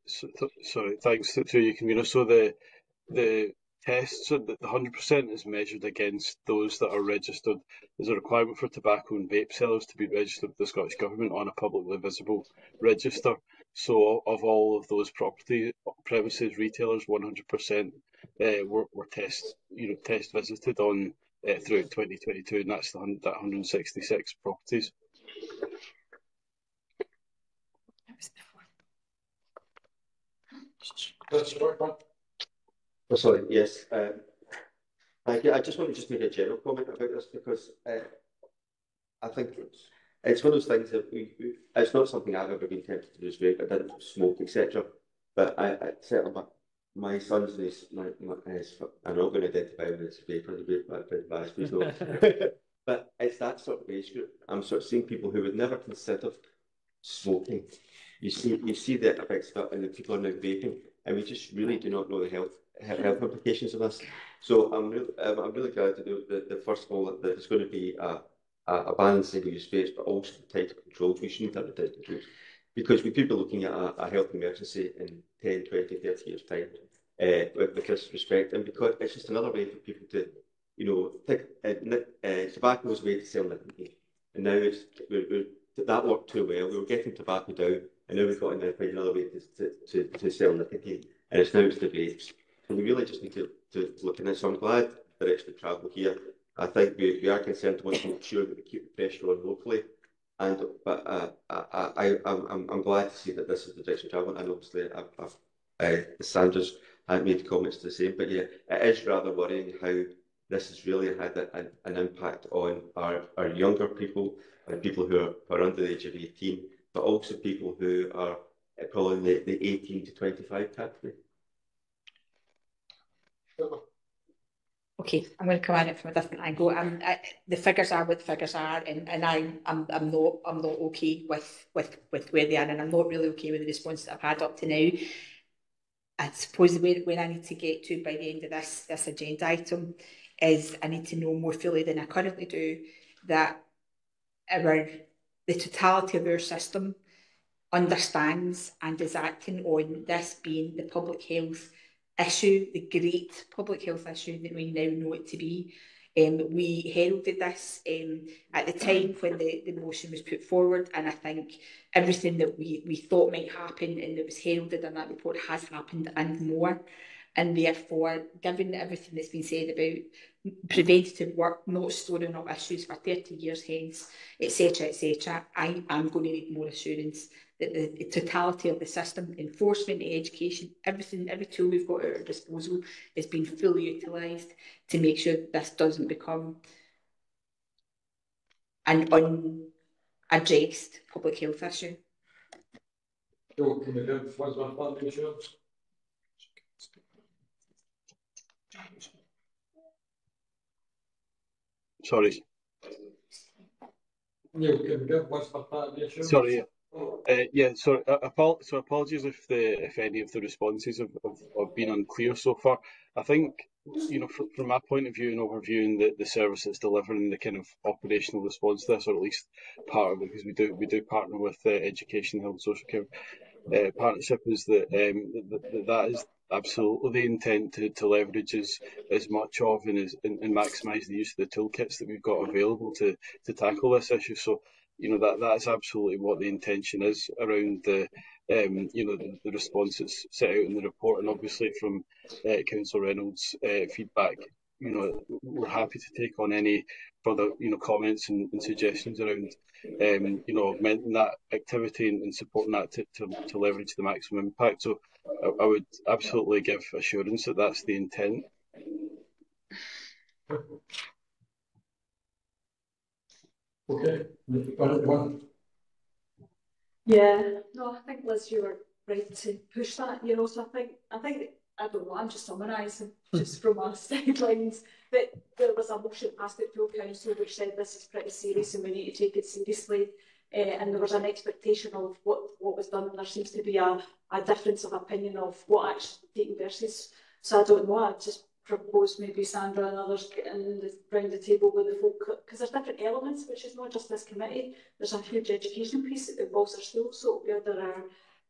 Sorry, thanks to you, convener. So the tests, so the 100% is measured against those that are registered. There's a requirement for tobacco and vape sellers to be registered with the Scottish Government on a publicly visible register. So of all of those property premises retailers, 100% were test visited on throughout 2022, and that's that 166 properties. Oh, sorry, yes. Thank you. I just want to make a general comment about this because I think it's one of those things that it's not something I've ever been tempted to do as vape. I didn't smoke, etc. But I certainly my son's I'm not going to identify him as a vapor, but it's that sort of age group. I'm sort of seeing people who would never consider smoking. You see the effects of it, and the people are now vaping, and we just really do not know the health implications of this. So I'm really glad to know that first of all that there's going to be a ban on single-use vapes, but also tighter controls. We shouldn't have the tighter controls because we could be looking at a health emergency in 10, 20, 30 years' time with this respect, and because it's just another way for people to, tobacco is a way to sell nicotine, and now that worked too well. We were getting tobacco down, and now we've got to find another way to sell nicotine, and it's the vapes. And we really just need to look at it. So I'm glad the direction of travel here. I think we are concerned to want to make sure that we keep the pressure on locally, but I'm glad to see that this is the direction of travel, and obviously Sandra's made comments to the same. But yeah, it is rather worrying how this has really had an impact on our younger people, and people who are under the age of 18, but also people who are probably in the 18 to 25 category. Okay, I'm going to come at it from a different angle. The figures are what the figures are, and I'm not okay with where they are, and I'm not really okay with the response that I've had up to now. I suppose where I need to get to by the end of this agenda item is I need to know more fully than I currently do that the totality of our system understands and is acting on this being the public health issue, the great public health issue that we now know it to be. We heralded this at the time when the motion was put forward, and I think everything that we thought might happen and that was heralded in that report has happened and more. And therefore, given everything that's been said about preventative work, not storing up issues for 30 years hence, etc., I am going to need more assurance that the totality of the system, enforcement, education, everything, every tool we've got at our disposal is being fully utilised to make sure that this doesn't become an unaddressed public health issue. Sorry. Sorry. So apologies if any of the responses have been unclear so far. I think, from my point of view and overviewing the service that's delivering the kind of operational response to this, or at least part of it, because we do partner with Education, Health and Social Care Partnership, is that is absolutely the intent to leverage as much of and maximise the use of the toolkits that we've got available to tackle this issue. So that is absolutely what the intention is around the response that's set out in the report, and obviously from Councillor Reynolds' feedback, we're happy to take on any further comments and suggestions around augmenting that activity and supporting that to leverage the maximum impact. So I would absolutely give assurance that that's the intent. Okay. Yeah, no, I think Liz, you were right to push that. So I think I don't know. I'm just summarising just from our sidelines that there was a motion passed at full council which said this is pretty serious and we need to take it seriously. and there was an expectation of what was done, and there seems to be a difference of opinion of what actually taken versus. So I don't know, I just propose maybe Sandra and others getting round the table with the folk, because there's different elements, which is not just this committee. There's a huge education piece that involves our schools, so there are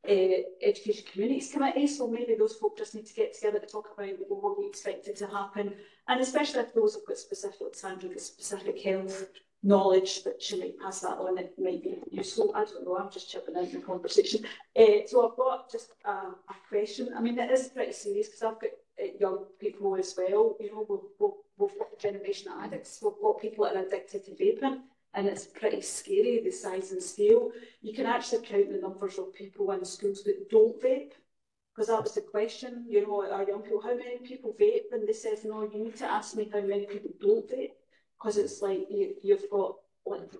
Education Communities Committee, so maybe those folk just need to get together to talk about what we expected to happen, and especially if those have got specific, Sandra, got specific health knowledge that she might pass that on, it might be useful. I don't know, I'm just chipping in the conversation. So I've got just a question. I mean, it is pretty serious because I've got young people as well. You know, we've got generation addicts, we've got people that are addicted to vaping, and it's pretty scary, the size and scale. You can actually count the numbers of people in schools that don't vape, because that was the question, you know, our young people, how many people vape? And they said, no, you need to ask me how many people don't vape, because it's like you've got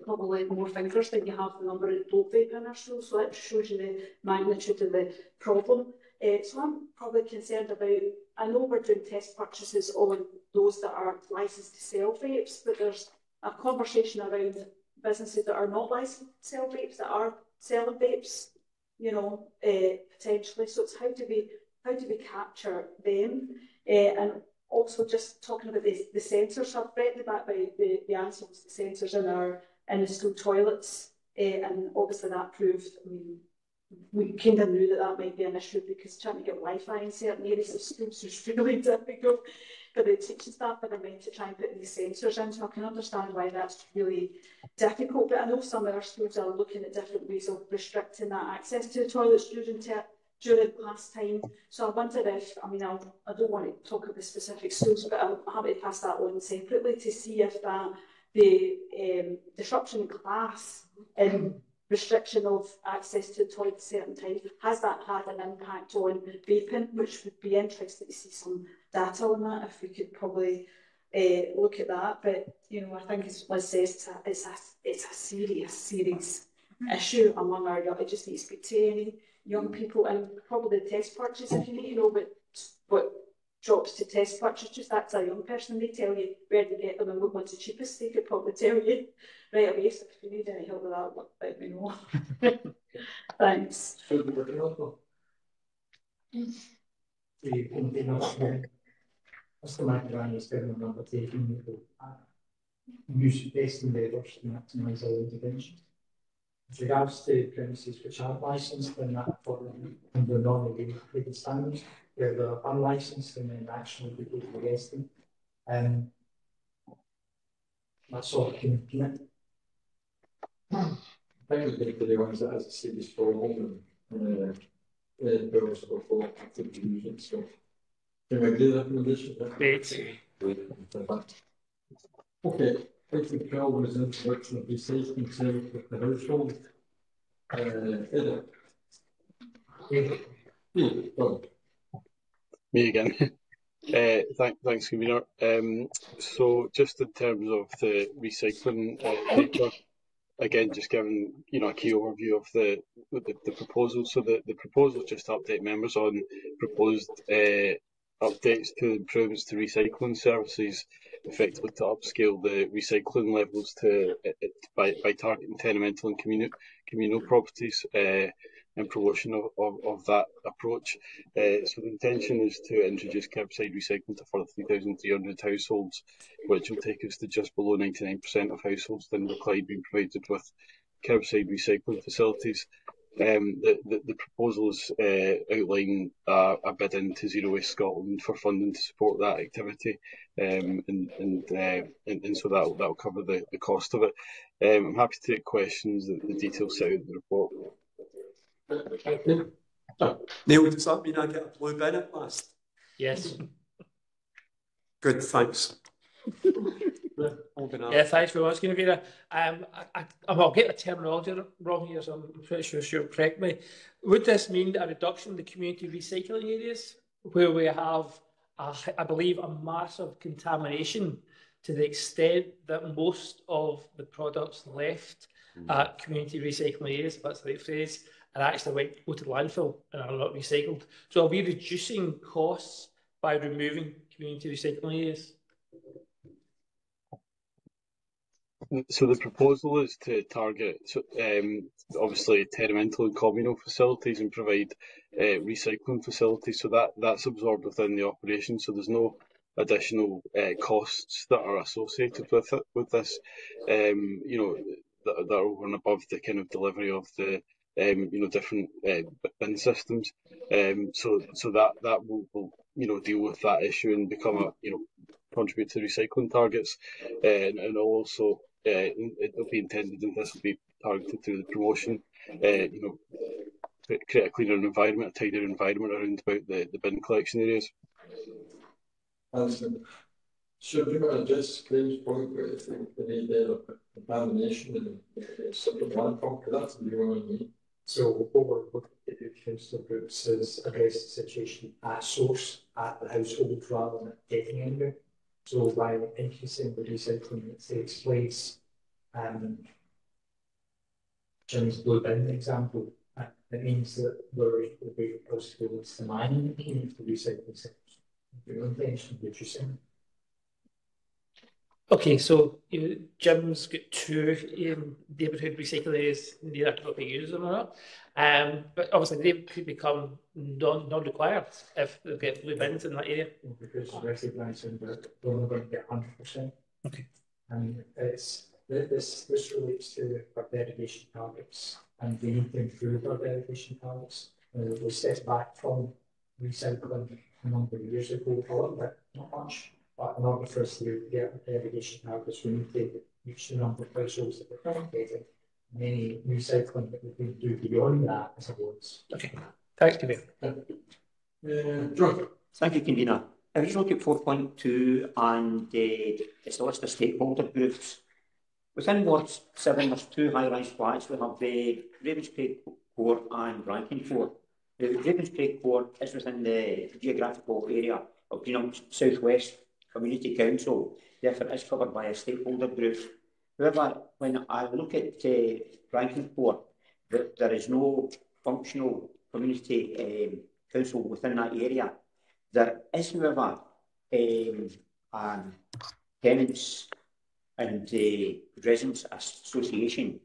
probably more fingers than you have the number that don't vape in our schools, so that shows you the magnitude of the problem. So I'm probably concerned about, I know we're doing test purchases on those that are licensed to sell vapes, but there's a conversation around businesses that are not licensed to sell vapes, that are selling vapes, you know, potentially. So it's how do we capture them? And also just talking about the sensors. I've read about the answer was the sensors in the school toilets, and obviously that proved, I mean, we kind of knew that might be an issue, because trying to get Wi-Fi in certain areas of schools is really difficult for the teaching staff that are meant to try and put these sensors in, so I can understand why that's really difficult. But I know some of our schools are looking at different ways of restricting that access to the toilets during class time. So I wonder if, I mean, I don't want to talk about specific schools, but I'm happy to pass that on separately to see if the disruption in class and restriction of access to the toilet at certain times, has that had an impact on vaping, which would be interesting to see some data on that, if we could probably look at that. But, you know, I think as Liz says, it's a serious issue among our young. I just need to speak to any young people, and probably the test purchase, if you need to know what drops to test purchase, just that's a young person, they tell you where to get them and what one's the cheapest, they could probably tell you right away. So if you need any help with that, let me know. Thanks. Mr. McGrane is going to undertaking use best endeavours to maximise our intervention. With regards to premises which are licensed, then that fall under non-regulated standards. Where they're unlicensed, and then action will be taken against them. That's all I can commit. I think the ones that has a serious problem, and the bills will follow up to the usual. So, can I agree with that recommendation? Okay, item 12 is introduction of recycling service with the household. Me again. Thanks, Convener. So just in terms of the recycling paper, again, just giving a key overview of the proposal. So the proposal is just to update members on proposed updates to improvements to recycling services, effectively to upscale the recycling levels by targeting tenemental and communal properties. And promotion of that approach. So the intention is to introduce curbside recycling to further 3,300 households, which will take us to just below 99% of households in Clyde being provided with curbside recycling facilities. The proposals outline a bid into Zero Waste Scotland for funding to support that activity, and so that'll cover the cost of it. I'm happy to take questions. The details set out in the report. Neil, does that mean I get a blue bin at last? Yes. Good, thanks. Yeah, thanks very much, Convener. I'll get the terminology wrong here, so I'm pretty sure she'll correct me. Would this mean a reduction in the community recycling areas, where we have, I believe, a massive contamination to the extent that most of the products left at community recycling areas, if that's the right phrase, are actually go to landfill and are not recycled? So are we reducing costs by removing community recycling areas? So the proposal is to target obviously teremental and communal facilities and provide recycling facilities. So that's absorbed within the operation. So there's no additional costs that are associated with it, with this. You know, that are over and above the kind of delivery of the you know, different bin systems. So that will you know, deal with that issue and become a, you know, contribute to recycling targets, and also it'll be intended, and this will be targeted through the promotion, you know, create a cleaner environment, a tidier environment around about the bin collection areas. Should we address Graham's point where I think the need there of contamination and separate landfill? Because that's the new one. So what we're looking to do, councillor Brooks, is address the situation at source, at the household, rather than getting anywhere. So by increasing the recycling that takes place, Jim's blue bin example, it means that there will be possibilities to mining the recycling centres. Your intention of reducing. Okay, so Jim's got two neighbourhood recycling areas near a couple of users or not. But obviously they could become non-required if they get blue bins in that area. Because recognising that we're not going to get 100%. Okay. And it's this relates to our derogation targets, and we need to improve our derogation targets. We stepped back from recycling a number of years ago, a little bit, not much. But in order for us to get derogation targets, we need to reach the number of thresholds that we're currently getting. Any recycling that we can do beyond that as a bonus. Okay, thanks, Convener. John. Thank you, Convener. If you look at 4.2 and it's the list of stakeholder groups. Within Ward 7, there's two high-rise flats. We have the Ravenscraig Court and Rankin Court. The Ravenscraig Court is within the geographical area of Greenock South West Community Council, therefore it is covered by a stakeholder group. However, when I look at Rankin Court, there is no functional community council within that area. There is, however, tenants and residents association,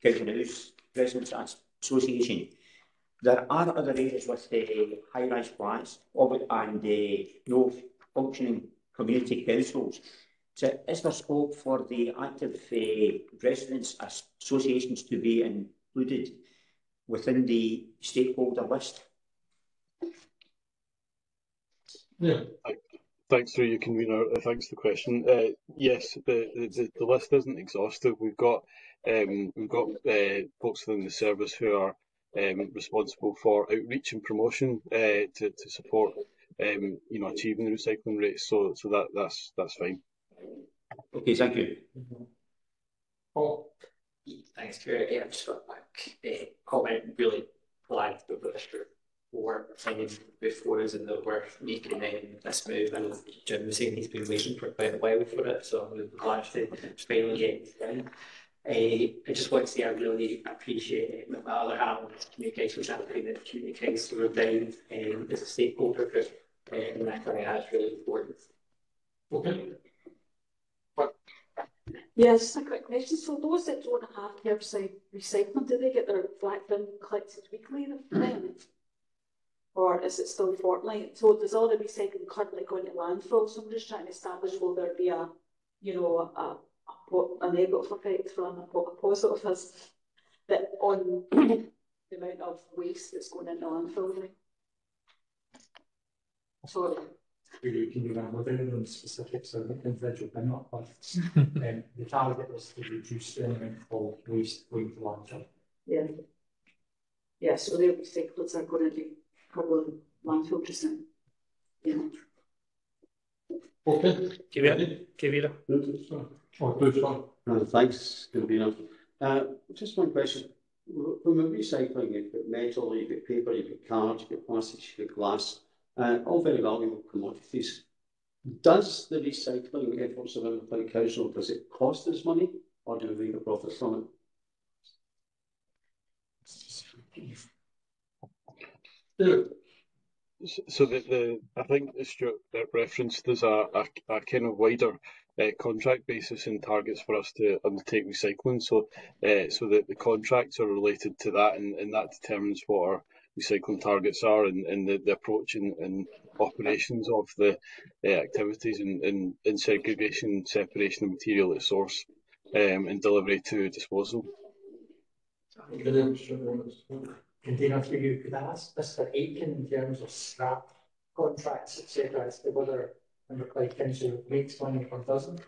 Council House Residents Association. There are other areas with high-rise flats and no functioning community councils. So is there scope for the active residents associations to be included within the stakeholder list? Yeah. Thanks through you, Convener. Thanks for the question. Yes, the list isn't exhaustive. We've got folks within the service who are responsible for outreach and promotion to support you know, achieving the recycling rates. So that's fine. Okay, thank you. Paul. Thanks, Chair. Yeah, just a quick comment. Really glad that the district were before us and that we're making this move. And Jim was saying he's been waiting for quite a while for it, so I'm glad to finally get it done. I just want to say I really appreciate my other analysts, communications and the communications were down as a stakeholder group, and I think that's really important. Okay. Yes, a quick question. So those that don't have curbside recycling, do they get their black bin collected weekly then? Or is it still fortnight? So does all the recycling currently go into landfill? So I'm just trying to establish, will there be a, you know, a negative effect from a positive as that on the amount of waste that's going into landfill? Sorry. Can you remember the specifics of individual bin not costs? The target is to reduce the amount of waste going to landfill. Yeah. Yeah, so the recyclables are going to be probably landfill just now. Yeah. Okay. Convener. Thanks, Convener. Just one question. From a recycling, you've got metal, you've got paper, you've got cards, you've got plastics, you've got glass, all very valuable commodities. Does the recycling efforts of Environment Council, does it cost us money, or do we make a profit from it? So I think Stuart referenced there's a kind of wider contract basis and targets for us to undertake recycling. So that the contracts are related to that, and that determines what our recycling targets are, and the approach and operations of the activities in segregation, separation of material at source, and delivery to disposal. Container for you, could I ask Mr. Aiken in terms of scrap contracts, etc., as to whether Inverclyde Council makes money or doesn't?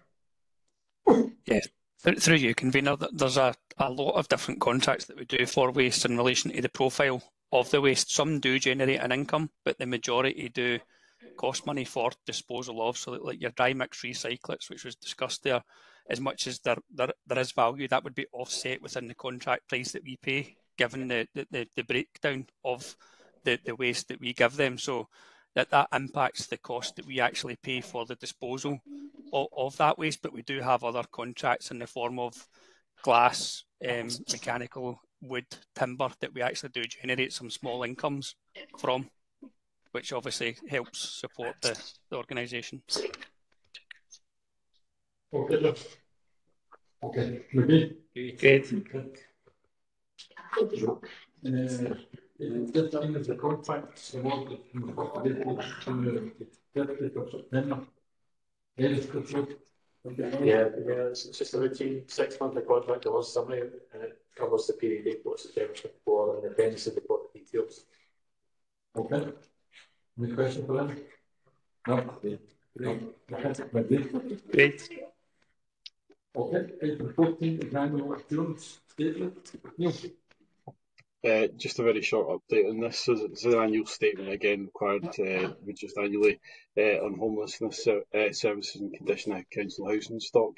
Yeah, through you, convener, there's a lot of different contracts that we do for waste in relation to the profile of the waste. Some do generate an income, but the majority do cost money for disposal of. So like your dry mix recyclates, which was discussed there, as much as there is value, that would be offset within the contract price that we pay, given the breakdown of the waste that we give them. So that impacts the cost that we actually pay for the disposal of that waste. But we do have other contracts in the form of glass, mechanical, wood, timber, that we actually do generate some small incomes from, which obviously helps support the organisation. Okay. Okay. Maybe. Great. This time is the contract, so Yeah, it's just a routine 6-month contract. There was summary, and it covers the period they put the for, and the appendices they put the details. Okay. Any question for them? No. Great. Okay. Item 14 is annual assurance statement. Neil. Just a very short update on this. So it's an annual statement again required just annually on homelessness services and condition of council housing stock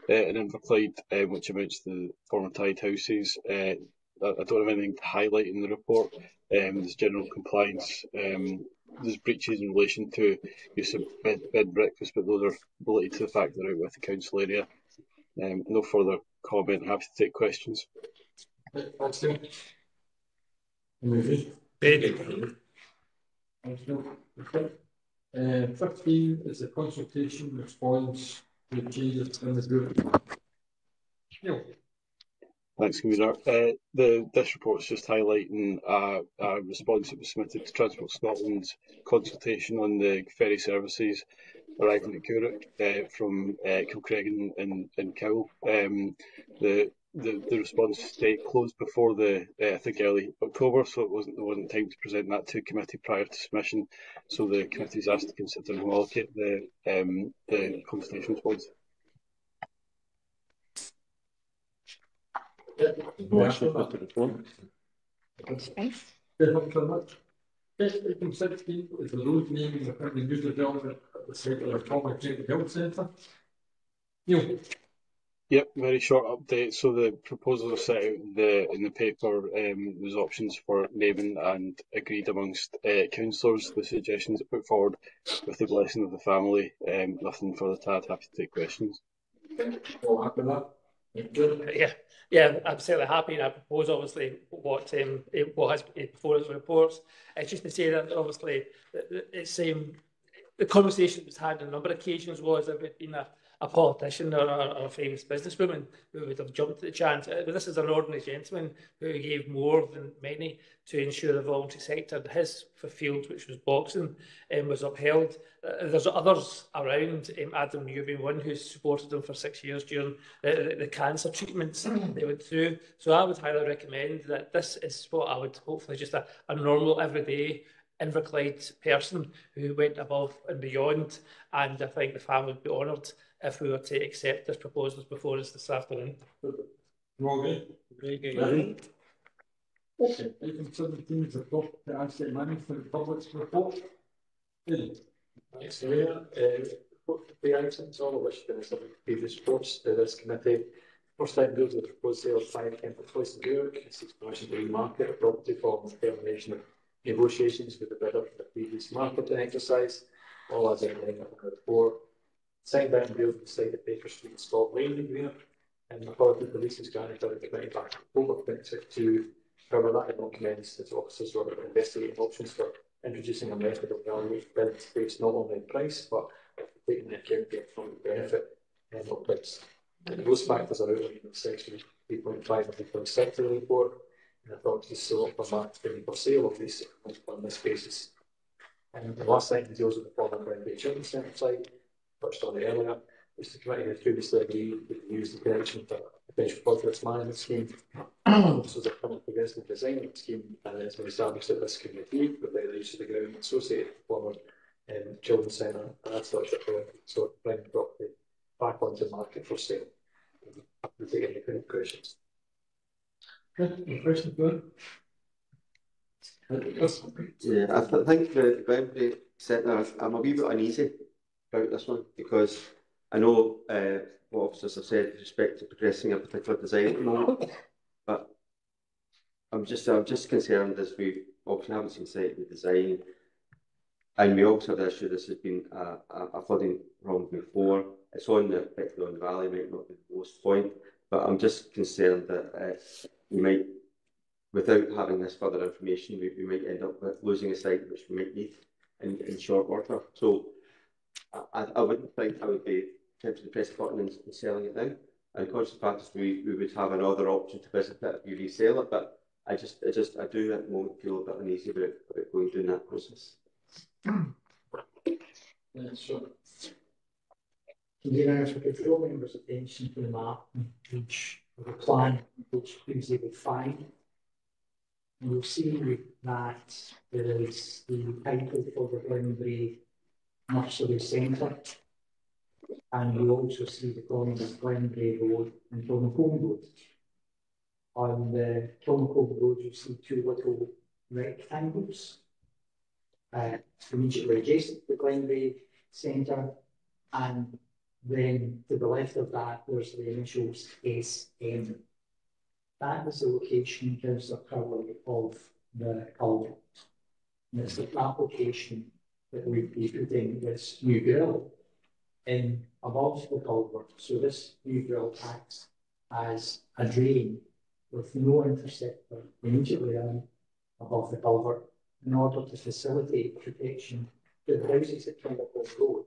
in Inverclyde, which amounts to the former tied houses. I don't have anything to highlight in the report. There's general compliance. There's breaches in relation to use of bed and breakfast, but those are related to the fact they're out with the council area. No further comment. Happy to take questions. Thanks, Neil. 15 is the consultation response to changes in the group. Neil. Thanks, Convener. This report is just highlighting a response that was submitted to Transport Scotland's consultation on the ferry services arriving at Gourock from Kilcreggan and Cowell. The response date closed before I think early October, so there wasn't time to present that to committee prior to submission. So the committee is asked to consider and allocate the consultation response. Motion for the report. Thank you very much. Item 16 is the road naming of the new development at the site of the Former Health Centre. Neil. Yep, very short update. So the proposals are set out in the paper. There's options for naming and agreed amongst councillors. The suggestions are put forward with the blessing of the family. Nothing further to add. Happy to take questions. All happy with that? Yeah, I'm certainly happy, and I propose obviously what has before us reports. It's just to say that obviously it's the conversation that was had on a number of occasions was if it had been a politician or a famous businesswoman who would have jumped at the chance. But this is an ordinary gentleman who gave more than many to ensure the voluntary sector. His field, which was boxing, was upheld. There's others around. Adam Newby, one who supported him for 6 years during the cancer treatments they went through. So I would highly recommend that this is what I would hopefully just a normal, everyday Inverclyde person who went above and beyond. And I think the family would be honoured if we were to accept this proposals before us this afternoon. Okay. Very good. Right. Okay. Item 17 is the property asset management public's report. Thanks, Mayor. The items, all of which have been submitted to previous reports to this committee. First item goes to the proposed sale of 5 Temple Place in Gourock. It seeks permission to remarket a property following the termination of negotiations with the bidder for the previous marketing exercise. All as outlined in the report. Second item deals with the site at Baker Street, Scott Lane in Gourock. And according to the police is granted by the committee back in October 2022. However, that had not commenced as officers were investigating options for introducing a method of valuing bids based not only on price but taking into account the economic benefit upwards. And those factors are outlined in section 3.5 and 3.6 of the report, and I thought to sell up for marketing for sale of these on this basis. And the last item deals with the former Glenveigh Children's Centre site, touched on it earlier, which the committee had previously agreed to use the connection for a potential projects management scheme. This was a current progressive design scheme, and it's been established that this could be achieved with the use of the ground associated with the former Children's Centre, and that's such a sort of bring the property back onto the market for sale. We'll take any kind of questions. Any questions, Glenn? Yeah, I think the Glenveigh Centre, I'm a wee bit uneasy about this one because I know what officers have said with respect to progressing a particular design at the moment, but I'm just concerned as we often haven't seen sight of the design, and we also have the issue this has been a flooding problem before. It's on the particularly on the valley, might not be the lowest point, but I'm just concerned that we might, without having this further information, we might end up with losing a site which we might need in short order. So I wouldn't think I would be tempted to press the button and selling it now. And conscious of the fact is we would have another option to visit it if we resell it, but I do at the moment feel a bit uneasy about going down that process. Yeah, sure. Can you now draw members' attention to the map which the plan which they would find? And you'll see that there is the title for the Glenveigh Nursery Centre, and you also see the corners of Glenveigh Road and Kilmacombe Road. On the Kilmacombe Road, you see two little rectangles immediately adjacent to the Glenveigh Centre, and then to the left of that, there's the initials SM. That is the location in terms of colour of the culvert. And it's the application that we'd be putting this new grill in above the culvert. So this new grill acts as a drain with no interceptor immediately down above the culvert in order to facilitate protection to the houses at Kilmacombe Road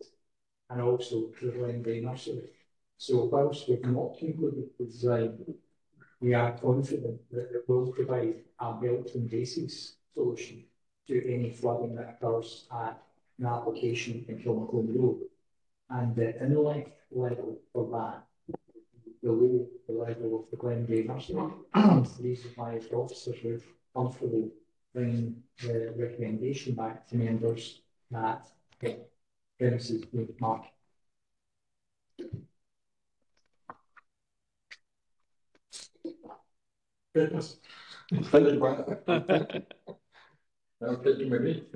and also to the Glenveigh Nursery. So whilst we've not concluded the design, we are confident that it will provide a built-in basis solution to any flooding that occurs at an application in Kilmacombe Road. And the inlet level for that, below the level of the Glenveigh Nursery. The reason why the officers were comfortable bringing the recommendation back to members that premises be marked. Goodness. Thank you, Brian. Maybe.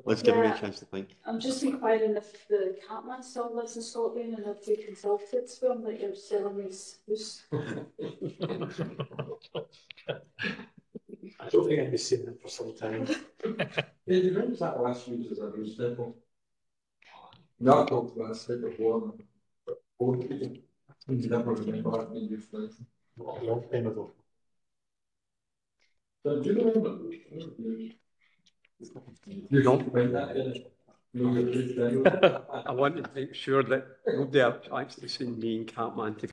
Let's give him a chance to think. I'm just inquiring if the Catman still lives in Scotland and if we consulted to him that you're selling his house. I don't think I'd be seeing it for some time. Yeah, you remember that last week as a rose depot? No, I talked about a state of war. Old people. You never remember that being used for anything. A long time ago. So do you remember? You don't find that in I want to make sure that nobody actually seen me and Catman